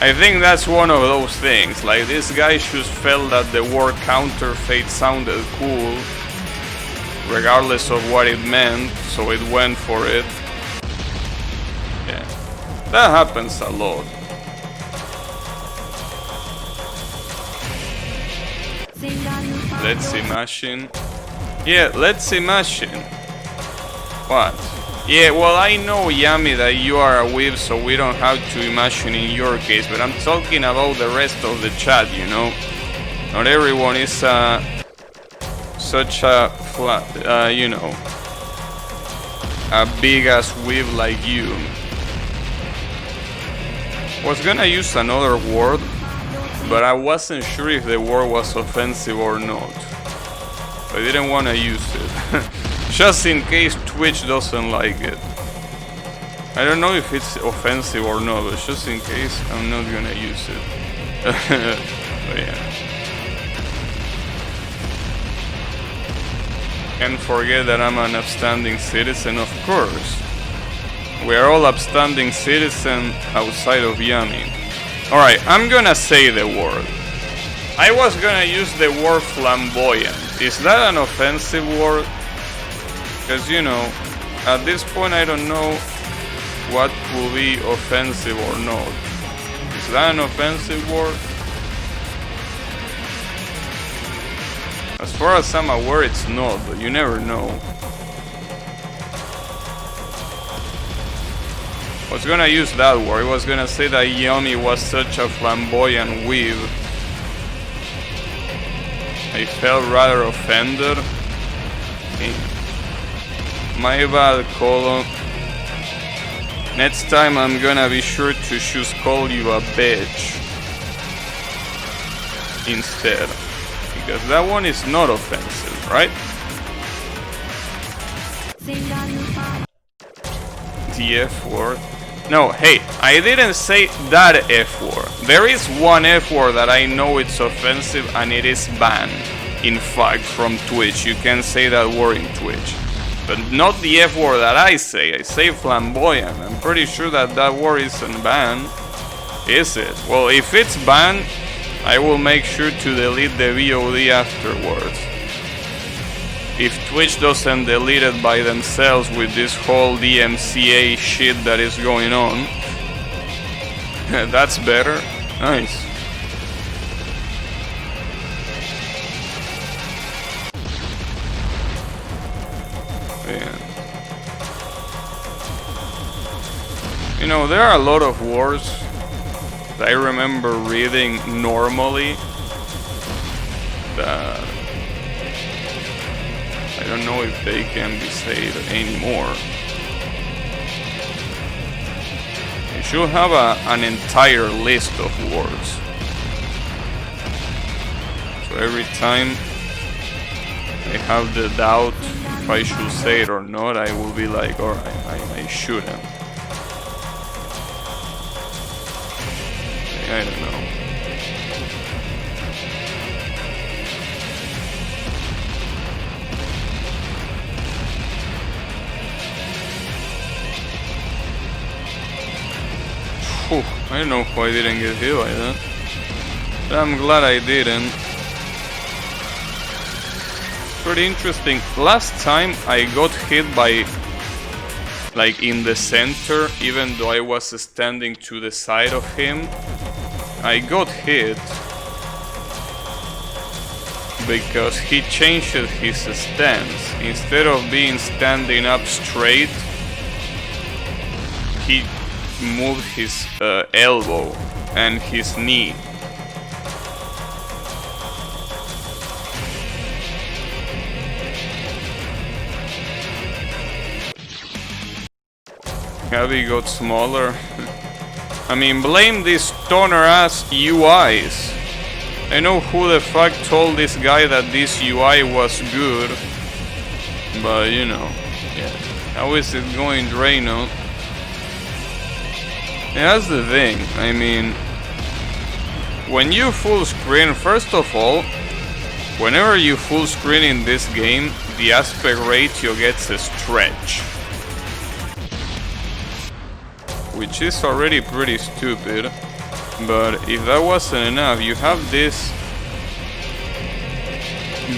I think that's one of those things. Like, this guy just felt that the word counterfeit sounded cool, regardless of what it meant, so it went for it. Yeah, that happens a lot. Let's imagine. Yeah, let's imagine. What? Yeah, well, I know, Yami, that you are a weeb, so we don't have to imagine in your case, but I'm talking about the rest of the chat, you know? Not everyone is such a flat, you know, a big-ass weeb like you. Was gonna use another word, but I wasn't sure if the word was offensive or not. I didn't want to use it. Just in case Twitch doesn't like it. I don't know if it's offensive or not, but just in case, I'm not gonna use it. But yeah. Can't forget that I'm an upstanding citizen, of course. We are all upstanding citizens outside of Yami. Alright, I'm gonna say the word. I was gonna use the word flamboyant. Is that an offensive word? Because, you know, at this point I don't know what will be offensive or not. Is that an offensive word? As far as I'm aware, it's not, but you never know. I was gonna use that word. I was gonna say that Yami was such a flamboyant weeb. I felt rather offended. Okay. My bad, Colo. Next time I'm gonna be sure to just call you a bitch instead. Because that one is not offensive, right? The F word. No, hey, I didn't say that F word. There is one F word that I know it's offensive and it is banned. In fact, from Twitch. You can say that word in Twitch. But not the F word that I say. I say flamboyant. I'm pretty sure that that word isn't banned. Is it? Well, if it's banned, I will make sure to delete the VOD afterwards. If Twitch doesn't delete it by themselves with this whole DMCA shit that is going on. That's better. Nice. Man. You know, there are a lot of words that I remember reading normally that I don't know if they can be said anymore. You should have an entire list of words. So every time I have the doubt if I should say it or not, I will be like, alright, I shouldn't. I don't know. Whew, I don't know why I didn't get hit by that. But I'm glad I didn't. Pretty interesting. Last time I got hit by, like, in the center, even though I was standing to the side of him. I got hit because he changed his stance. Instead of being standing up straight, he moved his elbow and his knee. Gabby got smaller. I mean, blame these stoner ass UIs. I know who the fuck told this guy that this UI was good, but you know, yeah. How is it going, Drano? Yeah, that's the thing. I mean, when you full screen, first of all, whenever you full screen in this game, the aspect ratio gets a stretch, which is already pretty stupid. But if that wasn't enough, you have this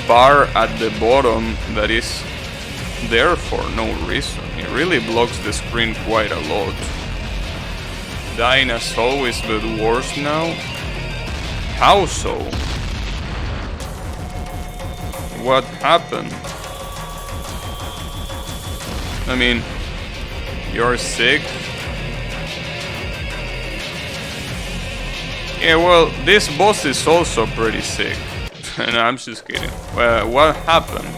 bar at the bottom that is there for no reason. It really blocks the screen quite a lot. Dying as always, but worse now? How so? What happened? I mean, you're sick? Yeah, well, this boss is also pretty sick. No, I'm just kidding. What happened?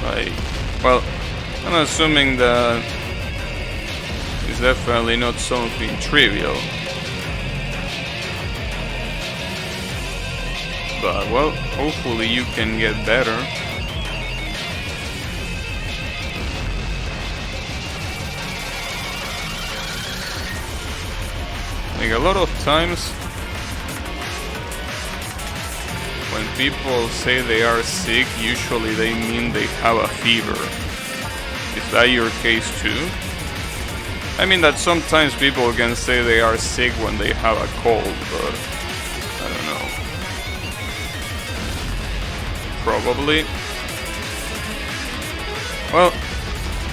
Like, well, I'm assuming that it's definitely not something trivial. But, well, hopefully you can get better. Like, a lot of times when people say they are sick, usually they mean they have a fever. Is that your case too? I mean that sometimes people can say they are sick when they have a cold, but I don't know. Probably. Well,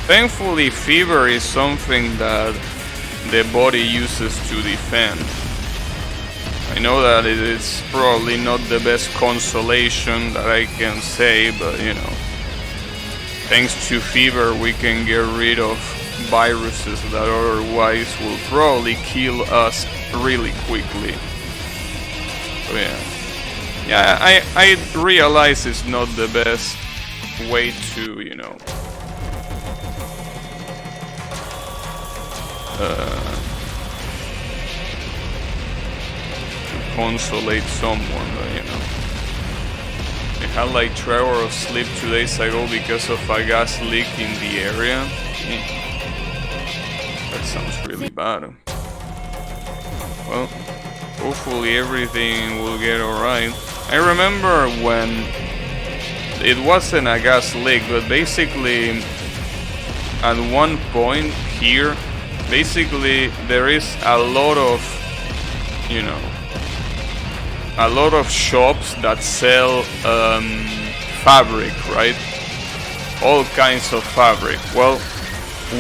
thankfully fever is something that the body uses to defend. I know that it is probably not the best consolation that I can say, but you know, thanks to fever we can get rid of viruses that otherwise will probably kill us really quickly. So yeah, I realize it's not the best way to, you know, to consolate someone, but you know, I had like 3 hours of sleep 2 days ago because of a gas leak in the area. That sounds really bad. Well, hopefully everything will get alright. I remember when it wasn't a gas leak, but basically at one point here, basically there is a lot of, you know, a lot of shops that sell fabric, right? All kinds of fabric. Well,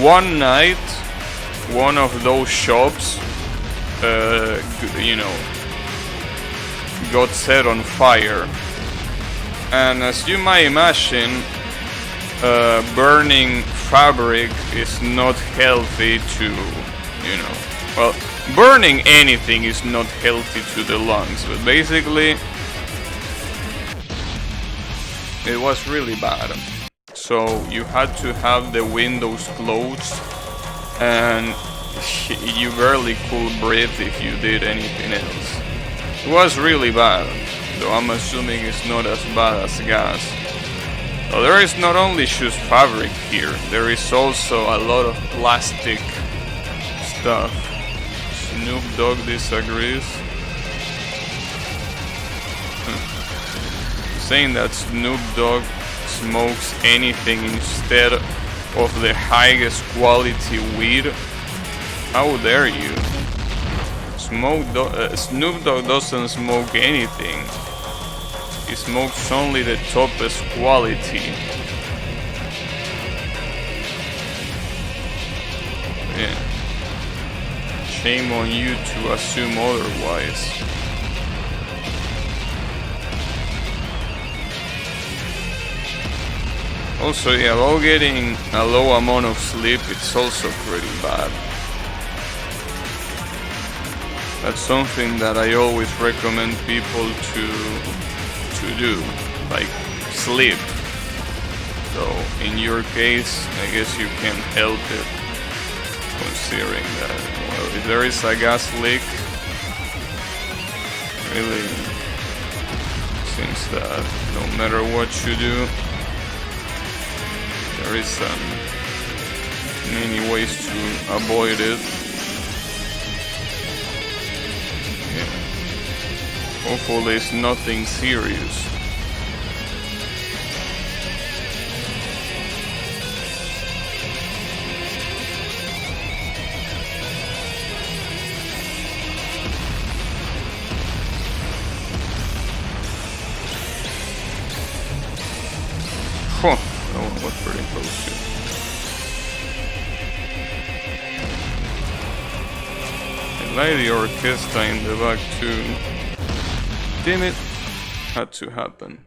one night one of those shops you know, got set on fire, and as you might imagine, burning fabric is not healthy to, you know, well, burning anything is not healthy to the lungs, but basically it was really bad. So you had to have the windows closed, and you barely could breathe if you did anything else. It was really bad, though I'm assuming it's not as bad as gas. So there is not only just fabric here, there is also a lot of plastic stuff. Snoop Dogg disagrees. Saying that Snoop Dogg smokes anything instead of the highest quality weed? How dare you? Snoop Dogg doesn't smoke anything. He smokes only the toppest quality. Yeah. Shame on you to assume otherwise. Also, yeah, about getting a low amount of sleep, it's also pretty bad. That's something that I always recommend people to do, like sleep. So in your case, I guess you can help it, considering that, well, if there is a gas leak, really seems that no matter what you do, there is many ways to avoid it. Yeah. Hopefully it's nothing serious. Huh. That one was pretty close too. I like the orchestra in the back too. Damn it. Had to happen.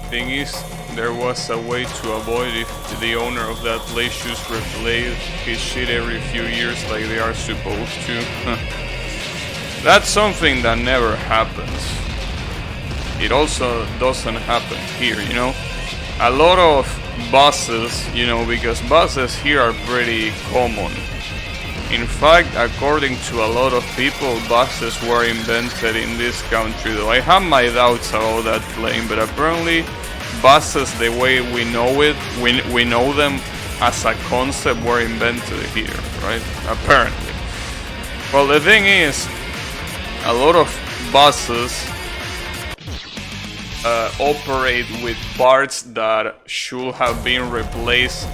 Thing is, there was a way to avoid if the owner of that place just replays his shit every few years like they are supposed to. That's something that never happens. It also doesn't happen here, you know? A lot of buses, you know, because buses here are pretty common. In fact, according to a lot of people, buses were invented in this country, though I have my doubts about that claim, but apparently buses, the way we know it, we know them as a concept, were invented here, right? Apparently. Well, the thing is, a lot of buses operate with parts that should have been replaced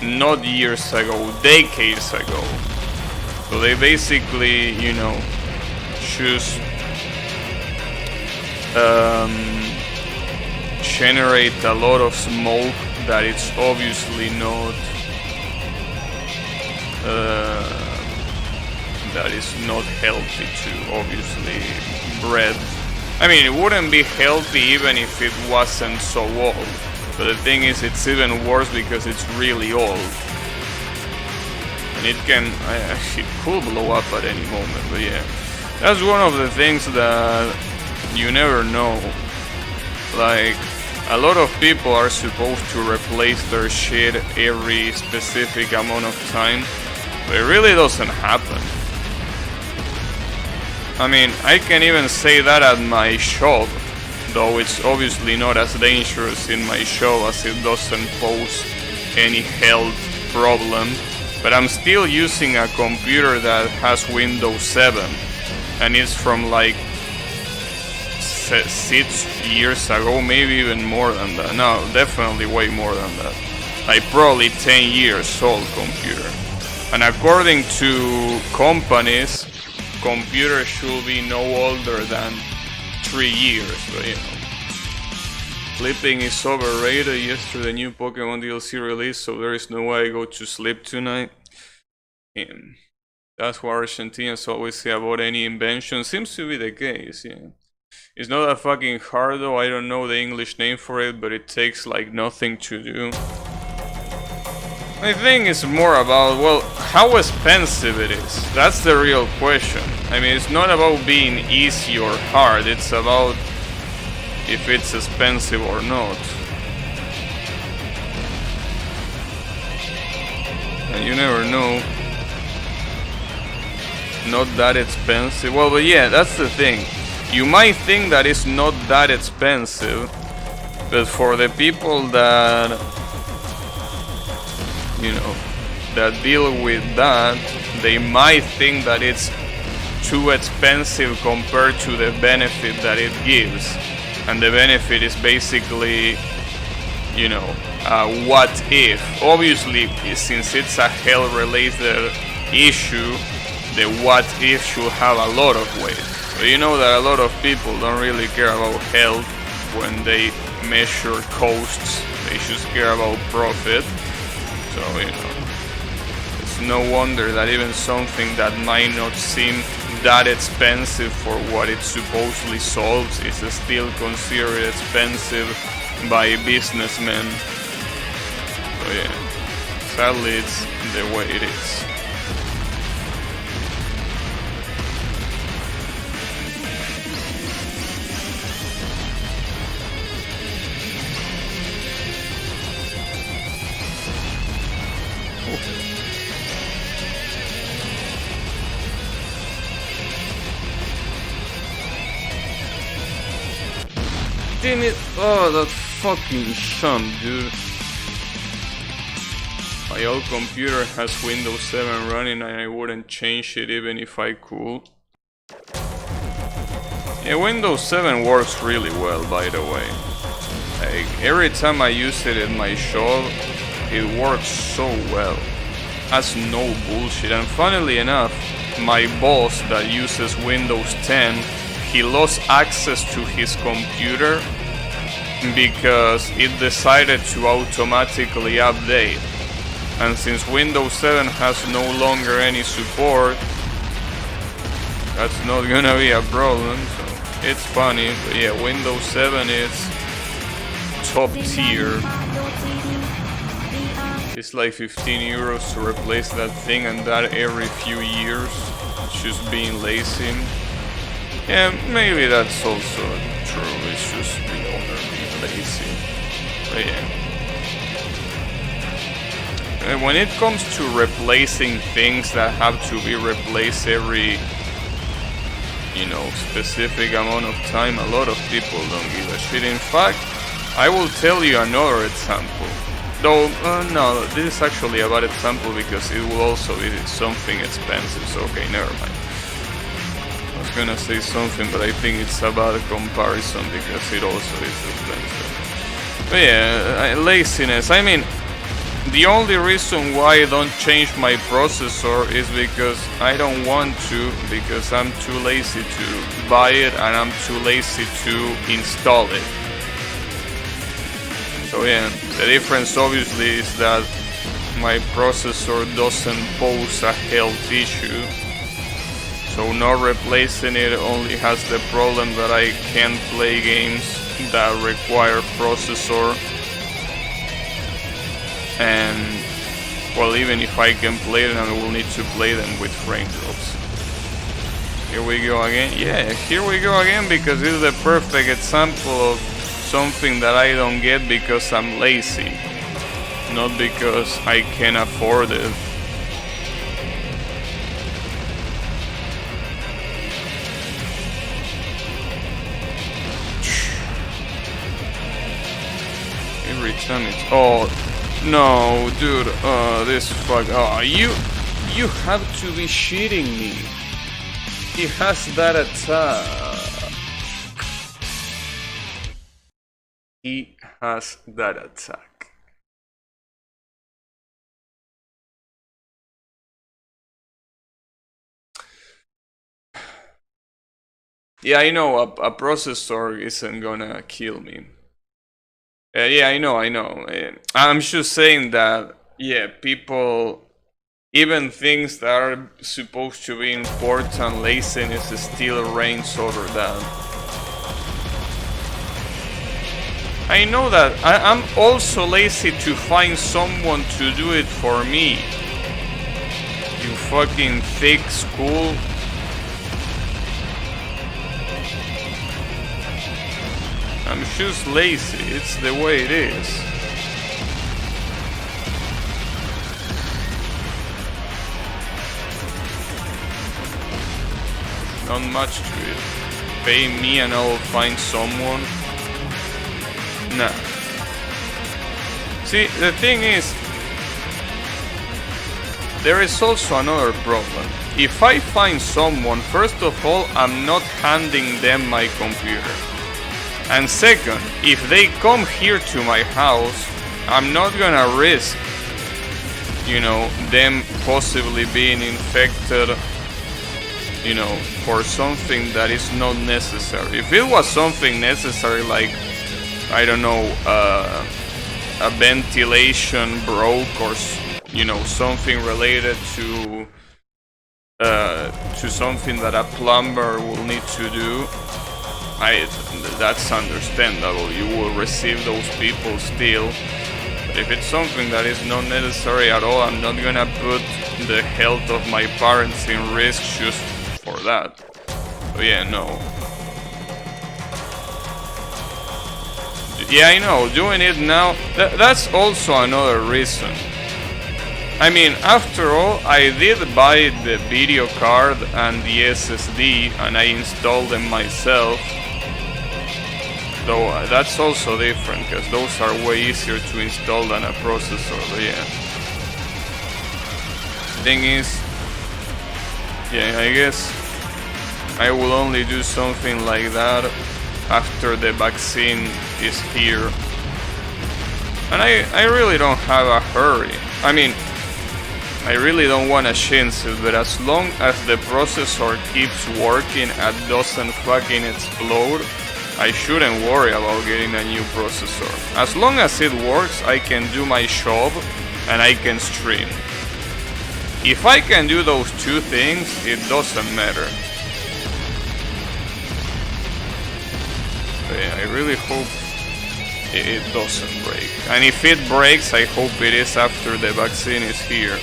not years ago, decades ago. So they basically, you know, just generate a lot of smoke that it's obviously not that is not healthy to obviously breathe. I mean, it wouldn't be healthy even if it wasn't so old. But the thing is, it's even worse because it's really old. And it can, it could blow up at any moment, but yeah. That's one of the things that you never know. Like, a lot of people are supposed to replace their shit every specific amount of time, but it really doesn't happen. I mean, I can even say that at my shop, though it's obviously not as dangerous in my shop as it doesn't pose any health problem. But I'm still using a computer that has Windows 7, and it's from like 6 years ago, maybe even more than that. No, definitely way more than that. Like probably 10 years old computer. And according to companies, computers should be no older than 3 years, but you know. Sleeping is overrated. Yesterday the new Pokemon DLC released, so there is no way I go to sleep tonight. And that's what Argentinians always say about any invention. Seems to be the case, yeah. It's not that fucking hard though, I don't know the English name for it, but it takes like nothing to do. I think it's more about, well, how expensive it is. That's the real question. I mean, it's not about being easy or hard, it's about if it's expensive or not. And you never know. Not that expensive. Well, but yeah, that's the thing. You might think that it's not that expensive, but for the people that, you know, that deal with that, they might think that it's too expensive compared to the benefit that it gives. And the benefit is basically, you know, what if. Obviously, since it's a health related issue, the what if should have a lot of weight. But you know that a lot of people don't really care about health when they measure costs. They just care about profit. So, you know, it's no wonder that even something that might not seem that expensive for what it supposedly solves is still considered expensive by businessmen. So yeah, sadly it's the way it is. Damn it! Oh, that fucking sham, dude. My old computer has Windows 7 running and I wouldn't change it even if I could. Yeah, Windows 7 works really well, by the way. Like, every time I use it in my shop, it works so well. Has no bullshit, and funnily enough, my boss that uses Windows 10, he lost access to his computer because it decided to automatically update. And since Windows 7 has no longer any support, that's not gonna be a problem, so it's funny. But yeah, Windows 7 is top tier. It's like 15 euros to replace that thing, and that every few years. Just being lazy. Yeah, maybe that's also true. It's just the owner being lazy. But yeah. And when it comes to replacing things that have to be replaced every, you know, specific amount of time, a lot of people don't give a shit. In fact, I will tell you another example. Though, no, this is actually a bad example because it will also be something expensive, so okay, never mind. I was gonna say something, but I think it's a bad comparison because it also is expensive. But yeah, laziness. I mean, the only reason why I don't change my processor is because I don't want to, because I'm too lazy to buy it and I'm too lazy to install it. So yeah, the difference obviously is that my processor doesn't pose a health issue. So not replacing it only has the problem that I can't play games that require processor. And well, even if I can play them, I will need to play them with frame drops. Here we go again. Yeah, here we go again, because this is the perfect example of something that I don't get because I'm lazy, not because I can afford it. Every time it's... Oh, no, dude, this fuck... Oh, you have to be shitting me. He has that attack. He has that attack. Yeah, I know, a processor isn't gonna kill me. Yeah, I know. I'm just saying that, yeah, people, even things that are supposed to be important, laziness still reigns over that. I know that. I'm also lazy to find someone to do it for me. You fucking thick school. I'm just lazy. It's the way it is. Not much to it. Pay me and I will find someone. Nah. See, the thing is, there is also another problem. If I find someone, first of all, I'm not handing them my computer. And second, if they come here to my house, I'm not gonna risk, them possibly being infected, for something that is not necessary. If it was something necessary, like, I don't know, a ventilation broke or, something related to something that a plumber will need to do, that's understandable. You will receive those people still. But if it's something that is not necessary at all, I'm not gonna put the health of my parents in risk just for that. So yeah, no. Yeah, I know, doing it now, that's also another reason. I mean, after all, I did buy the video card and the SSD and I installed them myself. Though that's also different, because those are way easier to install than a processor, but yeah. Thing is, yeah, I guess I will only do something like that after the vaccine is here. And I really don't have a hurry. I mean, I really don't want to change it, but as long as the processor keeps working and doesn't fucking explode, I shouldn't worry about getting a new processor. As long as it works, I can do my job and I can stream. If I can do those two things, it doesn't matter. But yeah, I really hope it doesn't break. And if it breaks, I hope it is after the vaccine is here.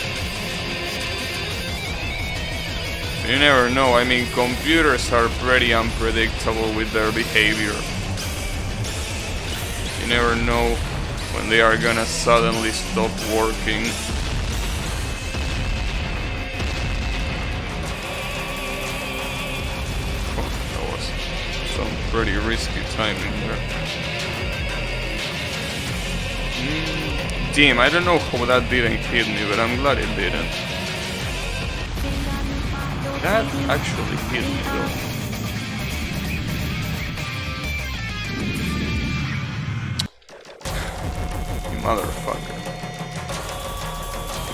You never know. I mean, computers are pretty unpredictable with their behavior. You never know when they are gonna suddenly stop working. Oh, that was some pretty risky timing there. Damn, I don't know how that didn't hit me, but I'm glad it didn't. That actually hit me though. Motherfucker.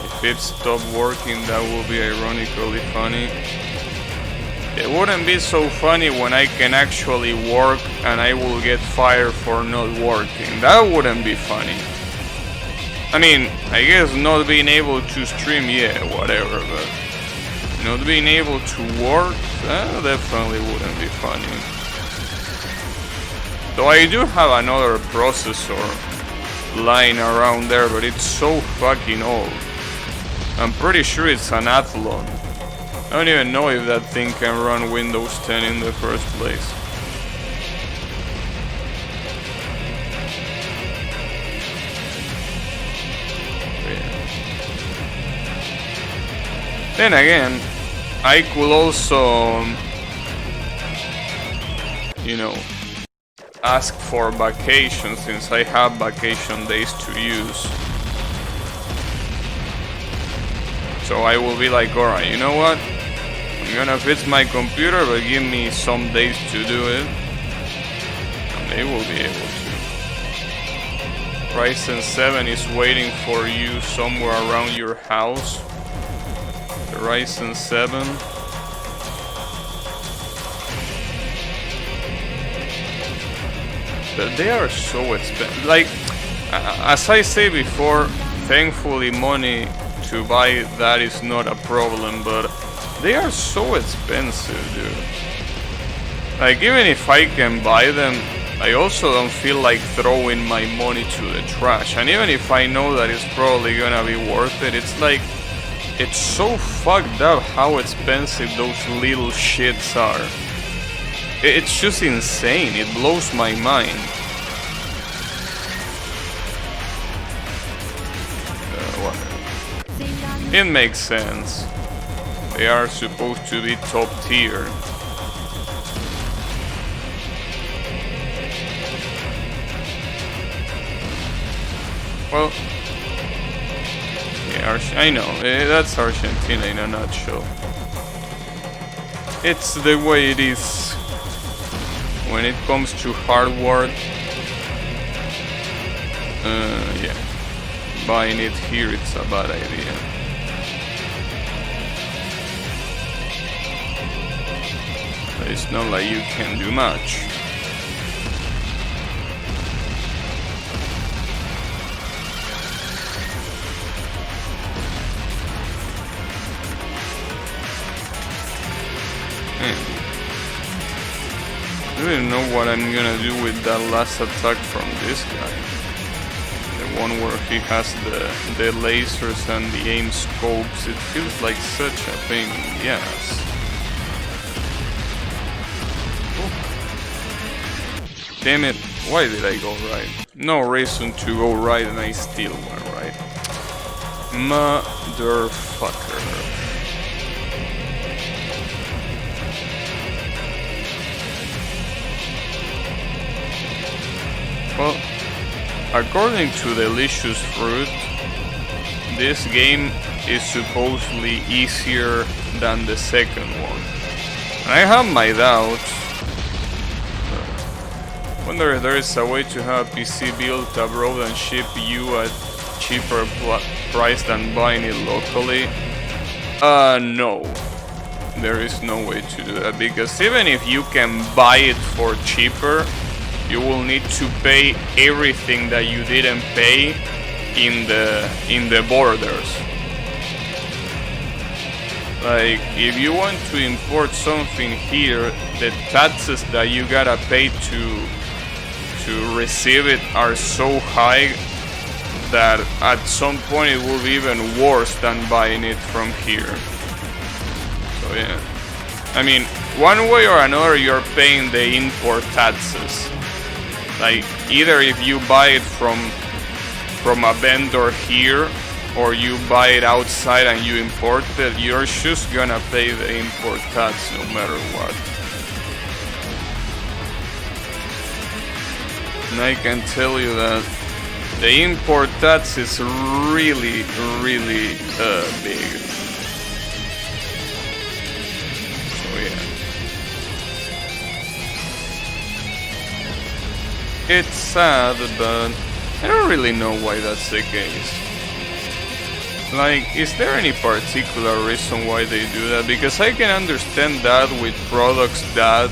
If it stopped working, that will be ironically funny. It wouldn't be so funny when I can actually work and I will get fired for not working. That wouldn't be funny. I mean, I guess not being able to stream, yeah, whatever, but not being able to work, that definitely wouldn't be funny. Though I do have another processor lying around there, but it's so fucking old. I'm pretty sure it's an Athlon. I don't even know if that thing can run Windows 10 in the first place. Then again, I could also, ask for vacation since I have vacation days to use. So I will be like, alright, you know what? I'm gonna fix my computer, but give me some days to do it. And they will be able to. Ryzen 7 is waiting for you somewhere around your house. The Ryzen 7. But they are so expensive. Like, as I say before, thankfully money to buy that is not a problem, but they are so expensive, dude. Like, even if I can buy them, I also don't feel like throwing my money to the trash. And even if I know that it's probably gonna be worth it, it's like, it's so fucked up how expensive those little shits are. It's just insane, it blows my mind. It makes sense. They are supposed to be top tier. Well, yeah, I know, that's Argentina in a nutshell. It's the way it is when it comes to hardware. Yeah, buying it here, it's a bad idea. But it's not like you can do much. I don't even know what I'm gonna do with that last attack from this guy. The one where he has the lasers and the aim scopes. It feels like such a pain in the ass. Oh. Damn it, why did I go right? No reason to go right and I still went right. Motherfucker. Well, according to Delicious Fruit, this game is supposedly easier than the second one. And I have my doubts. I wonder if there is a way to have PC built abroad and ship you at cheaper price than buying it locally. No. There is no way to do that, because even if you can buy it for cheaper, you will need to pay everything that you didn't pay in the borders. Like, if you want to import something here, the taxes that you gotta pay to receive it are so high that at some point it will be even worse than buying it from here. So yeah, I mean, one way or another you're paying the import taxes. Like, either if you buy it from a vendor here, or you buy it outside and you import it, you're just gonna pay the import tax no matter what. And I can tell you that the import tax is really, really big. So yeah. It's sad, but I don't really know why that's the case. Like, is there any particular reason why they do that? Because I can understand that with products that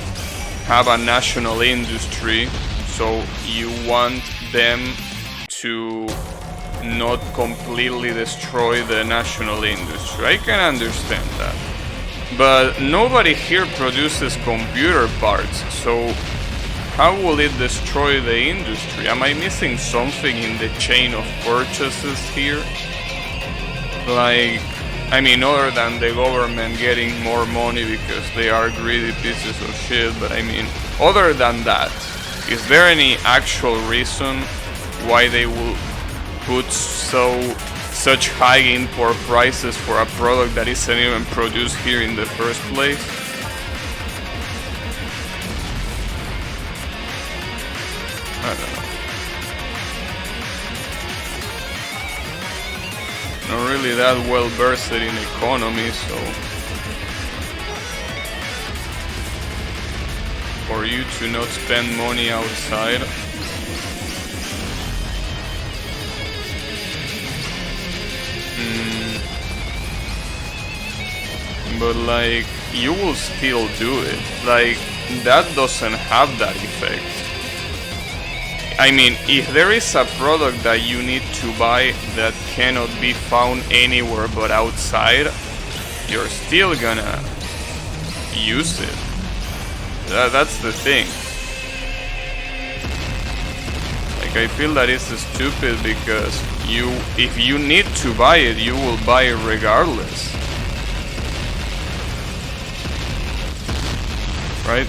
have a national industry, so you want them to not completely destroy the national industry. I can understand that. But nobody here produces computer parts, so how will it destroy the industry? Am I missing something in the chain of purchases here? Like, I mean, other than the government getting more money because they are greedy pieces of shit, but I mean, other than that, is there any actual reason why they will put such high import prices for a product that isn't even produced here in the first place? I don't know. Not really that well versed in economy, so for you to not spend money outside. But like, you will still do it. Like, that doesn't have that effect. I mean, if there is a product that you need to buy that cannot be found anywhere but outside, you're still gonna use it. That's the thing. Like, I feel that it's stupid because if you need to buy it, you will buy it regardless. Right?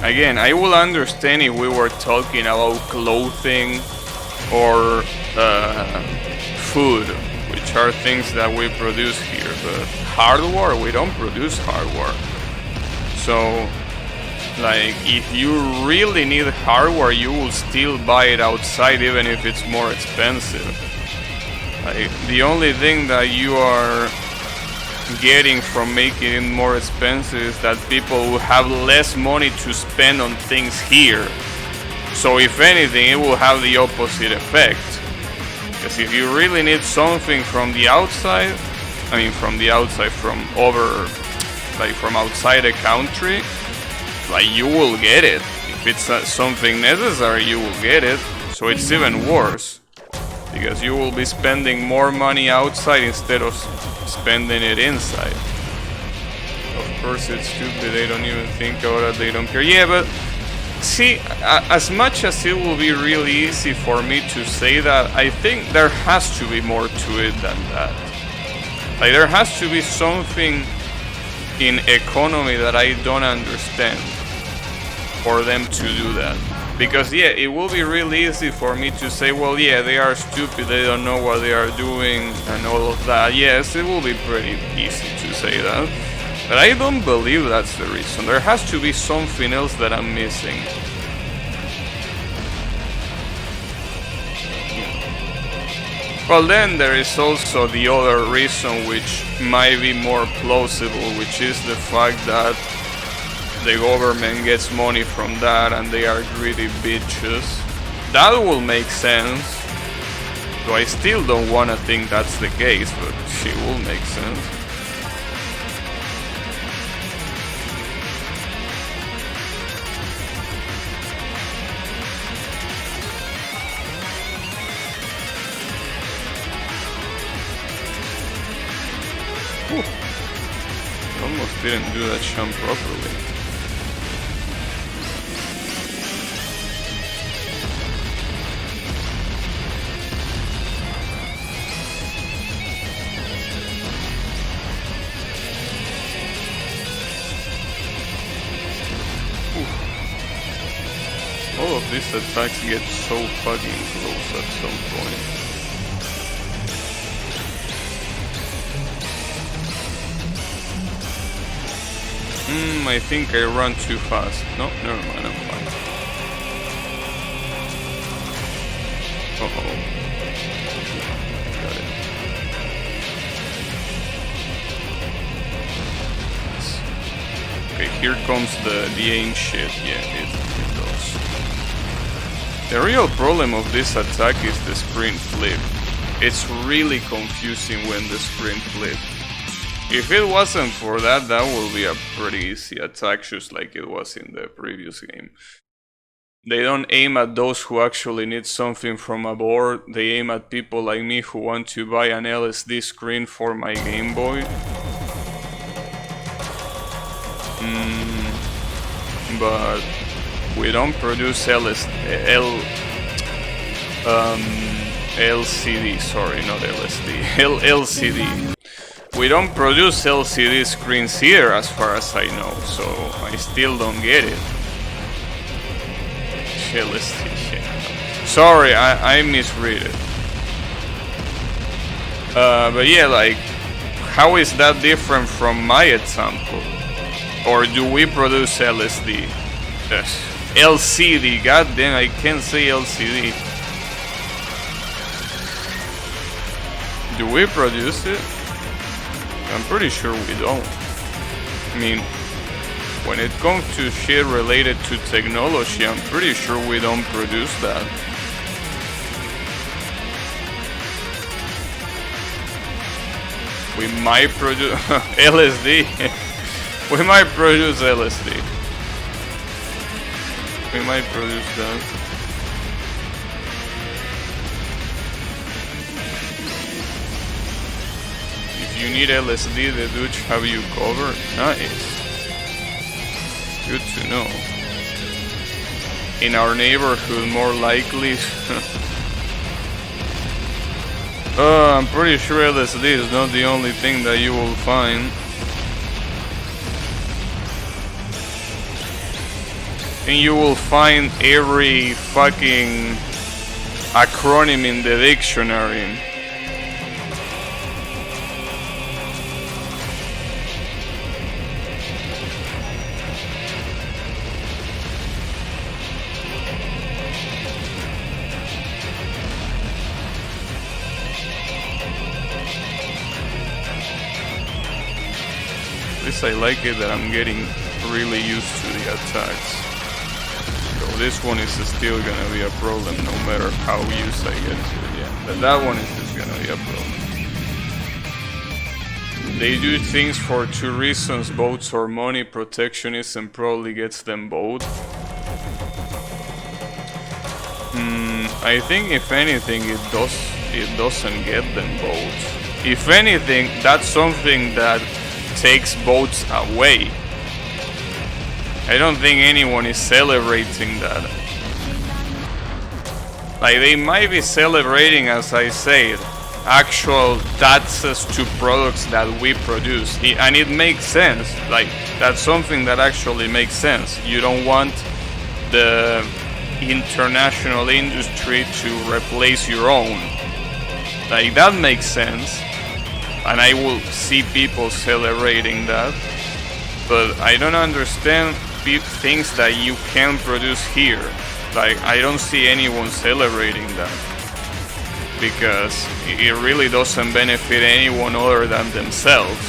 Again, I will understand if we were talking about clothing or food, which are things that we produce here, but hardware, we don't produce hardware. So Like, if you really need hardware, you will still buy it outside even if it's more expensive. Like, the only thing that you are getting from making it more expensive is that people will have less money to spend on things here. So if anything, it will have the opposite effect. Because if you really need something from the outside, from over, like from outside the country, like you will get it. If it's something necessary, you will get it. So it's even worse, because you will be spending more money outside instead of spending it inside. Of course it's stupid, they don't even think about it, they don't care. Yeah, but see, as much as it will be really easy for me to say that, I think there has to be more to it than that. Like, there has to be something in economy that I don't understand for them to do that. Because yeah, it will be really easy for me to say, well, yeah, they are stupid, they don't know what they are doing and all of that. Yes, it will be pretty easy to say that. But I don't believe that's the reason. There has to be something else that I'm missing. Well, then there is also the other reason, which might be more plausible, which is the fact that the government gets money from that and they are greedy bitches. That will make sense. Though I still don't want to think that's the case, but it will make sense. Almost didn't do that jump properly. All of these attacks get so fucking close at some point. I think I run too fast. No, never mind, I'm fine. Uh-oh. Got it. Okay, here comes the aim shit. Yeah, it does. The real problem of this attack is the sprint flip. It's really confusing when the sprint flip. If it wasn't for that, that would be a pretty easy attack, just like it was in the previous game. They don't aim at those who actually need something from a board, they aim at people like me who want to buy an LSD screen for my Game Boy. But we don't produce LCD, sorry, not LSD, LCD. We don't produce LCD screens here, as far as I know, so I still don't get it. LSD shit. Sorry, I misread it. But yeah, like, how is that different from my example? Or do we produce LSD? Yes. LCD, goddamn, I can't say LCD. Do we produce it? I'm pretty sure we don't. I mean, when it comes to shit related to technology, I'm pretty sure we don't produce that. We might produce LSD. We might produce LSD. We might produce that. You need LSD, the Dutch have you covered. Nice. Good to know. In our neighborhood, more likely. I'm pretty sure LSD is not the only thing that you will find. And you will find every fucking acronym in the dictionary. least I like it that I'm getting really used to the attacks. So this one is still gonna be a problem no matter how used I get to it, yeah. But that one is just gonna be a problem. They do things for two reasons, votes or money. Protectionism probably gets them both. I think if anything it doesn't get them both. If anything, that's something that takes votes away. I don't think anyone is celebrating that. Like, they might be celebrating, as I said, actual taxes to products that we produce, and it makes sense. Like, that's something that actually makes sense. You don't want the international industry to replace your own. Like, that makes sense, and I will see people celebrating that. But I don't understand things that you can produce here. Like, I don't see anyone celebrating that, because it really doesn't benefit anyone other than themselves.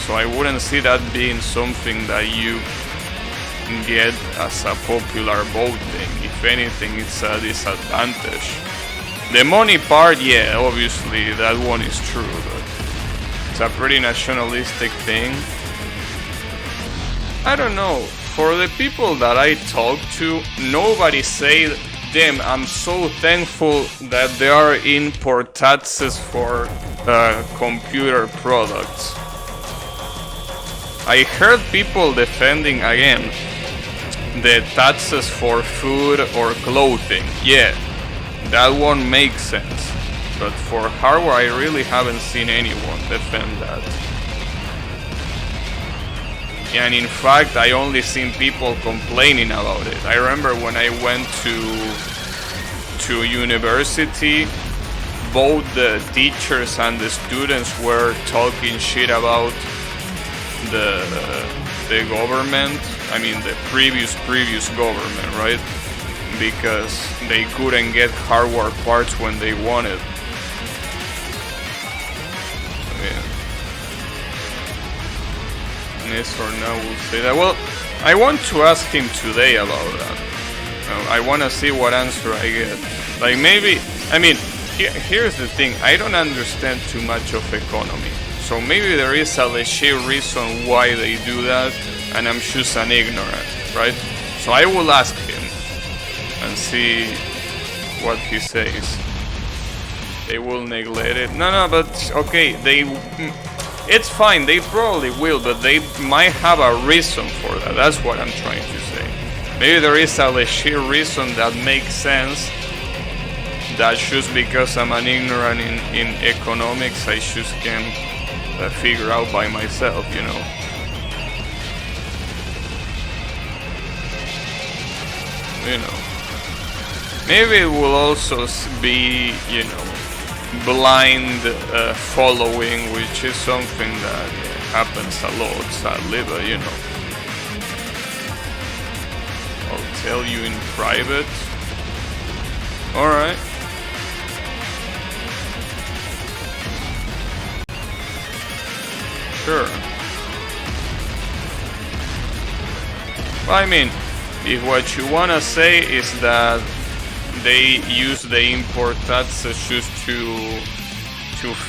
So I wouldn't see that being something that you get as a popular vote thing. If anything, it's a disadvantage. The money part, yeah, obviously that one is true, but it's a pretty nationalistic thing. I don't know, for the people that I talk to, nobody said, damn, I'm so thankful that there are import taxes for computer products. I heard people defending again the taxes for food or clothing. Yeah, that one makes sense. But for hardware, I really haven't seen anyone defend that. And in fact, I only seen people complaining about it. I remember when I went to university, both the teachers and the students were talking shit about the government. I mean, the previous government, right? Because they couldn't get hardware parts when they wanted. Yeah. Yes or no will say that. Well, I want to ask him today about that. I want to see what answer I get. Like, maybe, I mean, here's the thing. I don't understand too much of economy. So maybe there is a legit reason why they do that, and I'm just an ignorant, right? So I will ask him and see what he says. They will neglect it. No, but okay, it's fine, they probably will, but they might have a reason for that. That's what I'm trying to say. Maybe there is a legit reason that makes sense. That's just because I'm an ignorant in economics, I just can't figure out by myself, you know. You know. Maybe it will also be, you know, blind following, which is something that happens a lot, sadly, but you know. I'll tell you in private. Alright. Sure. Well, I mean, if what you wanna say is that they use the import taxes just to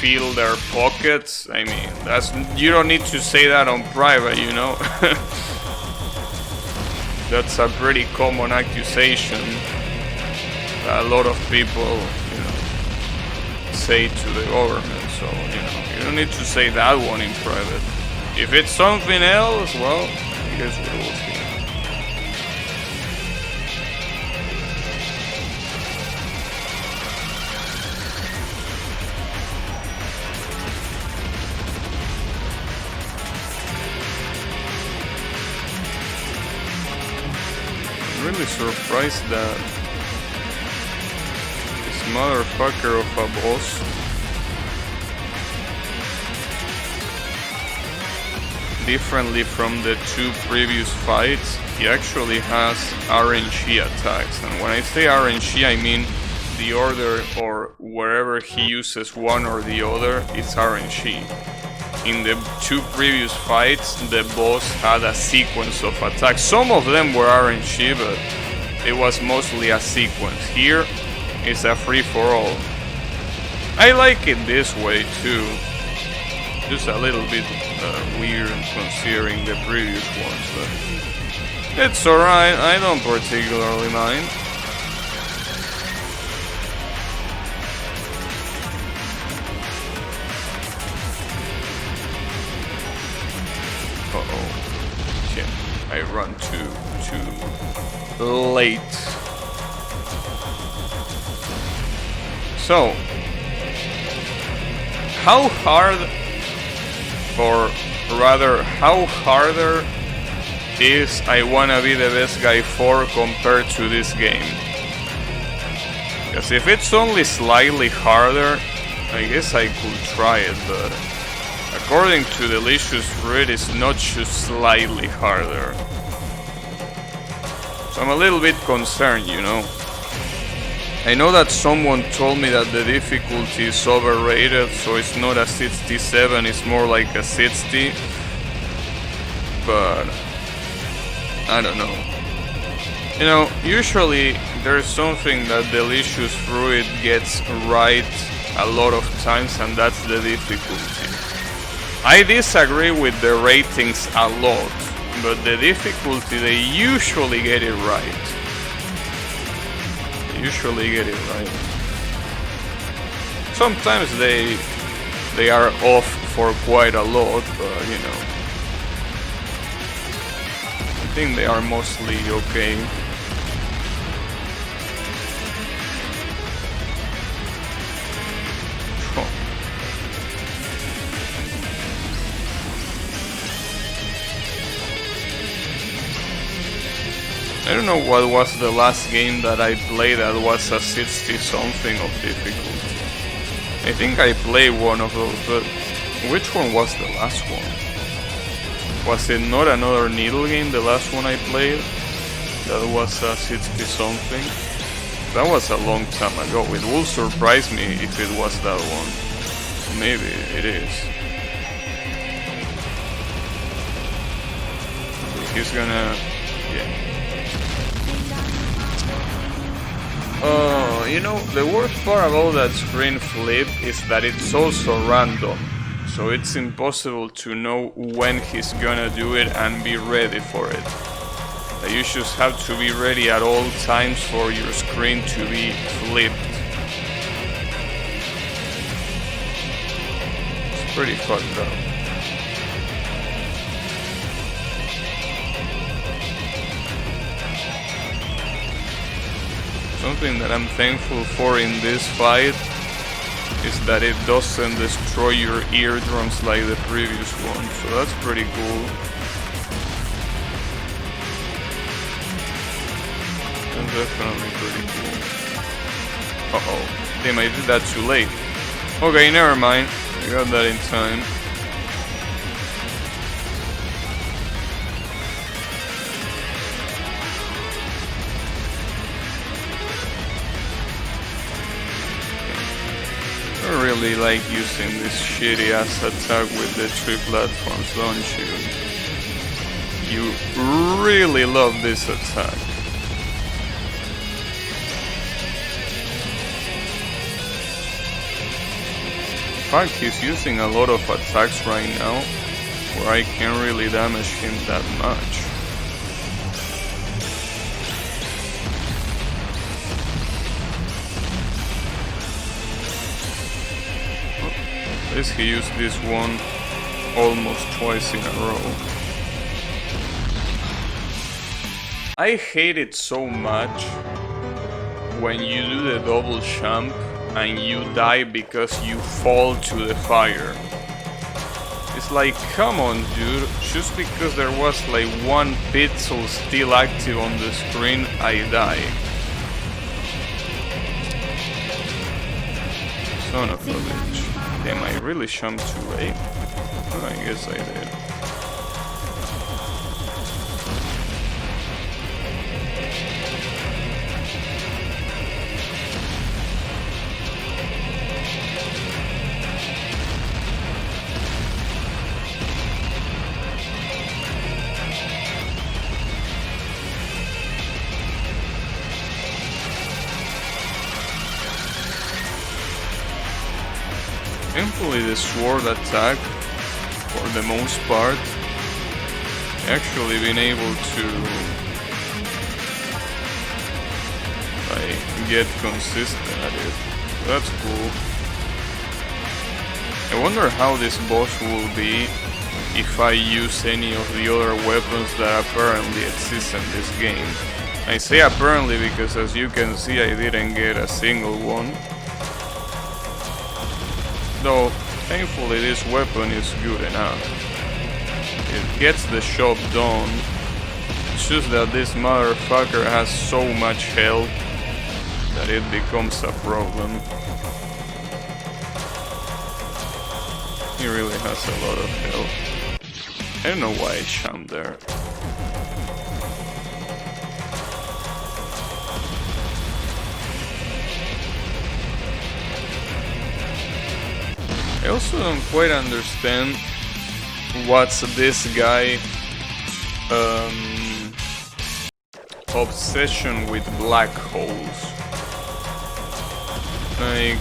fill their pockets, I mean, you don't need to say that on private, you know. That's a pretty common accusation that a lot of people, you know, say to the government. So, you know, you don't need to say that one in private. If it's something else, well, I guess we will see. Really surprised that this motherfucker of a boss differently from the two previous fights, he actually has RNG attacks. And when I say RNG, I mean the order or wherever he uses one or the other, it's RNG. in the 2 previous fights, the boss had a sequence of attacks. Some of them were RNG, but it was mostly a sequence. Here, it's a free-for-all. I like it this way too. Just a little bit weird considering the previous ones, but it's alright. I don't particularly mind. Uh-oh. Shit. I run too late. So, how hard, or rather, how harder is I Wanna Be the Best Guy 4 compared to this game? Because if it's only slightly harder, I guess I could try it, but according to Delicious Fruit, it's not just slightly harder. So I'm a little bit concerned, you know. I know that someone told me that the difficulty is overrated, so it's not a 67, it's more like a 60. But I don't know. You know, usually there's something that Delicious Fruit gets right a lot of times, and that's the difficulty. I disagree with the ratings a lot, but the difficulty, they usually get it right. Usually get it right. Sometimes they are off for quite a lot, but you know, I think they are mostly okay. I don't know what was the last game that I played that was a 60 something of difficulty. I think I played one of those, but which one was the last one? Was it not another Needle game, the last one I played? That was a 60 something? That was a long time ago. It will surprise me if it was that one. Maybe it is. He's gonna... yeah. You know, the worst part about that screen flip is that it's also random. So it's impossible to know when he's gonna do it and be ready for it. You just have to be ready at all times for your screen to be flipped. It's pretty fucked up. Something that I'm thankful for in this fight is that it doesn't destroy your eardrums like the previous one, so that's pretty cool. That's definitely pretty cool. Uh-oh. Damn, I did that too late. Okay, never mind. I got that in time. I really like using this shitty ass attack with the 3 platforms, don't you? You really love this attack. In fact, he's using a lot of attacks right now where I can't really damage him that much. At least he used this one almost twice in a row. I hate it so much when you do the double jump and you die because you fall to the fire. It's like, come on dude, just because there was like 1 pixel still active on the screen, I die. Son of a bitch. Damn, I really jumped too late. Oh, I guess I did. Thankfully the sword attack, for the most part, actually been able to like get consistent at it. That's cool. I wonder how this boss will be if I use any of the other weapons that apparently exist in this game. I say apparently because, as you can see, I didn't get a single one. Though, thankfully this weapon is good enough. It gets the job done. It's just that this motherfucker has so much health that it becomes a problem. He really has a lot of health. I don't know why I jumped there. I also don't quite understand what's this guy obsession with black holes. Like,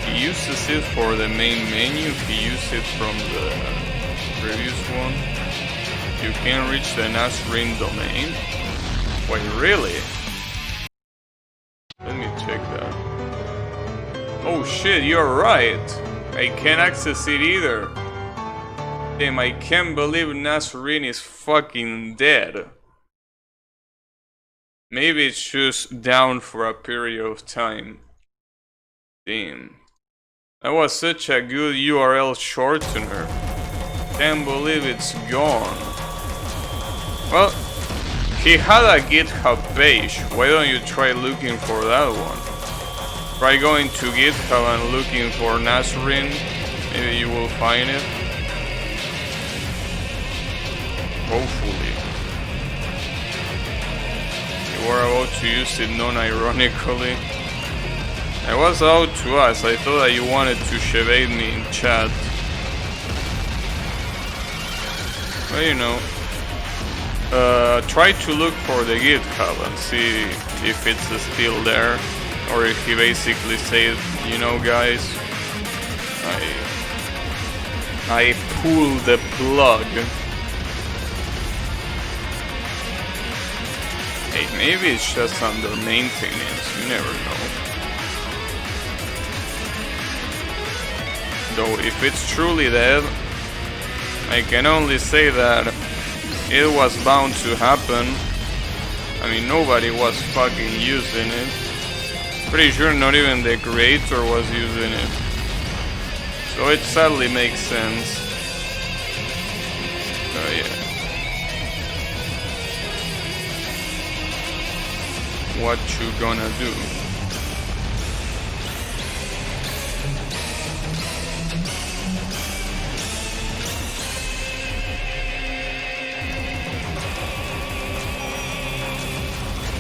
he uses it for the main menu, he used it from the previous one. You can reach the Nazrene domain. Wait, really? Let me check that. Oh shit, you're right! I can't access it either. Damn, I can't believe Nazrene is fucking dead. Maybe it's just down for a period of time. Damn. That was such a good URL shortener. Can't believe it's gone. Well, he had a GitHub page. Why don't you try looking for that one? Try going to GitHub and looking for Nazrene. Maybe you will find it. Hopefully. You were about to use it non-ironically. I was out to us. I thought that you wanted to shevade me in chat. Well, you know. Try to look for the GitHub and see if it's still there. Or if he basically said, you know guys, I pulled the plug. Hey, maybe it's just under maintenance, you never know. Though if it's truly dead, I can only say that it was bound to happen. I mean, nobody was fucking using it. Pretty sure not even the creator was using it. So it sadly makes sense. Oh yeah. What you gonna do?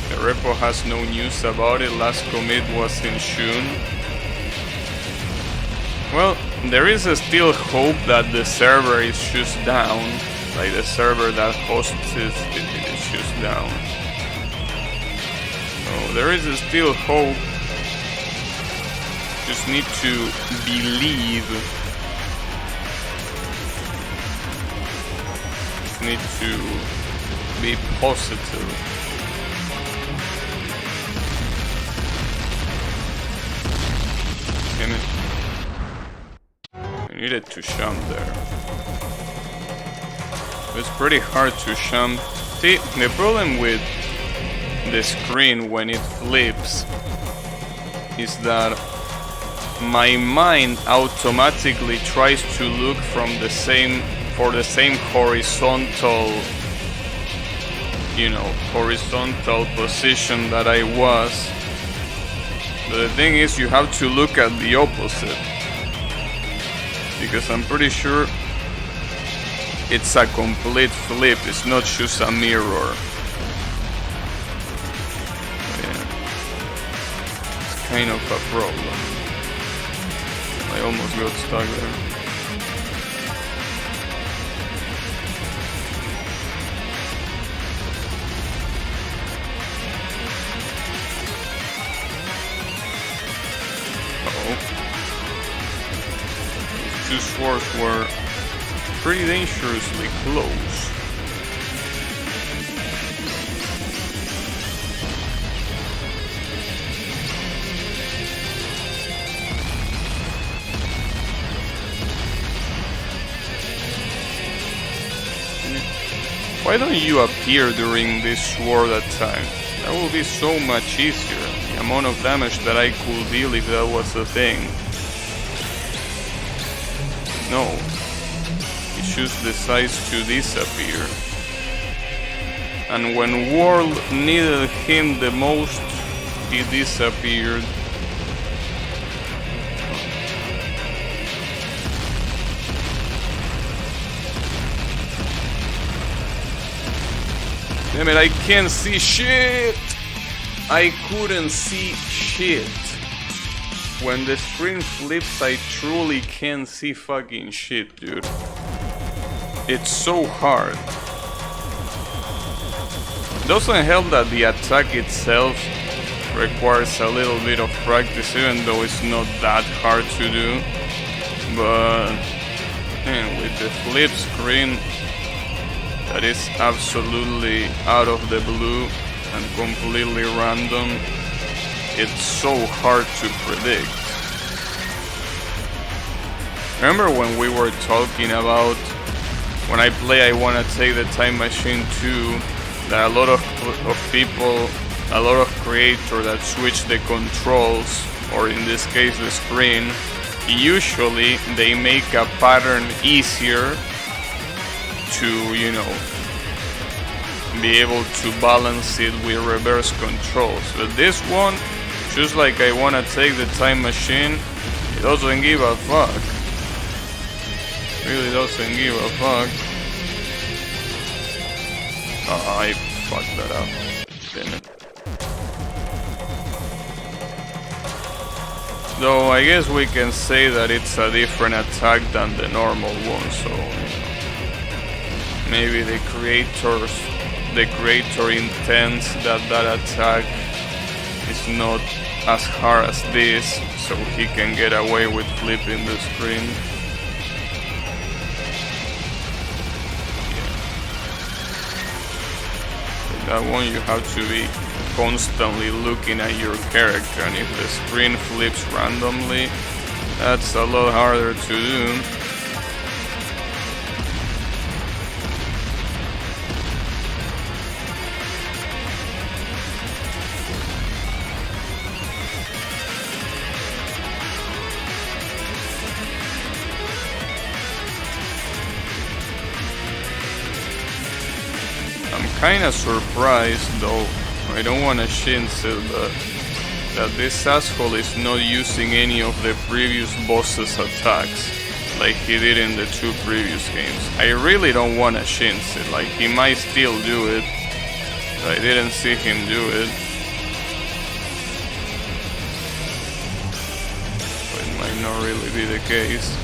The repo has no news about it. Last commit was in June. Well, there is still hope that the server is just down. Like the server that hosts it is just down. So there is still hope. Just need to believe. Need to be positive. Damn it. I needed to jump there. It's pretty hard to jump. See, the problem with the screen when it flips is that my mind automatically tries to look from the same horizontal, you know, horizontal position that I was. But the thing is, you have to look at the opposite, because I'm pretty sure it's a complete flip, it's not just a mirror. Yeah. It's kind of a problem. I almost got stuck there. two swords were pretty dangerously close. Why don't you appear during this sword attack? That would be so much easier. The amount of damage that I could deal if that was the thing. No. He just decides to disappear. And when World needed him the most, he disappeared. Damn it, I can't see shit! I couldn't see shit. When the screen flips, I truly can't see fucking shit, dude. It's so hard. Doesn't help that the attack itself requires a little bit of practice, even though it's not that hard to do. But man, with the flip screen, that is absolutely out of the blue and completely random, it's so hard to predict. Remember when we were talking about when I play I Wanna Take the Time Machine 2, that a lot of people, a lot of creators that switch the controls, or in this case the screen, usually they make a pattern easier to, you know, be able to balance it with reverse controls. But this one, just like I Wanna Take the Time Machine, it doesn't give a fuck. Really doesn't give a fuck. Oh, I fucked that up. Damn it. Though I guess we can say that it's a different attack than the normal one, so you know, maybe the creator intends that that attack is not as hard as this, so he can get away with flipping the screen. Yeah. For that one you have to be constantly looking at your character, and if the screen flips randomly, that's a lot harder to do. Kinda surprised, though I don't wanna shinse it, but that this asshole is not using any of the previous boss's attacks like he did in the two previous games. I really don't wanna shinse it, like he might still do it, but I didn't see him do it. So it might not really be the case.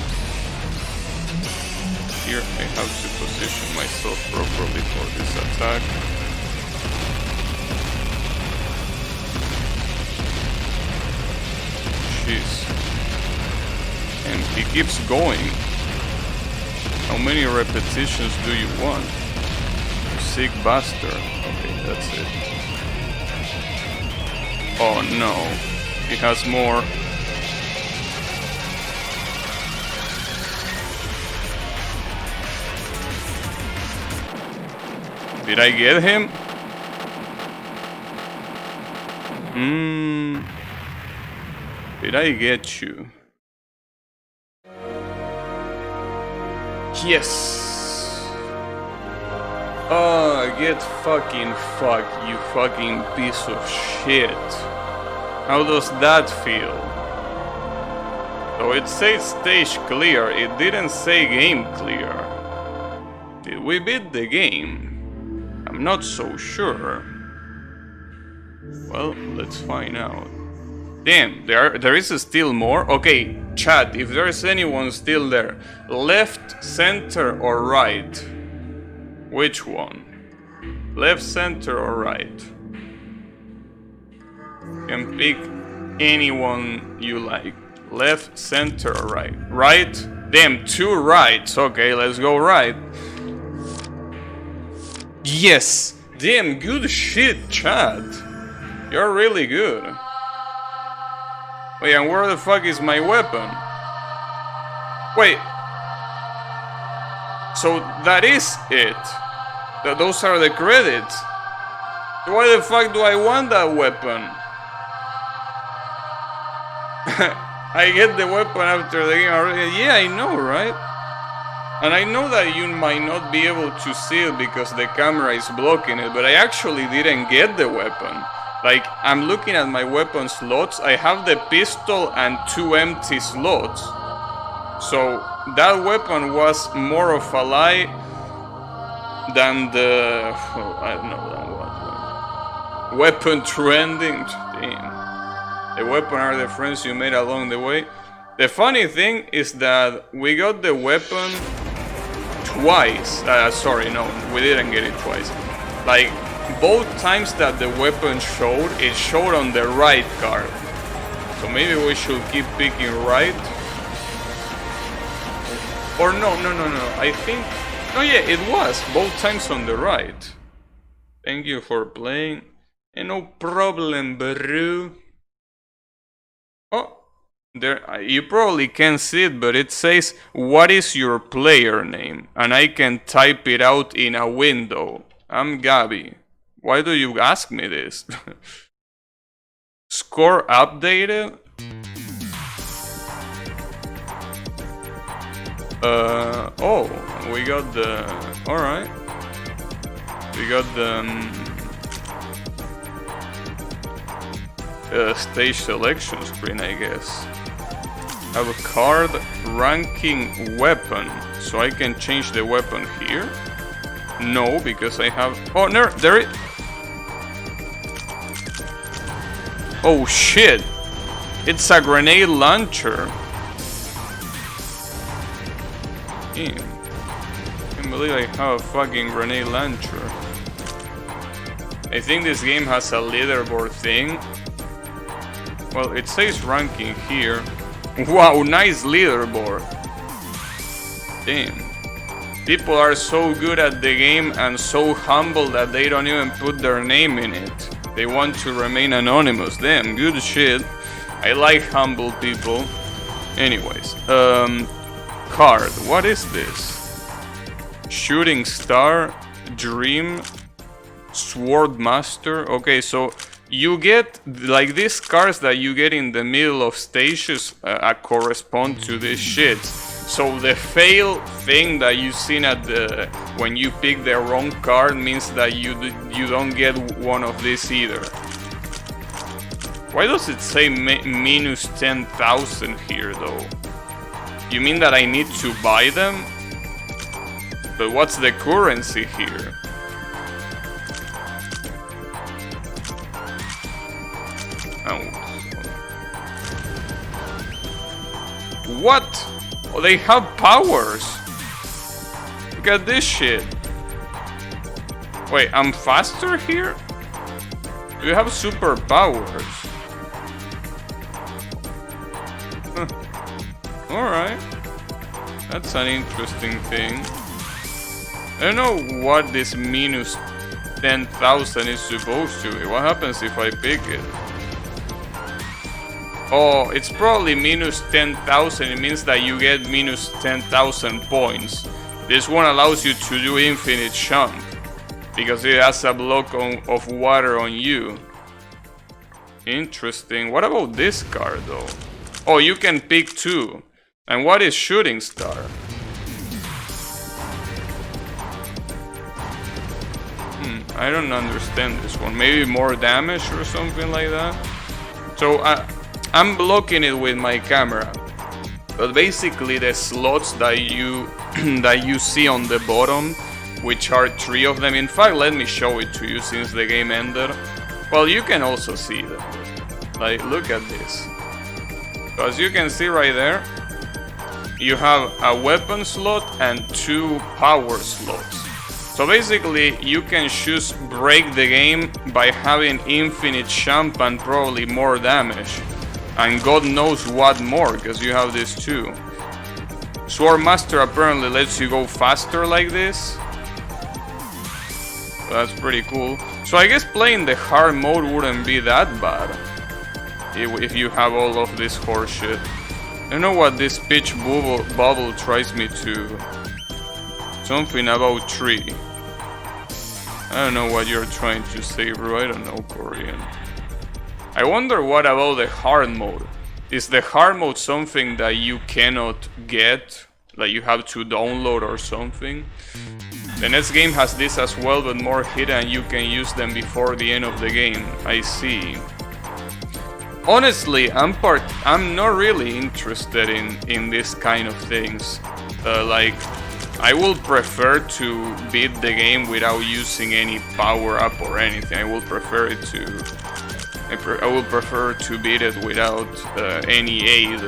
Here I have to position myself properly for this attack. Jeez. And he keeps going. How many repetitions do you want? You sick bastard. Okay, that's it. Oh no. He has more. Did I get him? Did I get you? Yes! Oh, get fucking fucked, you fucking piece of shit. How does that feel? So it says stage clear, it didn't say game clear. Did we beat the game? I'm not so sure. Well, let's find out. Damn, there is still more? Okay, chat, if there's anyone still there. Left, center, or right? Which one? Left, center, or right? You can pick anyone you like. Left, center, or right? Right? Damn, 2 rights. Okay, let's go right. Yes! Damn, good shit, Chad. You're really good. Wait, and where the fuck is my weapon? Wait. So that is it. Those are the credits. Why the fuck do I want that weapon? I get the weapon after the game already. Yeah, I know, right? And I know that you might not be able to see it because the camera is blocking it, but I actually didn't get the weapon. Like, I'm looking at my weapon slots, I have the pistol and 2 empty slots. So, that weapon was more of a lie than the... oh, I don't know that what. Weapon trending. Damn. The weapon are the friends you made along the way. The funny thing is that we got the weapon twice. Sorry, no, we didn't get it twice. Like, both times that the weapon showed, it showed on the right card. So maybe we should keep picking right. Or no, I think... oh yeah, it was both times on the right. Thank you for playing. And no problem, bro. Oh, there, you probably can't see it, but it says, what is your player name? And I can type it out in a window. I'm Gabby. Why do you ask me this? Score updated? Oh, we got the... alright. We got the stage selection screen, I guess. Have a card ranking weapon, so I can change the weapon here. No, because I have... oh, no, there it... oh shit! It's a grenade launcher. Damn. I can't believe I have a fucking grenade launcher. I think this game has a leaderboard thing. Well, it says ranking here. Wow, nice leaderboard. Damn. People are so good at the game and so humble that they don't even put their name in it. They want to remain anonymous. Damn, good shit. I like humble people. Anyways, card. What is this? Shooting Star, Dream, Sword Master. Okay, so you get like these cards that you get in the middle of stages correspond to this shit. So the fail thing that you seen at the when you pick the wrong card means that you don't get one of these either. Why does it say minus 10,000 here though? You mean that I need to buy them? But what's the currency here? Oh. What? Oh, they have powers. Look at this shit. Wait, I'm faster here? Do you have superpowers? Huh. Alright. That's an interesting thing. I don't know what this minus 10,000 is supposed to be. What happens if I pick it? Oh, it's probably minus 10,000. It means that you get minus 10,000 points. This one allows you to do infinite jump because it has a block of water on you. Interesting. What about this card though? Oh, you can pick 2. And what is Shooting Star? I don't understand this one. Maybe more damage or something like that. So I'm blocking it with my camera, but basically the slots that you see on the bottom, which are 3 of them. In fact, let me show it to you since the game ended. Well, you can also see them. Like, look at this. So as you can see right there, you have a weapon slot and 2 power slots. So basically, you can just break the game by having infinite jump and probably more damage. And God knows what more, because you have this too. Swordmaster apparently lets you go faster like this. That's pretty cool. So I guess playing the hard mode wouldn't be that bad if you have all of this horseshit. I don't know what this pitch bubble tries me to. Something about tree. I don't know what you're trying to say, bro. I don't know Korean. I wonder what about the hard mode. Is the hard mode something that you cannot get? Like you have to download or something? The next game has this as well, but more hidden, and you can use them before the end of the game. I see. Honestly, I'm not really interested in this kind of things. Like, I will prefer to beat the game without using any power up or anything. I will prefer it to. I will prefer to beat it without any aid.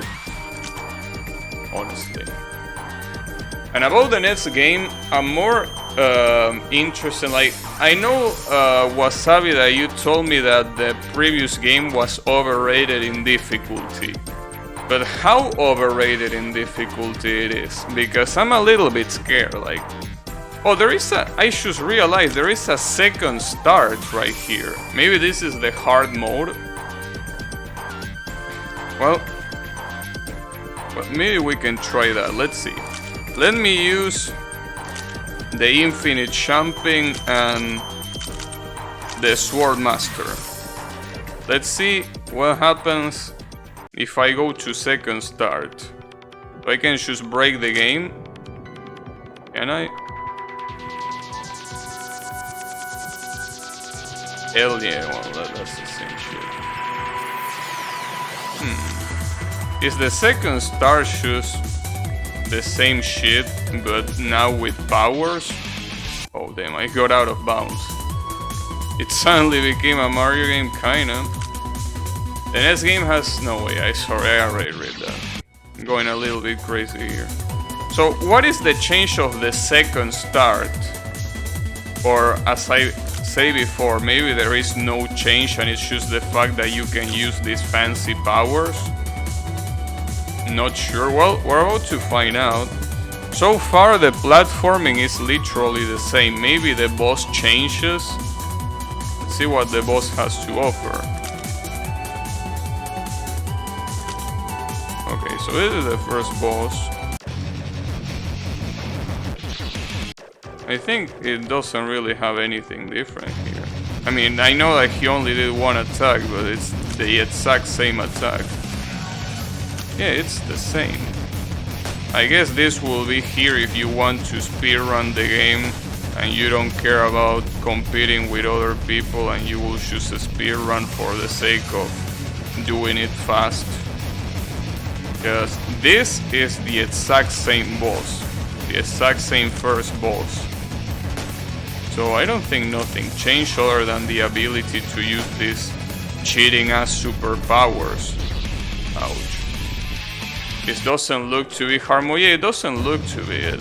Honestly. And about the next game, I'm more interested. Like, I know Wasabi that you told me that the previous game was overrated in difficulty. But how overrated in difficulty it is? Because I'm a little bit scared. Like, oh, I just realized there is a second start right here. Maybe this is the hard mode. Well, maybe we can try that. Let's see. Let me use the infinite jumping and the Swordmaster. Let's see what happens if I go to second start. I can just break the game. Can I? Hell yeah, well, that's the same shit. Is the second start just the same shit, but now with powers? Oh damn, I got out of bounds. It suddenly became a Mario game, kinda. The next game has... no way, I already read that. I'm going a little bit crazy here. So, what is the change of the second start? Or, as I say before, maybe there is no change and it's just the fact that you can use these fancy powers? Not sure. Well, we're about to find out. So far the platforming is literally the same. Maybe the boss changes. Let's see what the boss has to offer. Okay, so this is the first boss. I think it doesn't really have anything different here. I mean, I know that he only did one attack, but it's the exact same attack. Yeah, it's the same. I guess this will be here if you want to speedrun the game and you don't care about competing with other people and you will choose a speedrun for the sake of doing it fast. Because this is the exact same boss. The exact same first boss. So I don't think nothing changed other than the ability to use these cheating ass superpowers. Ouch. This doesn't look to be hard mode. Yeah, it doesn't look to be it.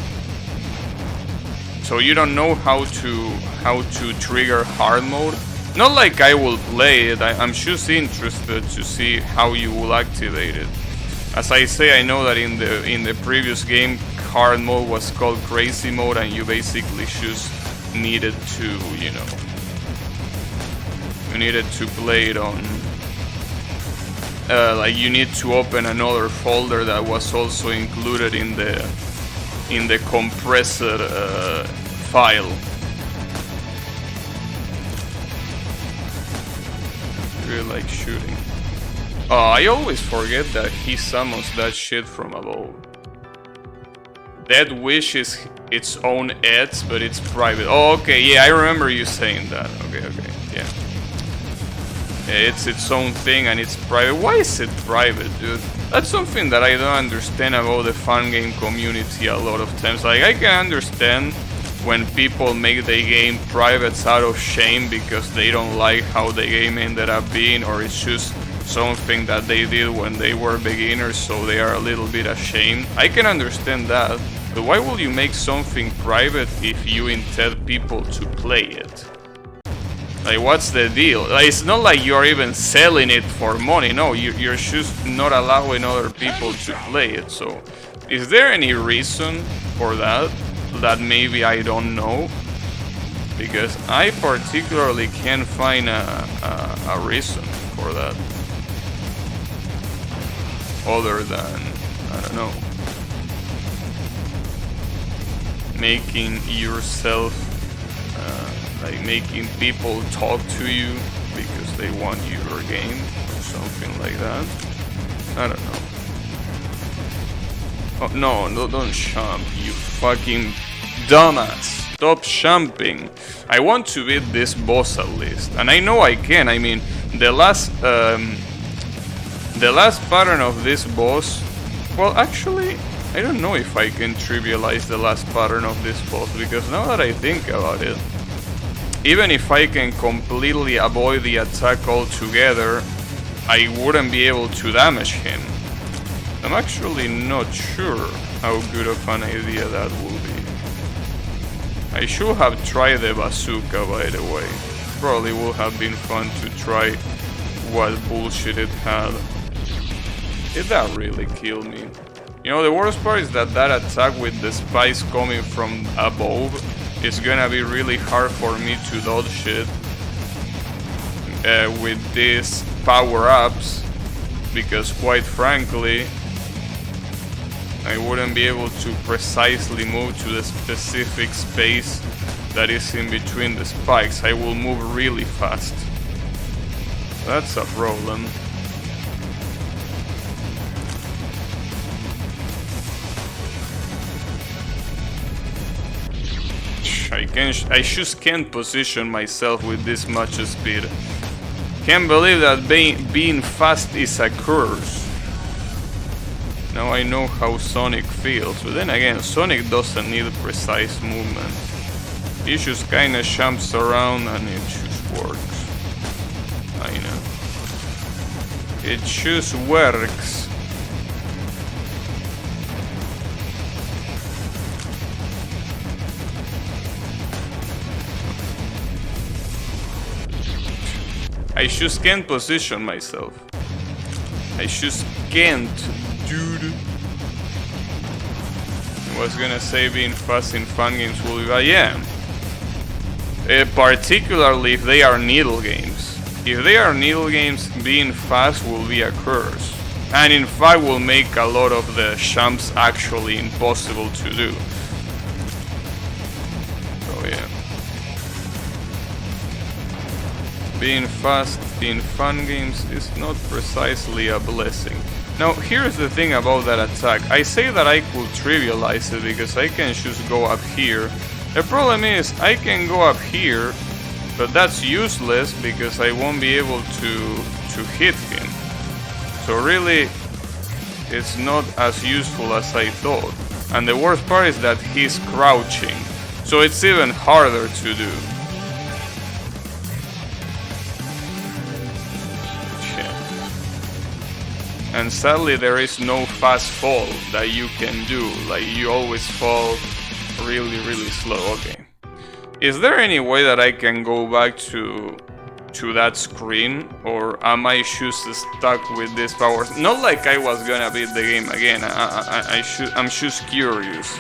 So you don't know how to trigger hard mode? Not like I will play it, I'm just interested to see how you will activate it. As I say, I know that in the previous game, hard mode was called crazy mode and you basically just needed to, you know, you needed to play it on like you need to open another folder that was also included in the compressor file. Really like shooting. Oh, I always forget that he summons that shit from above. Death Wish is its own ads, but it's private. Oh, okay, yeah, I remember you saying that. Okay, yeah. It's its own thing and it's private. Why is it private, dude? That's something that I don't understand about the fan game community a lot of times. Like, I can understand when people make the game private out of shame because they don't like how the game ended up being, or it's just something that they did when they were beginners, so they are a little bit ashamed. I can understand that, but why would you make something private if you intend people to play it? Like, what's the deal? Like, it's not like you're even selling it for money. No, you're just not allowing other people to play it. So, is there any reason for that? That maybe I don't know? Because I particularly can't find a reason for that. Other than, I don't know, making yourself, like making people talk to you because they want your game or something like that. I don't know. Oh, no, don't champ, you fucking dumbass. Stop champing. I want to beat this boss at least, and I know I can. I mean, the last pattern of this boss. Well, actually, I don't know if I can trivialize the last pattern of this boss, because now that I think about it, even if I can completely avoid the attack altogether, I wouldn't be able to damage him. I'm actually not sure how good of an idea that will be. I should have tried the bazooka, by the way. Probably would have been fun to try what bullshit it had. Did that really kill me? You know, the worst part is that attack with the spikes coming from above is gonna be really hard for me to dodge shit with these power-ups, because quite frankly, I wouldn't be able to precisely move to the specific space that is in between the spikes. I will move really fast. That's a problem. I just can't position myself with this much speed. Can't believe that being fast is a curse. Now I know how Sonic feels, but then again, Sonic doesn't need precise movement. He just kinda jumps around and it just works. I know. It just works. I just can't position myself. I just can't, dude. I was gonna say being fast in fun games will be bad. Yeah. Particularly if they are needle games. If they are needle games, being fast will be a curse. And in fact will make a lot of the jumps actually impossible to do. So yeah. Being fast in fun games is not precisely a blessing. Now, here's the thing about that attack. I say that I could trivialize it because I can just go up here. The problem is, I can go up here, but that's useless because I won't be able to hit him. So really, it's not as useful as I thought. And the worst part is that he's crouching, so it's even harder to do. And sadly there is no fast fall that you can do, like you always fall really slow. Okay. Is there any way that I can go back to that screen, or am I just stuck with these powers? Not like I was gonna beat the game again, I'm just curious.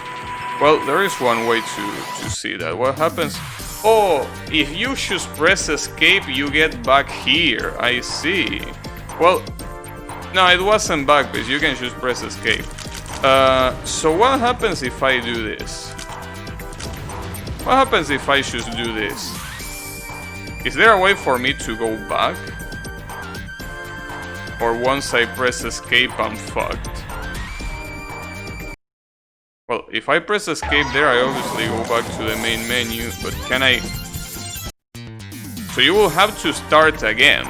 Well, there is one way to see that. What happens? Oh, if you just press escape you get back here, I see. Well, no, it wasn't back, because you can just press escape. So what happens if I do this? What happens if I just do this? Is there a way for me to go back? Or once I press escape, I'm fucked? Well, if I press escape there, I obviously go back to the main menu, but can I... So you will have to start again.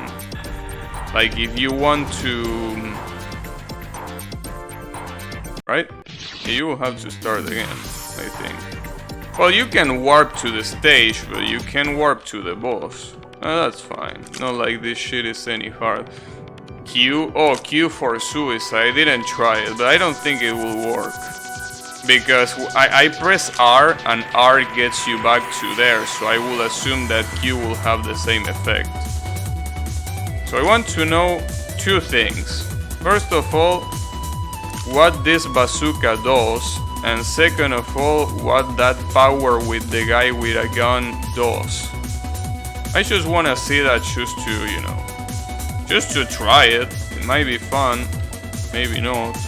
Like, if you want to... Right? You will have to start again, I think. Well, you can warp to the stage, but you can warp to the boss. That's fine. Not like this shit is any hard. Q? Oh, Q for suicide. I didn't try it, but I don't think it will work. Because I press R and R gets you back to there, so I will assume that Q will have the same effect. So I want to know two things. First of all, what this bazooka does, and second of all, what that power with the guy with a gun does. I just want to see that just to, you know, just to try it. It might be fun, maybe not.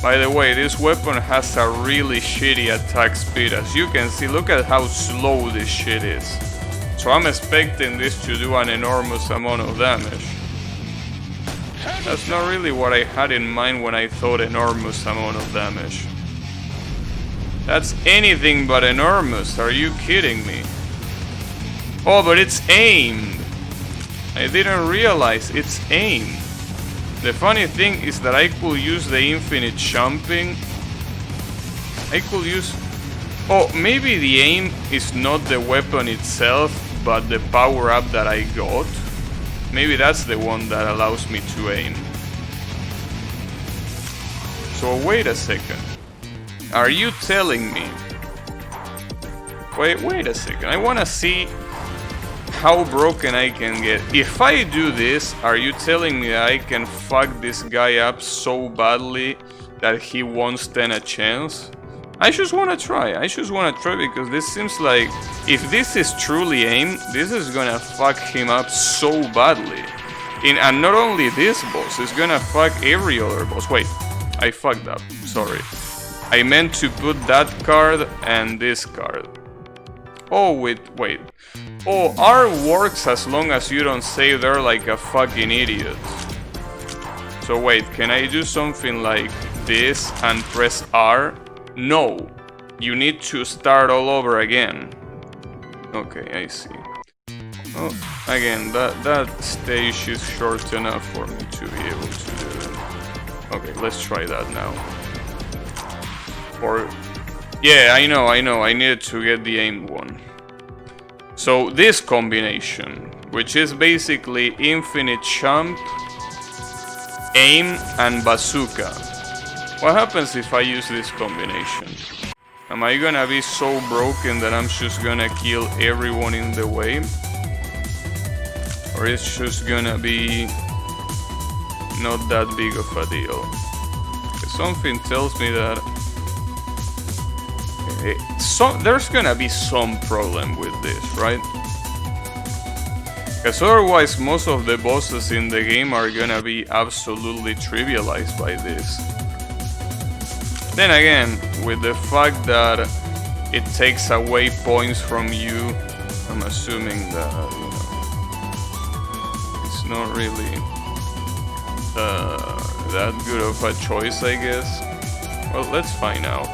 By the way, this weapon has a really shitty attack speed. As you can see, look at how slow this shit is. So I'm expecting this to do an enormous amount of damage. That's not really what I had in mind when I thought enormous amount of damage. That's anything but enormous, are you kidding me? Oh, but it's aimed. I didn't realize it's aimed. The funny thing is that I could use the infinite jumping. I could use... Oh, maybe the aim is not the weapon itself, but the power-up that I got. Maybe that's the one that allows me to aim. So wait a second. Are you telling me... Wait a second. I wanna see how broken I can get. If I do this, are you telling me that I can fuck this guy up so badly that he won't stand a chance? I just wanna try. Because this seems like, if this is truly aimed, this is gonna fuck him up so badly. And not only this boss, it's gonna fuck every other boss. Wait, I fucked up. Sorry. I meant to put that card and this card. Oh, wait. Oh, R works as long as you don't save there like a fucking idiot. So wait, can I do something like this and press R? No, you need to start all over again. Okay, I see. Oh, again, that stage is short enough for me to be able to do it. Okay, let's try that now. Or... yeah, I know, I needed to get the aimed one. So this combination, which is basically infinite jump, aim, and bazooka. What happens if I use this combination? Am I gonna be so broken that I'm just gonna kill everyone in the way? Or it's just gonna be not that big of a deal? Something tells me that there's gonna be some problem with this, right? Because otherwise most of the bosses in the game are gonna be absolutely trivialized by this. Then again, with the fact that it takes away points from you, I'm assuming that, you know, it's not really that good of a choice, I guess. Well, let's find out.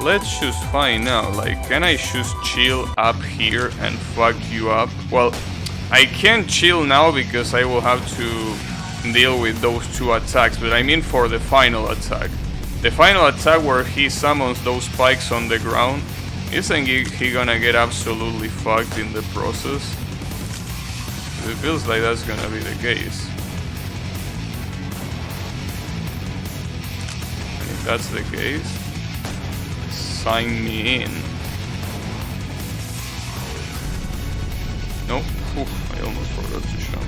Let's just find out, like, can I just chill up here and fuck you up? Well, I can't chill now because I will have to deal with those two attacks, but I mean for the final attack. The final attack where he summons those spikes on the ground, isn't he gonna get absolutely fucked in the process? It feels like that's gonna be the case. And if that's the case, sign me in. Nope. Oof, I almost forgot to jump.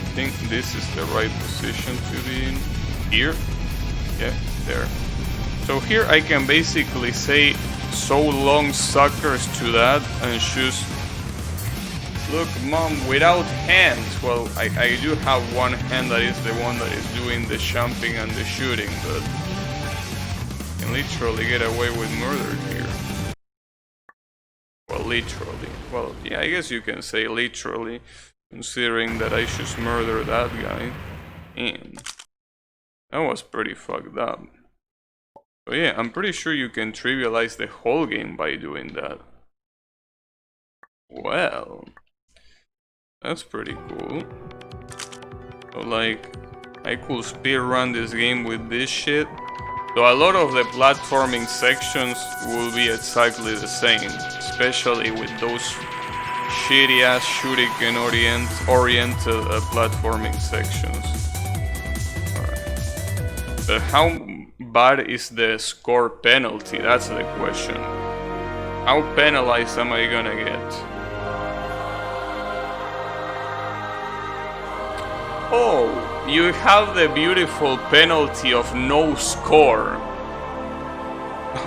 I think this is the right position to be in. Here? Yeah, there. So here I can basically say so long suckers to that and just... Look, mom, without hands. Well, I do have one hand that is the one that is doing the jumping and the shooting, but literally get away with murder here. Well, literally. Well, yeah, I guess you can say literally, considering that I just murdered that guy. And that was pretty fucked up. But yeah, I'm pretty sure you can trivialize the whole game by doing that. Well, that's pretty cool. So like, I could speedrun this game with this shit. So a lot of the platforming sections will be exactly the same, especially with those shitty ass shuriken oriented platforming sections. Alright. How bad is the score penalty? That's the question. How penalized am I gonna get? Oh, you have the beautiful penalty of no score.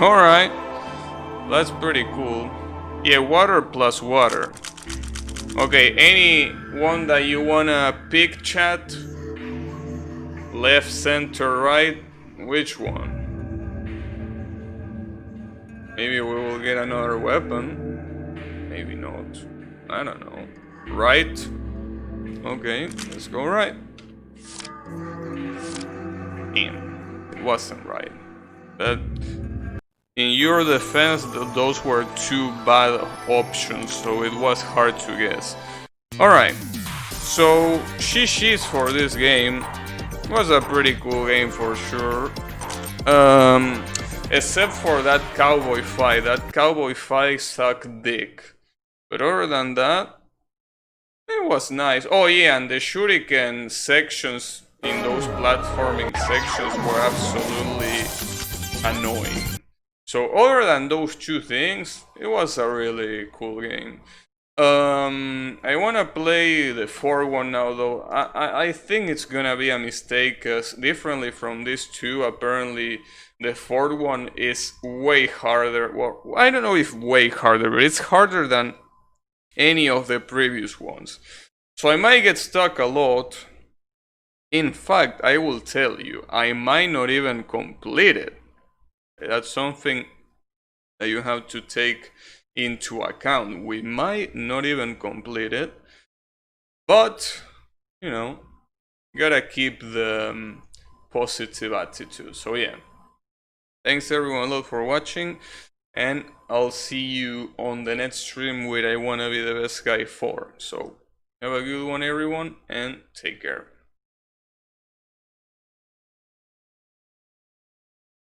Alright, that's pretty cool. Yeah, water plus water. Okay, any one that you wanna pick, chat? Left, center, right? Which one? Maybe we will get another weapon. Maybe not. I don't know. Right? Okay, let's go right. Damn, it wasn't right. But in your defense, those were two bad options, so it was hard to guess. Alright, so GG's for this game. It was a pretty cool game for sure. Except for that cowboy fight. That cowboy fight sucked dick. But other than that, it was nice. Oh yeah, and the shuriken sections in those platforming sections were absolutely annoying. So other than those two things, it was a really cool game. I wanna play the 4th one now though. I think it's gonna be a mistake, cause differently from these two, apparently the 4th one is way harder. Well, I don't know if way harder, but it's harder than any of the previous ones. So I might get stuck a lot. In fact, I will tell you, I might not even complete it. That's something that you have to take into account. We might not even complete it, but you know, gotta keep the positive attitude. So yeah, thanks everyone a lot for watching, and I'll see you on the next stream with I Wanna Be the Best Guy 4. So have a good one everyone, and take care.